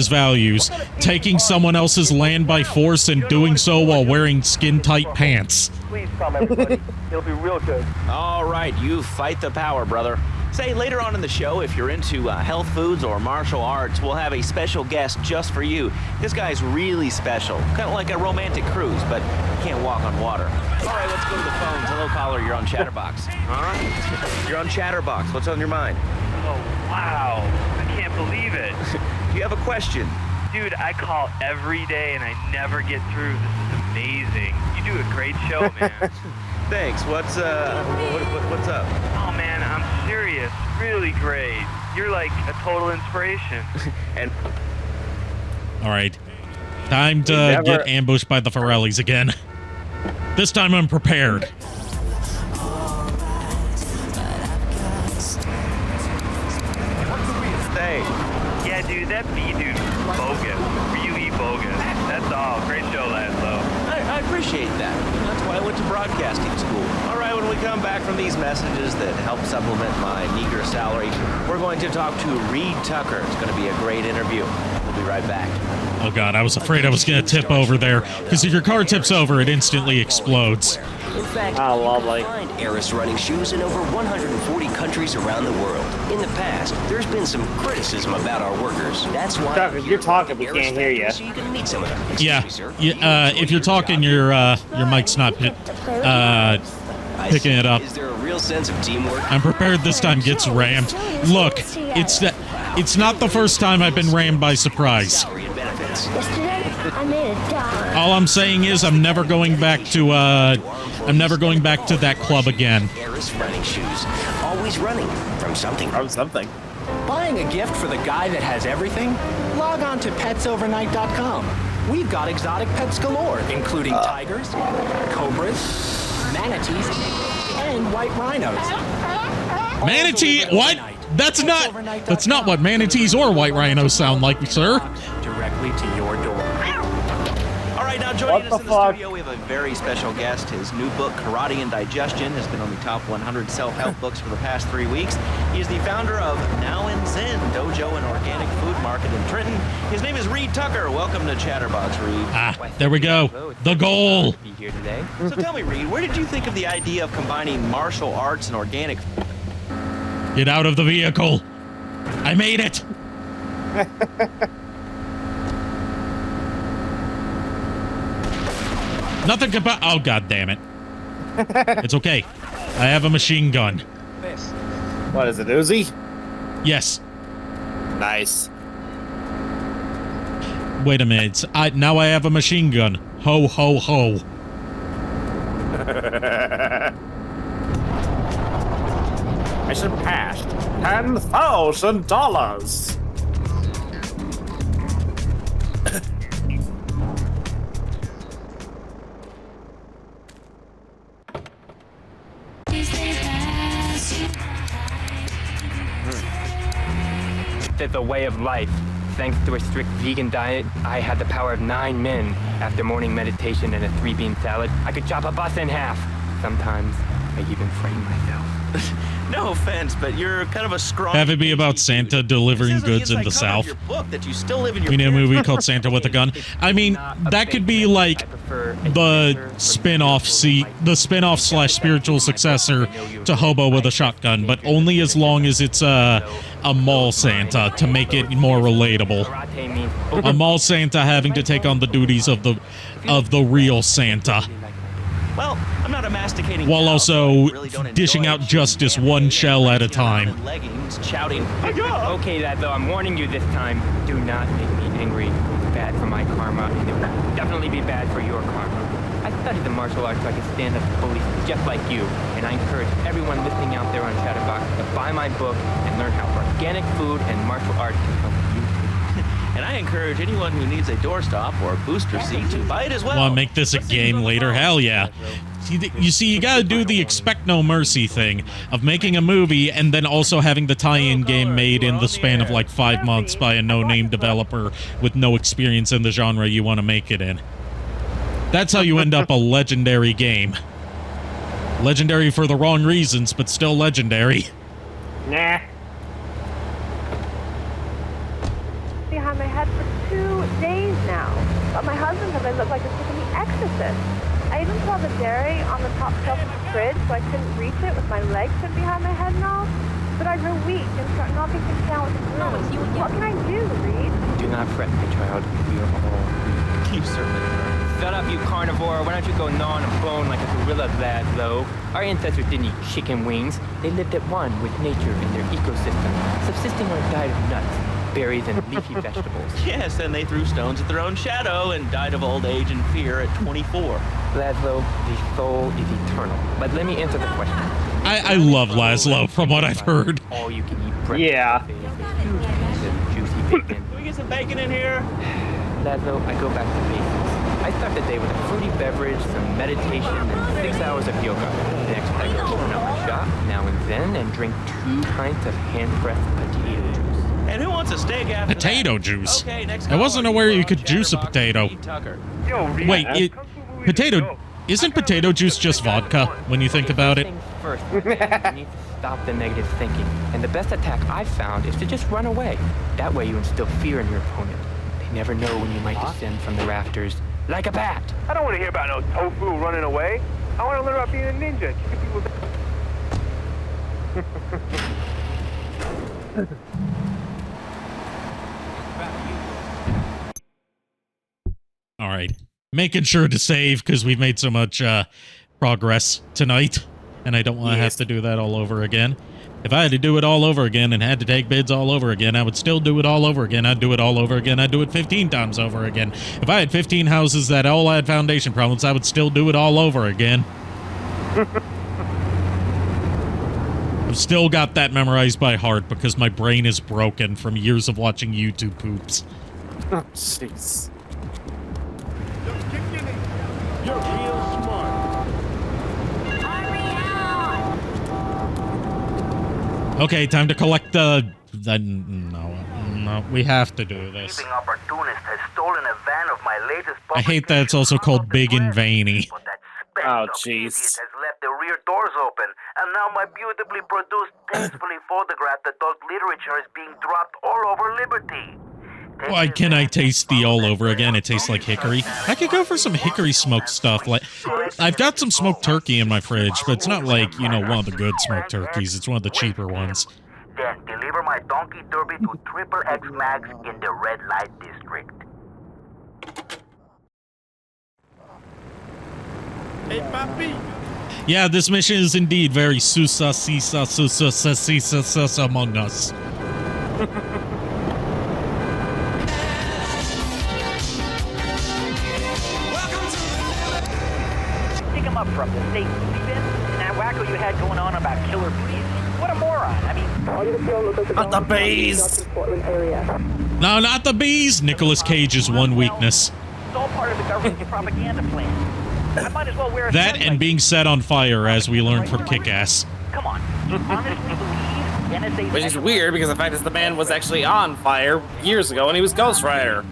[SPEAKER 2] values, taking someone else's land by force and doing so while wearing skin-tight pants.
[SPEAKER 16] Please come, everybody. It'll be real good.
[SPEAKER 5] All right, you fight the power, brother. Say, later on in the show, if you're into health foods or martial arts, we'll have a special guest just for you. This guy's really special. Kind of like a romantic cruise, but you can't walk on water. All right, let's go to the phones. Hello, caller. You're on Chatterbox. Huh? You're on Chatterbox. What's on your mind?
[SPEAKER 21] Oh, wow. I can't believe it.
[SPEAKER 5] Do you have a question?
[SPEAKER 21] Dude, I call every day and I never get through. This is amazing. You do a great show, man.
[SPEAKER 5] Thanks. What's up?
[SPEAKER 21] Oh, man, I'm serious. Really great. You're like a total inspiration.
[SPEAKER 5] And
[SPEAKER 2] all right, time to get ambushed by the Forellis again. This time I'm prepared.
[SPEAKER 21] Yeah, dude, that B dude was bogus. Really bogus. That's all. Great show, Laszlo.
[SPEAKER 5] appreciate that. That's why I went to broadcasting school. All right, when we come back from these messages that help supplement my meager salary, we're going to talk to Reed Tucker. It's going to be a great interview. We'll be right back.
[SPEAKER 2] Oh god, I was afraid I was going to tip over there, because if your car tips over, it instantly explodes.
[SPEAKER 13] In fact,
[SPEAKER 22] lovely.
[SPEAKER 13] you can find Eris running shoes in over 140 countries around the world. In the past, there's been some criticism about our workers. That's why
[SPEAKER 22] Tucker, you're talking, we can't hear you.
[SPEAKER 13] so you can meet some of them.
[SPEAKER 2] Yeah, if you're talking, your mic's not picking it up.
[SPEAKER 13] Is there a real sense of teamwork?
[SPEAKER 2] I'm prepared this time gets rammed. Look, it's not the first time I've been rammed by surprise.
[SPEAKER 12] Yesterday, I made a dollar.
[SPEAKER 2] All I'm saying is I'm never going back to that club again.
[SPEAKER 13] Eris running shoes. Always running from something.
[SPEAKER 22] From something.
[SPEAKER 18] Buying a gift for the guy that has everything? Log on to petsovernight.com. We've got exotic pets galore, including tigers, cobras, manatees, and white rhinos.
[SPEAKER 2] Manatee? What? That's not what manatees or white rhinos sound like, sir.
[SPEAKER 18] Directly to your door.
[SPEAKER 5] All right, now joining us in the studio, we have a very special guest. His new book, Karate and Digestion, has been on the top 100 self-help books for the past 3 weeks. He is the founder of Now and Zen Dojo and Organic Food Market in Trenton. His name is Reed Tucker. Welcome to Chatterbox, Reed.
[SPEAKER 2] There we go. The goal.
[SPEAKER 5] Be here today. So tell me, Reed, where did you think of the idea of combining martial arts and organic?
[SPEAKER 2] Get out of the vehicle. I made it. Nothing about. Oh god damn it! It's okay. I have a machine gun.
[SPEAKER 22] What is it, Uzi?
[SPEAKER 2] Yes.
[SPEAKER 22] Nice.
[SPEAKER 2] Wait a minute. Now I have a machine gun. Ho ho ho.
[SPEAKER 22] I should have passed $10,000.
[SPEAKER 1] It's a way of life. Thanks to a strict vegan diet, I had the power of 9 men. After morning meditation and a 3-bean salad, I could chop a bus in half. Sometimes, I even frame myself.
[SPEAKER 5] No offense, but you're kind of a scrawny.
[SPEAKER 2] Have it be about Santa delivering goods in the South.
[SPEAKER 5] That you still live in your
[SPEAKER 2] We need a movie called Santa with a Gun. I mean, that could be like the spin-off slash spiritual successor to Hobo with a Shotgun, but only as long as it's a mall Santa to make it more relatable. A mall Santa having to take on the duties of the real Santa.
[SPEAKER 5] Well, I'm not a masticating
[SPEAKER 2] while also dishing out justice one shell at a time.
[SPEAKER 5] Leggings, shouting.
[SPEAKER 1] Okay, that though, I'm warning you this time. Do not make me angry. It's bad for my karma, and it will definitely be bad for your karma. I studied the martial arts so I can stand up to police just like you, and I encourage everyone listening out there on Chatterbox to buy my book and learn how organic food and martial arts can help you.
[SPEAKER 5] And I encourage anyone who needs a doorstop or a booster seat to buy it as well.
[SPEAKER 2] Want to make this a game later? Hell yeah. You see, you gotta do the expect no mercy thing of making a movie and then also having the tie-in game made in the span of like 5 months by a no-name developer with no experience in the genre you want to make it in. That's how you end up a legendary game. Legendary for the wrong reasons, but still legendary.
[SPEAKER 22] Nah.
[SPEAKER 8] Behind my head for 2 days now. But my husband says I look like a freaking exorcist. I even saw the dairy on the top shelf of the fridge, so I couldn't reach it with my legs pinned behind my head and all. But I grew weak and started knocking things down with the broom. What can I do, Reed?
[SPEAKER 1] Do not fret, my child. We are all weak.
[SPEAKER 5] You certainly are.
[SPEAKER 1] Shut up, you carnivore. Why don't you go gnaw on a bone like a gorilla, though? Our ancestors didn't eat chicken wings. They lived at one with nature and their ecosystem, subsisting on a diet of nuts, berries, and leafy vegetables.
[SPEAKER 5] Yes, and they threw stones at their own shadow and died of old age and fear at 24.
[SPEAKER 1] Laszlo, the soul is eternal. But let me answer the question.
[SPEAKER 2] I love Laszlo from what I've heard.
[SPEAKER 1] All you can eat breakfast.
[SPEAKER 22] Yeah.
[SPEAKER 1] Juicy bacon.
[SPEAKER 5] Can we get some bacon in here?
[SPEAKER 1] Laszlo, I go back to basics. I start the day with a fruity beverage, some meditation, and 6 hours of yoga. Next, I go open up my shop, Now and Zen, and drink 2 pints of hand-pressed potato juice.
[SPEAKER 5] And who wants a steak after
[SPEAKER 2] Potato
[SPEAKER 5] that?
[SPEAKER 2] juice?
[SPEAKER 5] Okay, next
[SPEAKER 2] I wasn't
[SPEAKER 5] caller,
[SPEAKER 2] aware
[SPEAKER 5] you
[SPEAKER 2] you
[SPEAKER 5] are
[SPEAKER 2] could
[SPEAKER 5] on
[SPEAKER 2] juice a
[SPEAKER 5] Chatterbox,
[SPEAKER 2] potato.
[SPEAKER 5] Reed Tucker.
[SPEAKER 22] Yo, Reed.
[SPEAKER 2] Wait, Potato... Isn't potato juice just vodka when you think about it?
[SPEAKER 1] First, you need to stop the negative thinking. And the best attack I've found is to just run away. That way you instill fear in your opponent. They never know when you might descend from the rafters like a bat.
[SPEAKER 7] I don't want to hear about no tofu running away. I want to learn about being a ninja. Keep people
[SPEAKER 2] All right. Making sure to save because we've made so much progress tonight, and I don't want to have to do that all over again. If I had to do it all over again and had to take bids all over again, I would still do it all over again. I'd do it all over again. I'd do it 15 times over again. If I had 15 houses that all had foundation problems, I would still do it all over again. I've still got that memorized by heart because my brain is broken from years of watching YouTube poops.
[SPEAKER 22] Oh, jeez.
[SPEAKER 7] You're real smart.
[SPEAKER 2] Okay, time to collect the... No, we have to do this.
[SPEAKER 7] Thieving opportunist has stolen a van of my latest
[SPEAKER 2] I hate that it's also called Big and Veiny.
[SPEAKER 22] Oh, jeez.
[SPEAKER 7] has left the rear doors open, and now my beautifully produced, tastefully photographed adult literature is being dropped all over Liberty.
[SPEAKER 2] Why can I taste the all over again? It tastes like hickory. I could go for some hickory smoked stuff. Like, I've got some smoked turkey in my fridge, but it's not like, you know, one of the good smoked turkeys. It's one of the cheaper ones.
[SPEAKER 7] Then deliver my donkey derby to Triple X Max in the red light district.
[SPEAKER 10] Hey, papi.
[SPEAKER 2] Yeah, this mission is indeed very Susa Among Us.
[SPEAKER 16] Pick him up from the state movie bin, and that wacko you had going on about killer bees. What a moron. I mean...
[SPEAKER 22] Not the bees!
[SPEAKER 2] No, not the bees! Nicolas Cage's one weakness.
[SPEAKER 16] It's all part of the government's propaganda plan. I might as well wear a
[SPEAKER 2] That and being set on fire, as we learned from Kick-Ass.
[SPEAKER 16] Come on. You honestly believe NSA's...
[SPEAKER 22] Which is weird because the fact is the man was actually on fire years ago and he was Ghost Rider.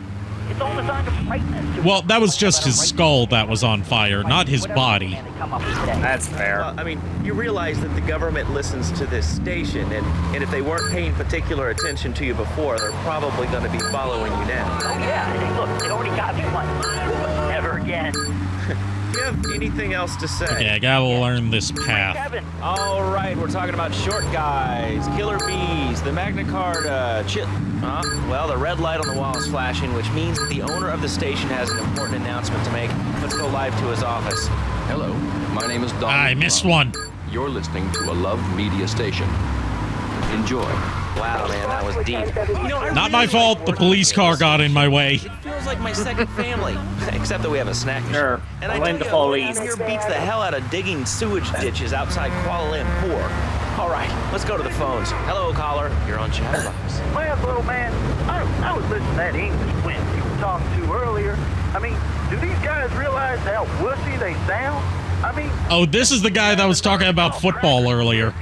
[SPEAKER 16] It's all designed to frighten us.
[SPEAKER 2] Well, that was just his skull that was on fire, not his body.
[SPEAKER 22] That's fair.
[SPEAKER 5] Well, I mean, you realize that the government listens to this station, and if they weren't paying particular attention to you before, they're probably going to be following you now.
[SPEAKER 16] Oh, yeah. Hey, look, they already got me once. Never again.
[SPEAKER 5] Do you have anything else to say?
[SPEAKER 2] Okay, I gotta learn this path.
[SPEAKER 5] All right, we're talking about short guys, killer bees, the Magna Carta, well, the red light on the wall is flashing, which means that the owner of the station has an important announcement to make. Let's go live to his office.
[SPEAKER 14] Hello, my name is Don.
[SPEAKER 2] I missed one.
[SPEAKER 14] You're listening to a Love Media station. Enjoy.
[SPEAKER 5] Wow, man, that was deep. You know,
[SPEAKER 2] Not my fault. The police car got in my way.
[SPEAKER 5] It feels like my second family, except that we have a snack machine.
[SPEAKER 22] Sure.
[SPEAKER 5] And I
[SPEAKER 22] Blame
[SPEAKER 5] tell
[SPEAKER 22] the
[SPEAKER 5] you,
[SPEAKER 22] police.
[SPEAKER 5] here beats the hell out of digging sewage ditches outside Kuala Lumpur. All right, let's go to the phones. Hello, caller. You're on Chatbox.
[SPEAKER 7] Well, little man, I was listening to that English wimp you were talking to earlier. I mean, do these guys realize how wussy they sound? I mean...
[SPEAKER 2] Oh, this is the guy that was talking about football earlier.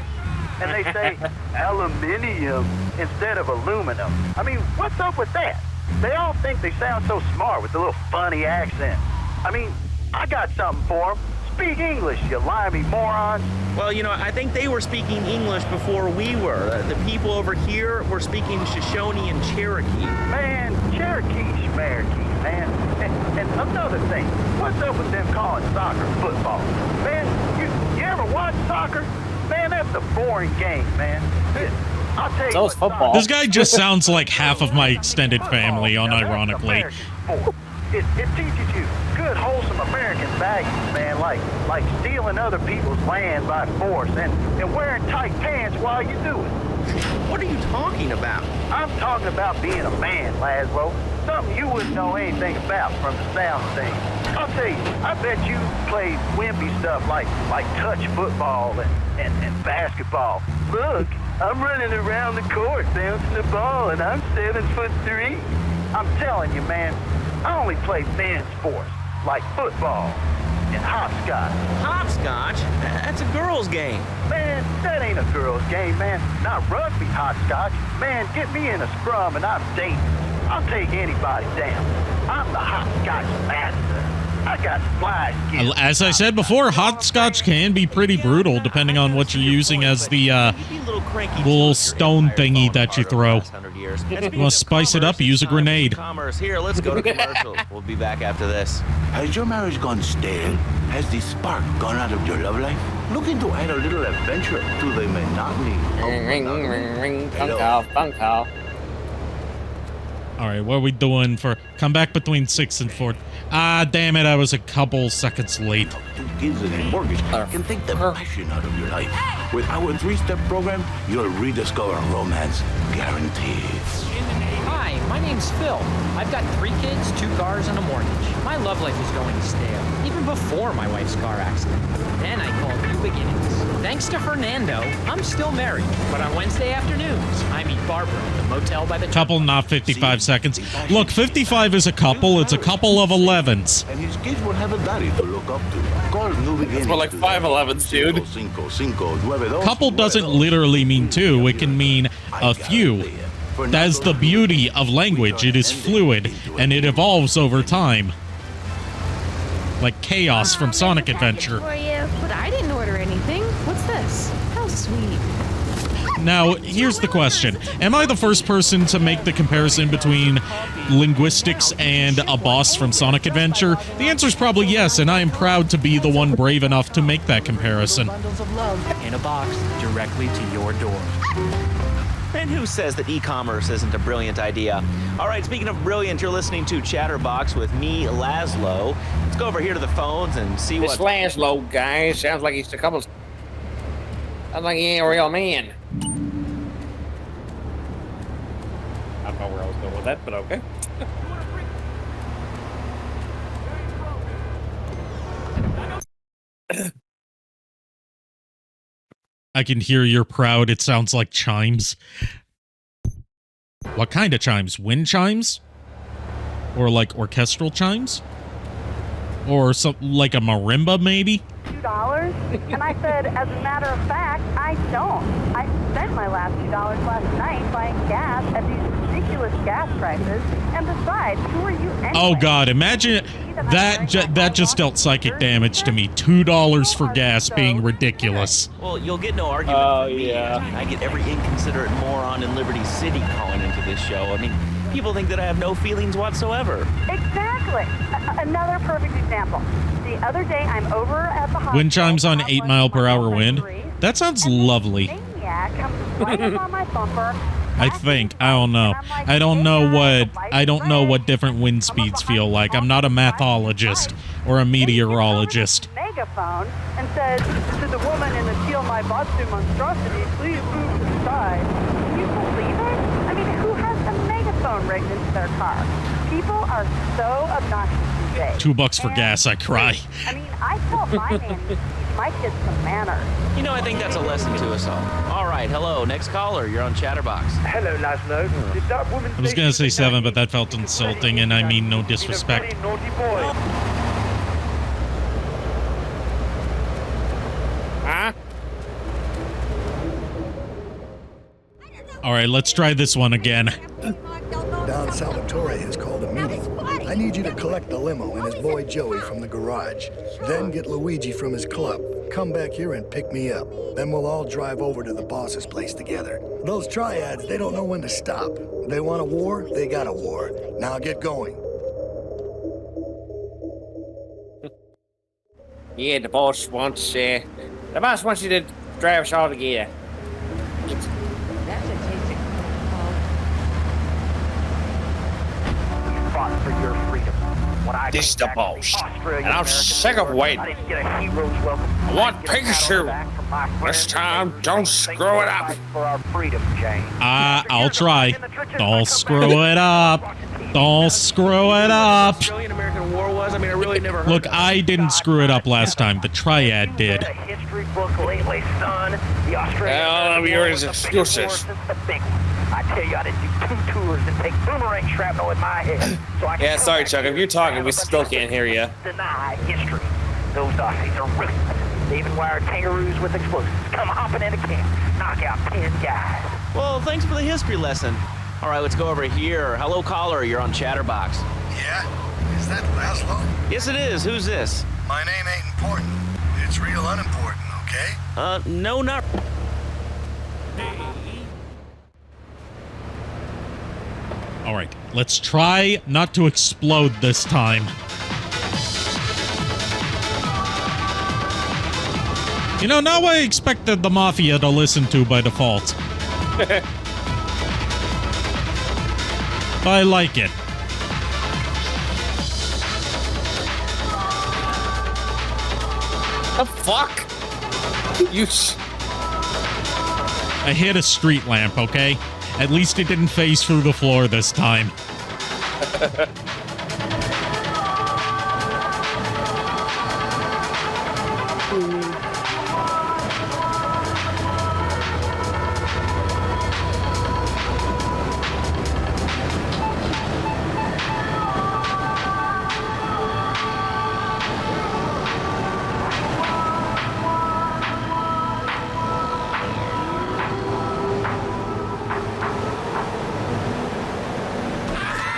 [SPEAKER 7] And they say aluminium instead of aluminum. I mean, what's up with that? They all think they sound so smart with a little funny accent. I mean, I got something for them. Speak English, you limey morons.
[SPEAKER 5] Well, you know, I think they were speaking English before we were. The people over here were speaking Shoshone and Cherokee.
[SPEAKER 7] Man, Cherokee, Schmerokee, man. And another thing, what's up with them calling soccer football? Man, you ever watch soccer? Man, that's a boring game, man. I'll tell you
[SPEAKER 22] So is
[SPEAKER 7] what,
[SPEAKER 22] football.
[SPEAKER 2] This guy just sounds like half of my extended family, unironically.
[SPEAKER 7] It teaches you good, wholesome American values, man, like stealing other people's land by force and wearing tight pants while you do it.
[SPEAKER 5] What are you talking about?
[SPEAKER 7] I'm talking about being a man, Laszlo. Something you wouldn't know anything about from the sound of things. I'll tell you, I bet you played wimpy stuff like touch football and basketball. Look, I'm running around the court bouncing the ball and I'm 7'3". I'm telling you, man, I only play men's sports like football and hopscotch.
[SPEAKER 5] Hopscotch? That's a girl's game.
[SPEAKER 7] Man, that ain't a girl's game, man. Not rugby hopscotch. Man, get me in a scrum and I'm dangerous. I'll take anybody down. I'm the hopscotch master. I got flies.
[SPEAKER 2] As I said before, hot scotch can be pretty brutal depending on what you're using as the little stone thingy that you throw. You want to spice it up, use a grenade.
[SPEAKER 5] Commerce. Here, let's go to commercials. We'll be back after this.
[SPEAKER 4] Has your marriage gone stale? Has the spark gone out of your love life? Looking to add a little adventure to the monotony of monogamy?
[SPEAKER 22] Phone call.
[SPEAKER 2] All right, what are we doing for comeback between 6 and 4? Ah, damn it, I was a couple seconds late.
[SPEAKER 4] 2 kids and a mortgage can take the passion out of your life. With our 3-step program, you'll rediscover romance, guaranteed.
[SPEAKER 6] Hi, my name's Phil. I've got 3 kids, 2 cars, and a mortgage. My love life is going stale, even before my wife's car accident. Then I called New Beginnings. Thanks to Fernando, I'm still married. But on Wednesday afternoons, I meet Barbara at the motel by the
[SPEAKER 2] Couple, not 55 seconds. Look, 55 is a couple. It's a couple of 11s.
[SPEAKER 4] And his kids will have a daddy to look up to. Call New Beginnings.
[SPEAKER 22] It's more like 511s, dude.
[SPEAKER 2] Couple doesn't literally mean 2. It can mean a few. That's the beauty of language. It is fluid, and it evolves over time. Like Chaos from Sonic Adventure.
[SPEAKER 23] For you, but I didn't order anything. What's this? How sweet.
[SPEAKER 2] Now, here's the question. Am I the first person to make the comparison between linguistics and a boss from Sonic Adventure? The answer is probably yes, and I am proud to be the one brave enough to make that comparison.
[SPEAKER 6] bundles of love in a box directly to your door.
[SPEAKER 5] And who says that e-commerce isn't a brilliant idea? All right, speaking of brilliant, you're listening to Chatterbox with me, Laszlo. Let's go over here to the phones and see
[SPEAKER 22] This
[SPEAKER 5] what...
[SPEAKER 22] Laszlo guy sounds like he's a couple... Sounds like he ain't a real man. I don't know where I was going with that, but okay.
[SPEAKER 2] I can hear you're proud. It sounds like chimes. What kind of chimes? Wind chimes? Or like orchestral chimes? Or some like a marimba, maybe?
[SPEAKER 8] $2? And I said, as a matter of fact, I don't. I spent my last $2 last night buying gas at these ridiculous gas prices. And besides, who are you anyway?
[SPEAKER 2] Oh God! Imagine that. That just dealt psychic damage to me. $2 for gas being ridiculous.
[SPEAKER 5] Well, you'll get no argument from me.
[SPEAKER 22] Yeah.
[SPEAKER 5] I mean, I get every inconsiderate moron in Liberty City calling into this show. I mean, people think that I have no feelings whatsoever.
[SPEAKER 8] Exactly. Another perfect example. The other day, I'm over at the hospital.
[SPEAKER 2] Wind chimes on 8 mile per hour wind. That sounds lovely.
[SPEAKER 8] Maniac comes right up on my bumper.
[SPEAKER 2] I think. I don't know. I don't know what different wind speeds feel like. I'm not a mathologist or a meteorologist.
[SPEAKER 8] Megaphone and said to the woman in the Kill My Batsu monstrosity, please move to the side. Can you believe it? I mean, who has a megaphone rigged into their car? People are so obnoxious these days.
[SPEAKER 2] $2 for gas, I cry.
[SPEAKER 8] I mean, I tell my nanny to teach my kids some manners.
[SPEAKER 5] You know, I think that's a lesson to us all. All right, hello, next caller. You're on Chatterbox.
[SPEAKER 7] Hello, Laszlo. Did that woman
[SPEAKER 2] I was gonna say 7, but that felt insulting, and I mean no disrespect.
[SPEAKER 7] naughty boy?
[SPEAKER 22] Huh?
[SPEAKER 2] All right, let's try this one again.
[SPEAKER 10] Don Salvatore has called a meeting. I need you to collect the limo and his boy Joey from the garage. Then get Luigi from his club. Come back here and pick me up. Then we'll all drive over to the boss's place together. Those Triads, they don't know when to stop. They want a war, they got a war. Now get going.
[SPEAKER 22] Yeah, the boss wants you to drive us all together.
[SPEAKER 7] Fought for your freedom. When I
[SPEAKER 22] This
[SPEAKER 7] came
[SPEAKER 22] the
[SPEAKER 7] back
[SPEAKER 22] boss.
[SPEAKER 7] from the Australian
[SPEAKER 22] And I'm
[SPEAKER 7] American
[SPEAKER 22] sick of
[SPEAKER 7] War,
[SPEAKER 22] waiting.
[SPEAKER 7] I didn't get a hero's welcome.
[SPEAKER 22] I want
[SPEAKER 7] didn't get a pat on the
[SPEAKER 22] Pikachu.
[SPEAKER 7] back from my
[SPEAKER 22] This
[SPEAKER 7] friends.
[SPEAKER 22] time, don't
[SPEAKER 7] Thanks
[SPEAKER 22] screw
[SPEAKER 7] for
[SPEAKER 22] it up.
[SPEAKER 7] fighting for our freedom, Jane.
[SPEAKER 2] I'll try. Don't screw it up. Don't screw it up.
[SPEAKER 5] Australian-American War was? I mean, I really never heard
[SPEAKER 2] Look,
[SPEAKER 5] of it.
[SPEAKER 2] I didn't screw it up last time. The Triad did.
[SPEAKER 7] A history book lately, son. The Australian
[SPEAKER 22] Well,
[SPEAKER 7] American
[SPEAKER 22] yours
[SPEAKER 7] War was the biggest war
[SPEAKER 22] excuses.
[SPEAKER 7] since the big one. I tell you, I did do 2 tours and take boomerang shrapnel in my head. So I can
[SPEAKER 22] Yeah,
[SPEAKER 7] come
[SPEAKER 22] sorry,
[SPEAKER 7] back
[SPEAKER 22] Chuck.
[SPEAKER 7] here
[SPEAKER 22] If you're talking,
[SPEAKER 7] and
[SPEAKER 22] we
[SPEAKER 7] have a
[SPEAKER 22] still
[SPEAKER 7] bunch of
[SPEAKER 22] can't hear you.
[SPEAKER 7] Deny history. Those Aussies are ruthless. They even wired kangaroos with explosives. Come hopping into camp, knock out 10 guys.
[SPEAKER 5] Well, thanks for the history lesson. All right, let's go over here. Hello, caller. You're on Chatterbox.
[SPEAKER 10] Yeah? Is Is that Laszlo?
[SPEAKER 5] Yes, it is. Who's this?
[SPEAKER 10] My name ain't important. It's real unimportant, okay?
[SPEAKER 5] No, not...
[SPEAKER 2] All right, let's try not to explode this time. You know, now I expected the Mafia to listen to by default. I like it.
[SPEAKER 3] The fuck?
[SPEAKER 2] I hit a street lamp, okay? At least it didn't phase through the floor this time.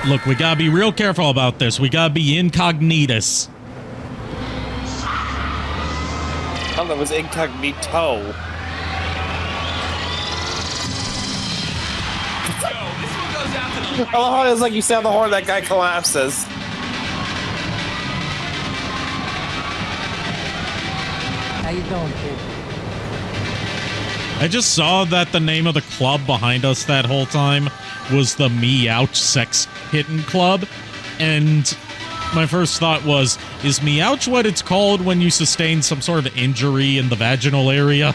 [SPEAKER 2] Look, we gotta be real careful about this. We gotta be incognitus.
[SPEAKER 3] I thought that was incognito. I love how it's like you sound the horn, that guy collapses.
[SPEAKER 6] How you doing, kid?
[SPEAKER 2] I just saw that the name of the club behind us that whole time was the Meowch Sex Hitting Club, and my first thought was, is Meowch what it's called when you sustain some sort of injury in the vaginal area?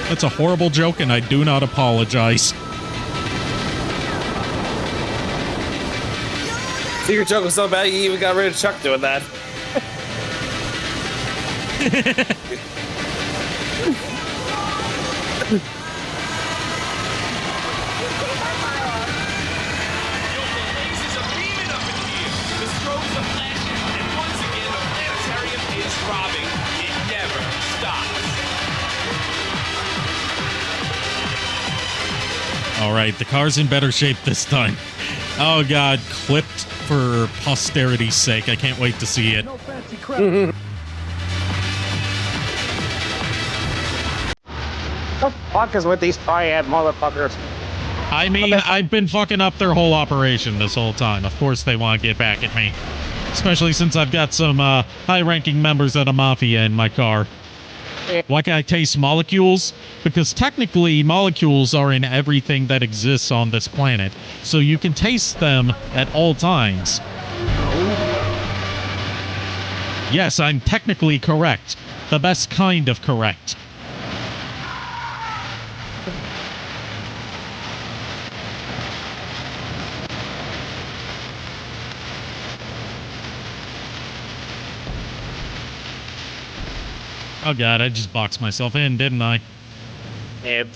[SPEAKER 2] That's a horrible joke, and I do not apologize.
[SPEAKER 3] So your joke was so bad you even got rid of Chuck doing that.
[SPEAKER 2] All right, the car's in better shape this time. Oh god, clipped for posterity's sake. I can't wait to see it.
[SPEAKER 7] No fancy crap.
[SPEAKER 3] The fuck is with these Triad motherfuckers?
[SPEAKER 2] I mean, I've been fucking up their whole operation this whole time. Of course they want to get back at me. Especially since I've got some high-ranking members of the Mafia in my car. Why can I taste molecules? Because technically, molecules are in everything that exists on this planet. So you can taste them at all times. Yes, I'm technically correct. The best kind of correct. Oh god, I just boxed myself in, didn't I?
[SPEAKER 3] Yep.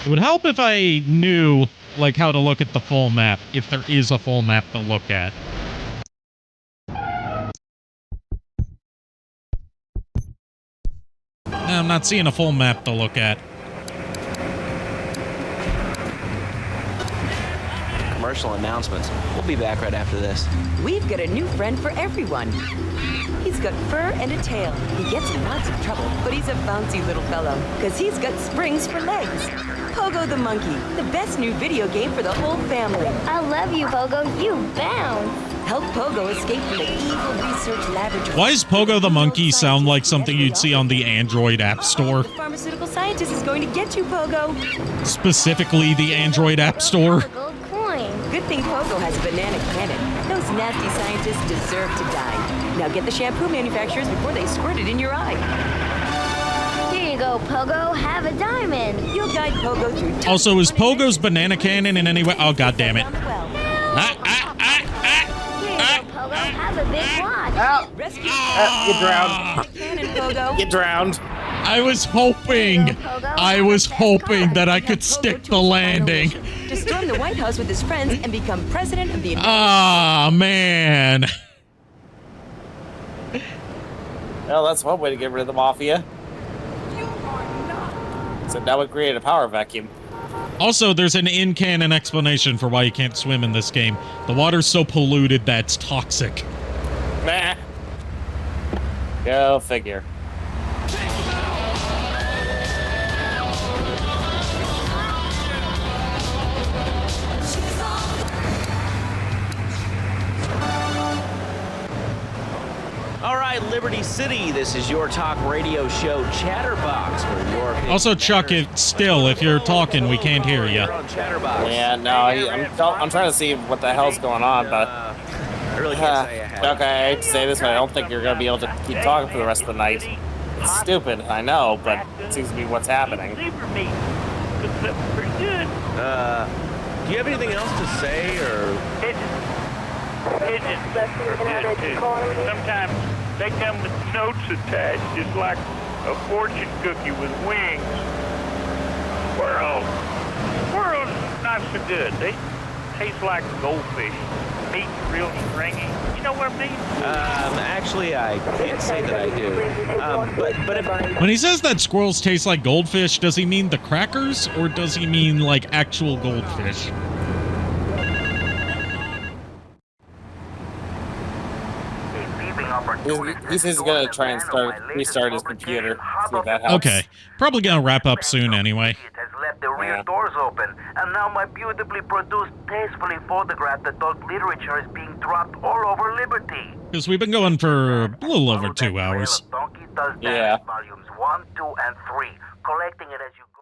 [SPEAKER 2] It would help if I knew, like, how to look at the full map, if there is a full map to look at. No, I'm not seeing a full map to look at.
[SPEAKER 5] Commercial announcements. We'll be back right after this.
[SPEAKER 17] We've got a new friend for everyone. He's got fur and a tail. He gets in lots of trouble, but he's a bouncy little fellow, because he's got springs for legs. Pogo the Monkey, the best new video game for the whole family.
[SPEAKER 12] I love you, Pogo. You bounce.
[SPEAKER 17] Help Pogo escape from the evil research laboratory.
[SPEAKER 2] Why does Pogo the Monkey sound like something you'd see on the Android App Store?
[SPEAKER 17] The pharmaceutical scientist is going to get you, Pogo.
[SPEAKER 2] Specifically the Android App Store?
[SPEAKER 17] Good thing Pogo has a banana cannon. Those nasty scientists deserve to die. Now get the shampoo manufacturers before they squirt it in your eye.
[SPEAKER 12] Here you go, Pogo. Have a diamond.
[SPEAKER 17] You'll guide Pogo through.
[SPEAKER 2] Also, is Pogo's banana cannon in any way? Oh, god damn it.
[SPEAKER 12] Here you go, Pogo. Have a big watch.
[SPEAKER 3] Out.
[SPEAKER 17] Rescue.
[SPEAKER 3] Get drowned.
[SPEAKER 17] Cannon, Pogo.
[SPEAKER 3] Get drowned.
[SPEAKER 2] I was hoping that I could stick the landing.
[SPEAKER 17] To storm the White House with his friends and become president of the United States.
[SPEAKER 2] Ah, man.
[SPEAKER 3] Well, that's one way to get rid of the Mafia. So now it created a power vacuum.
[SPEAKER 2] Also, there's an in-canon explanation for why you can't swim in this game. The water's so polluted that it's toxic.
[SPEAKER 3] Nah. Go figure.
[SPEAKER 5] All right, Liberty City, this is your talk radio show Chatterbox. Where your
[SPEAKER 2] Also, Chuck, if you're talking, we can't hear you.
[SPEAKER 3] Yeah, no, I'm trying to see what the hell's going on, but
[SPEAKER 5] I really can't say I have.
[SPEAKER 3] okay, I hate to say this, but I don't think you're gonna be able to keep talking for the rest of the night. It's stupid, I know, but it seems to be what's happening.
[SPEAKER 5] Do you have anything else to say, or?
[SPEAKER 7] Sometimes they come with notes attached, just like a fortune cookie with wings. Squirrels not so good. They taste like goldfish. Meat real stringy. You know what I mean?
[SPEAKER 5] Actually, I can't say that I do. But if
[SPEAKER 2] When he says that squirrels taste like goldfish, does he mean the crackers, or does he mean, like, actual goldfish?
[SPEAKER 3] He says he's gonna try and restart his computer. See if that helps.
[SPEAKER 2] Okay. Probably gonna wrap up soon anyway.
[SPEAKER 7] has left the rear doors open, and now my beautifully produced, tastefully photographed adult literature is being dropped all over Liberty.
[SPEAKER 2] Because we've been going for a little over 2 hours.
[SPEAKER 3] Yeah.
[SPEAKER 7] Volumes 1, 2, and 3, collecting it as you go.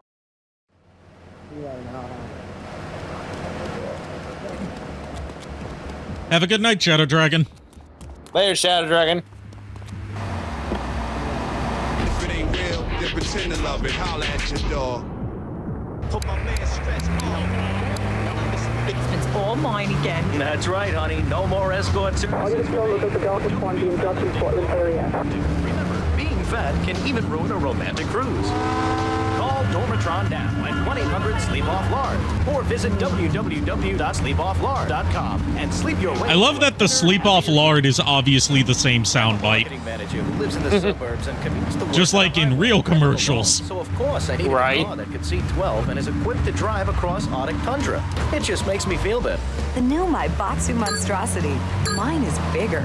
[SPEAKER 2] Have a good night, Shadow Dragon.
[SPEAKER 3] Later, Shadow Dragon.
[SPEAKER 15] If it ain't real, then pretend to love it. Holla at your dog. Put my man stress
[SPEAKER 9] It's all mine again.
[SPEAKER 5] That's right, honey. No more escort services. Remember, being fat can even ruin a romantic cruise. Call Dormatron now at 1-800-SLEEP-OFF-LARD or visit www.sleepofflard.com and sleep your way.
[SPEAKER 2] I love that the sleep off lard is obviously the same soundbite.
[SPEAKER 5] Manager who lives in the suburbs and commutes to work.
[SPEAKER 2] Just like in real commercials.
[SPEAKER 5] So of course I need a car that can seat 12 and is equipped to drive across Arctic tundra. It just makes me feel better.
[SPEAKER 17] The new Maibatsu monstrosity. Mine is bigger.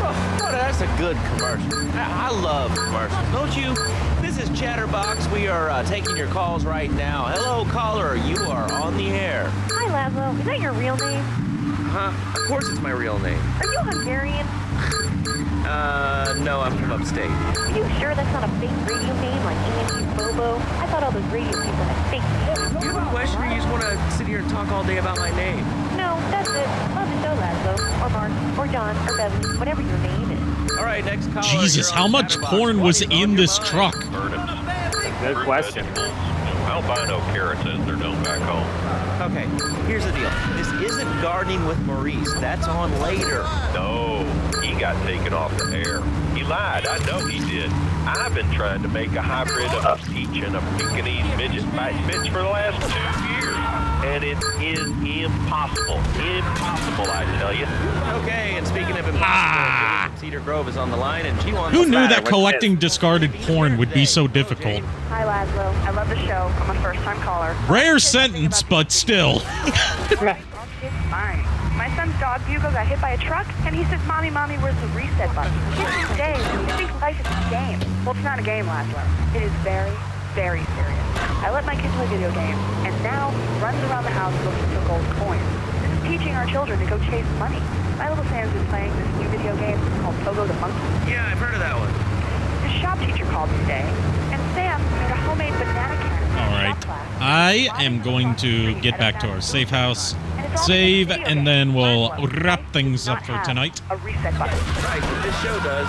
[SPEAKER 5] Oh, that's a good commercial. I love commercials, don't you? This is Chatterbox. We are taking your calls right now. Hello, caller. You are on the air.
[SPEAKER 8] Hi, Laszlo. Is that your real name?
[SPEAKER 5] Huh? Of course it's my real name.
[SPEAKER 8] Are you Hungarian?
[SPEAKER 5] No, I'm from upstate.
[SPEAKER 8] Are you sure that's not a fake radio name like Andy Bobo? I thought all those radio people had fake names.
[SPEAKER 5] You have a question or you just want to sit here and talk all day about my name?
[SPEAKER 8] No, that's it. Love the show, Laszlo. Or Mark. Or John. Or Bevan. Whatever your name is.
[SPEAKER 5] All right, next caller.
[SPEAKER 2] Jesus, how much porn was in this truck?
[SPEAKER 3] Good question.
[SPEAKER 11] Albino carrots as they're known back home.
[SPEAKER 5] Okay, here's the deal. This isn't Gardening with Maurice. That's on later.
[SPEAKER 11] No, he got taken off the air. He lied. I know he did. I've been trying to make a hybrid of a peach and a Pekingese midget fight bitch for the last 2 years. And it is impossible. Impossible, I tell you.
[SPEAKER 5] Okay, and speaking of impossible, Cedar Grove is on the line, and she wants
[SPEAKER 2] Who knew that collecting discarded porn would be so difficult?
[SPEAKER 8] Hi, Laszlo. I love the show. I'm a first-time caller.
[SPEAKER 2] Rare sentence, but still.
[SPEAKER 8] Fine. My son's dog, Hugo, got hit by a truck, and he says, Mommy, Mommy, where's the reset button? Today, I think life is a game. Well, it's not a game, Laszlo. It is very, very serious. I let my kids play video games, and now he runs around the house looking for gold coins. This is teaching our children to go chase money. My little Sam's been playing this new video game called Pogo the Monkey.
[SPEAKER 5] Yeah, I've heard of that one.
[SPEAKER 8] His shop teacher called today, and Sam made a homemade banana cannon.
[SPEAKER 2] All right. I am going to get back to our safe house, save, and then we'll wrap things up for tonight.
[SPEAKER 8] A reset button.
[SPEAKER 5] Right, but this show does.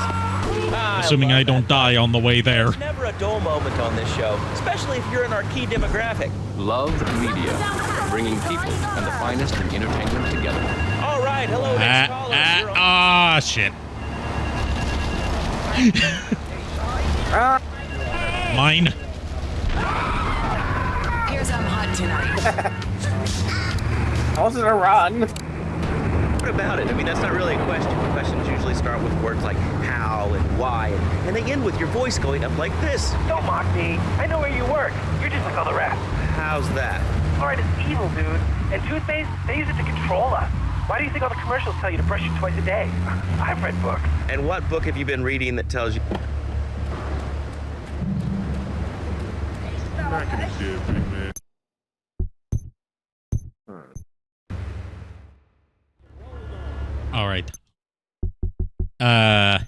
[SPEAKER 2] Assuming I don't die on the way there.
[SPEAKER 5] There's never a dull moment on this show, especially if you're in our key demographic.
[SPEAKER 14] Love Media, bringing people and the finest in entertainment together.
[SPEAKER 5] All right, hello, next caller.
[SPEAKER 2] Shit. Mine.
[SPEAKER 9] Here's I'm hot tonight.
[SPEAKER 3] I wasn't a run.
[SPEAKER 5] what about it? I mean, that's not really a question. Questions usually start with words like how and why, and they end with your voice going up like this.
[SPEAKER 7] Don't mock me. I know where you work. You're just like all the rest.
[SPEAKER 5] How's that?
[SPEAKER 7] Fluoride is evil, dude. And toothpaste, they use it to control us. Why do you think all the commercials tell you to brush it twice a day? I've read books.
[SPEAKER 5] And what book have you been reading that tells you?
[SPEAKER 9] Not gonna do it, big man.
[SPEAKER 2] All right. That's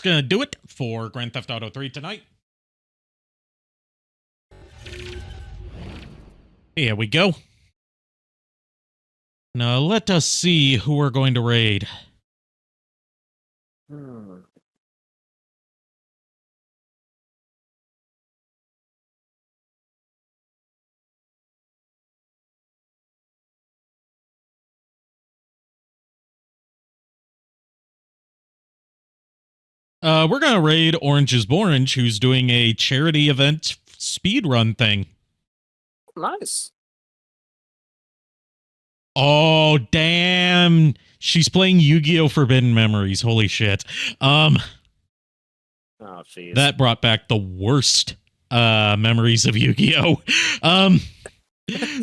[SPEAKER 2] gonna do it for Grand Theft Auto 3 tonight. Here we go. Now let us see who we're going to raid. We're gonna raid Orange is Borange, who's doing a charity event speed run thing.
[SPEAKER 3] Nice.
[SPEAKER 2] Oh damn! She's playing Yu-Gi-Oh! Forbidden Memories. Holy shit!
[SPEAKER 3] Oh jeez.
[SPEAKER 2] That brought back the worst memories of Yu-Gi-Oh!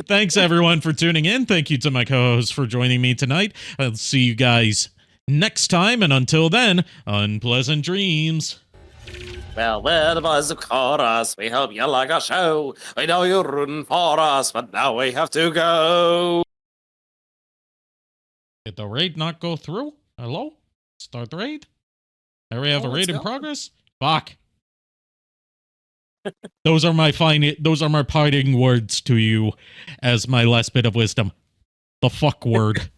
[SPEAKER 2] Thanks everyone for tuning in. Thank you to my co-hosts for joining me tonight. I'll see you guys next time, and until then, unpleasant dreams.
[SPEAKER 3] Well, we're the boys of chorus. We hope you like our show. We know you're rooting for us, but now we have to go.
[SPEAKER 2] Did the raid not go through? Hello? Start the raid? I already have a raid in progress? Fuck. Those are my parting words to you as my last bit of wisdom. The fuck word.